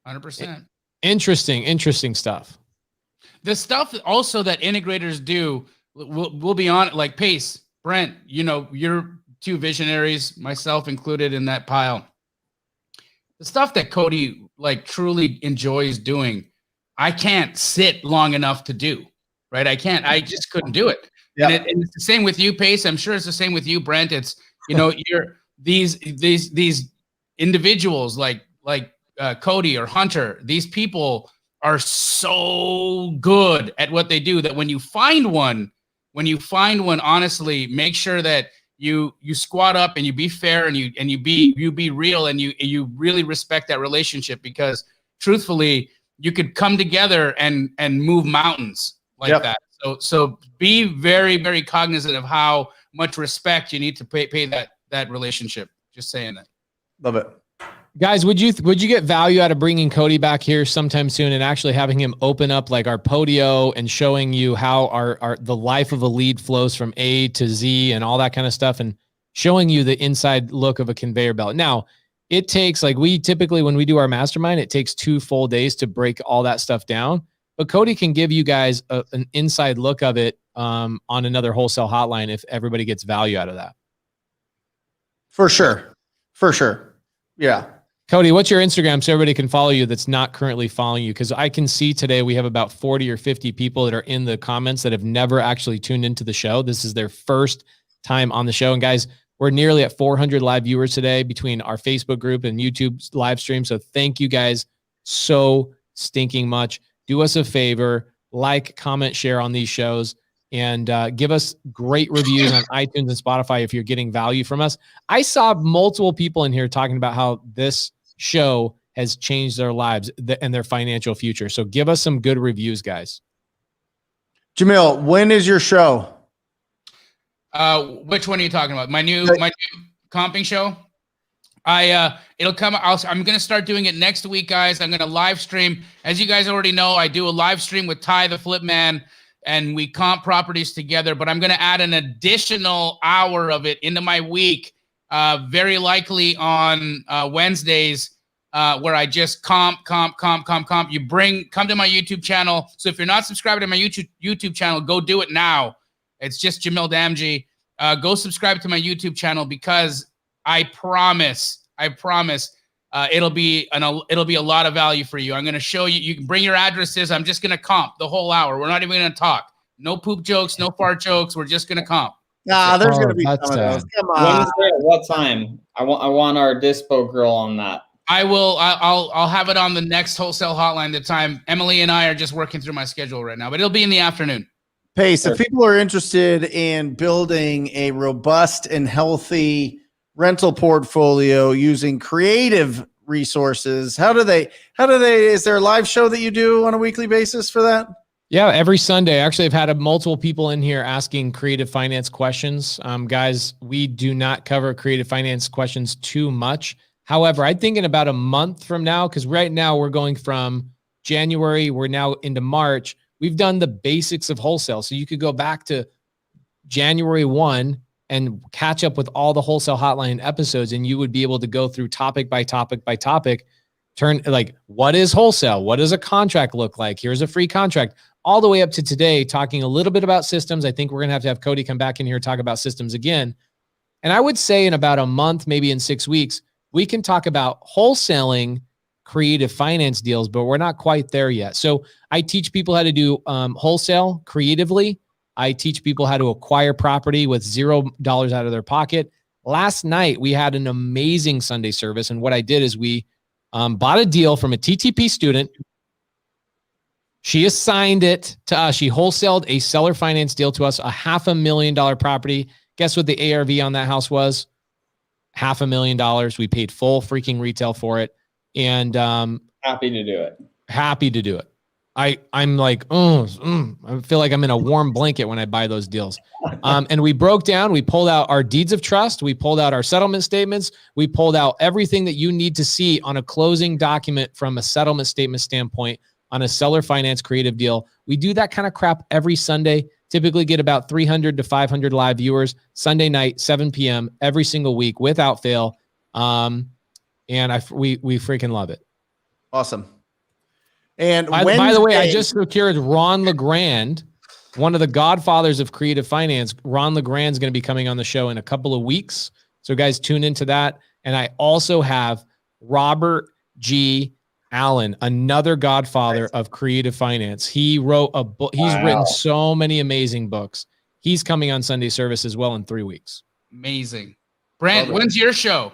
100%. Interesting stuff. The stuff also that integrators do, we'll be on, like Pace, Brent, you're two visionaries, myself included in that pile. The stuff that Cody like truly enjoys doing, I can't sit long enough to do, right? I just couldn't do it. Yeah. And it's the same with you, Pace. I'm sure it's the same with you, Brent. It's, you're these individuals like Cody or Hunter, these people are so good at what they do that when you find one, honestly, make sure that you squat up and you be fair and you be real and you really respect that relationship, because truthfully, you could come together and move mountains like that. So be very, very cognizant of how much respect you need to pay that relationship. Just saying that. Love it. Guys, would you get value out of bringing Cody back here sometime soon and actually having him open up like our Podio and showing you how the life of a lead flows from A to Z and all that kind of stuff, and showing you the inside look of a conveyor belt? Now, it takes, like, we typically, when we do our mastermind, it takes 2 full days to break all that stuff down. But Cody can give you guys an inside look of it on another Wholesale Hotline if everybody gets value out of that. For sure. For sure. Yeah. Cody, what's your Instagram so everybody can follow you that's not currently following you? Because I can see today we have about 40 or 50 people that are in the comments that have never actually tuned into the show. This is their first time on the show. And guys, we're nearly at 400 live viewers today between our Facebook group and YouTube live stream. So thank you guys so stinking much. Do us a favor, like, comment, share on these shows, and give us great reviews on iTunes and Spotify if you're getting value from us. I saw multiple people in here talking about how this show has changed their lives and their financial future. So give us some good reviews, guys. Jamil, when is your show? Which one are you talking about? My new comping show? It'll come. I'm going to start doing it next week, guys. I'm going to live stream. As you guys already know, I do a live stream with Ty the Flip Man, and we comp properties together, but I'm going to add an additional hour of it into my week, very likely on Wednesdays, where I just comp. You come to my YouTube channel. So if you're not subscribed to my YouTube channel, go do it now. It's just Jamil Damji. Go subscribe to my YouTube channel, because I promise, it'll be a lot of value for you. I'm going to show you. You can bring your addresses. I'm just going to comp the whole hour. We're not even going to talk. No poop jokes, no fart jokes. We're just going to comp. Nah, there's going to be some of those. Come on. Wednesday at what time? I want our dispo girl on that. I will. I'll have it on the next Wholesale Hotline. The time Emily and I are just working through my schedule right now, but it'll be in the afternoon. Pace, if people are interested in building a robust and healthy rental portfolio using creative resources, how do they, is there a live show that you do on a weekly basis for that? Yeah, every Sunday. Actually, I've had multiple people in here asking creative finance questions. Guys, we do not cover creative finance questions too much. However, I think in about a month from now, because right now we're going from January, we're now into March. We've done the basics of wholesale. So you could go back to January 1 and catch up with all the Wholesale Hotline episodes, and you would be able to go through topic by topic by topic, what is wholesale? What does a contract look like? Here's a free contract, all the way up to today, talking a little bit about systems. I think we're going to have Cody come back in here and talk about systems again. And I would say in about a month, maybe in 6 weeks, we can talk about wholesaling creative finance deals, but we're not quite there yet. So I teach people how to do wholesale creatively. I teach people how to acquire property with $0 out of their pocket. Last night, we had an amazing Sunday service. And what I did is we bought a deal from a TTP student. She assigned it to us. She wholesaled a seller finance deal to us, a $500,000 property. Guess what the ARV on that house was? $500,000. We paid full freaking retail for it. And happy to do it. Happy to do it. I'm like, I feel like I'm in a warm blanket when I buy those deals. And we broke down, we pulled out our deeds of trust. We pulled out our settlement statements. We pulled out everything that you need to see on a closing document from a settlement statement standpoint on a seller finance creative deal. We do that kind of crap every Sunday, typically get about 300 to 500 live viewers Sunday night, 7 p.m. every single week without fail. And we freaking love it. Awesome. And by the way, I just secured Ron LeGrand, one of the godfathers of creative finance. Ron LeGrand is going to be coming on the show in a couple of weeks. So guys, tune into that. And I also have Robert G. Allen, another godfather of creative finance. He wrote a book. He's written so many amazing books. He's coming on Sunday service as well in 3 weeks. Amazing. Brent, when's your show?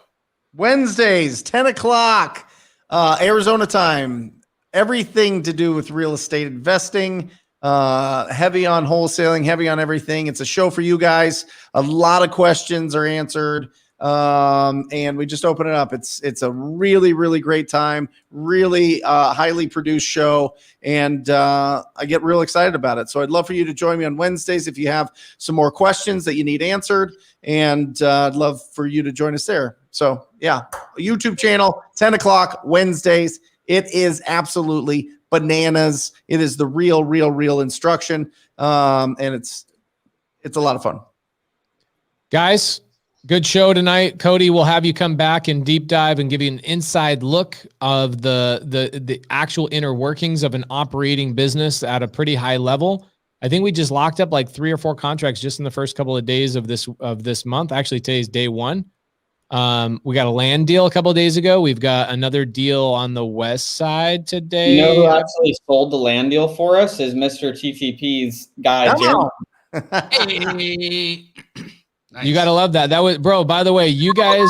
Wednesdays, 10 o'clock, Arizona time. Everything to do with real estate investing, heavy on wholesaling, heavy on everything. It's a show for you guys. A lot of questions are answered. And we just open it up. It's a really, really great time, really highly produced show. And I get real excited about it. So I'd love for you to join me on Wednesdays if you have some more questions that you need answered. And I'd love for you to join us there. So yeah, YouTube channel, 10 o'clock Wednesdays. It is absolutely bananas. It is the real instruction. And it's a lot of fun. Guys, good show tonight. Cody, we'll have you come back and deep dive and give you an inside look of the actual inner workings of an operating business at a pretty high level. I think we just locked up like 3 or 4 contracts just in the first couple of days of this month. Actually, today's day 1. We got a land deal a couple of days ago. We've got another deal on the west side today. You know who actually sold the land deal for us is Mr. TTP's guy, Jeremy. Hey. Nice. You got to love that. That was, bro, by the way, you guys,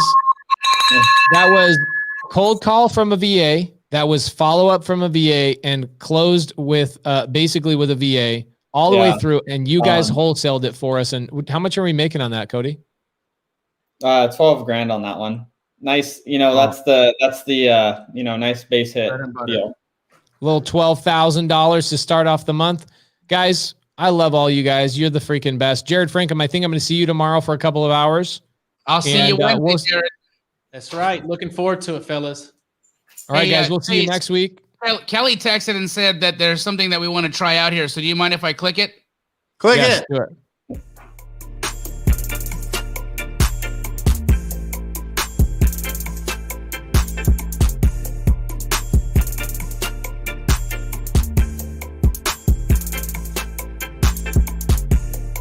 that was cold call from a VA. That was follow up from a VA and closed with basically with a VA all the way through. And you guys wholesaled it for us. And how much are we making on that, Cody? 12 grand on that one. Nice. You know, that's the nice base hit deal. A little $12,000 to start off the month. Guys, I love all you guys. You're the freaking best. Jared Frankham, I think I'm going to see you tomorrow for a couple of hours. I'll see you Wednesday, Jared. That's right. Looking forward to it, fellas. All right, guys. We'll see you next week. Kelly texted and said that there's something that we want to try out here. So do you mind if I click it? Click it. Do it.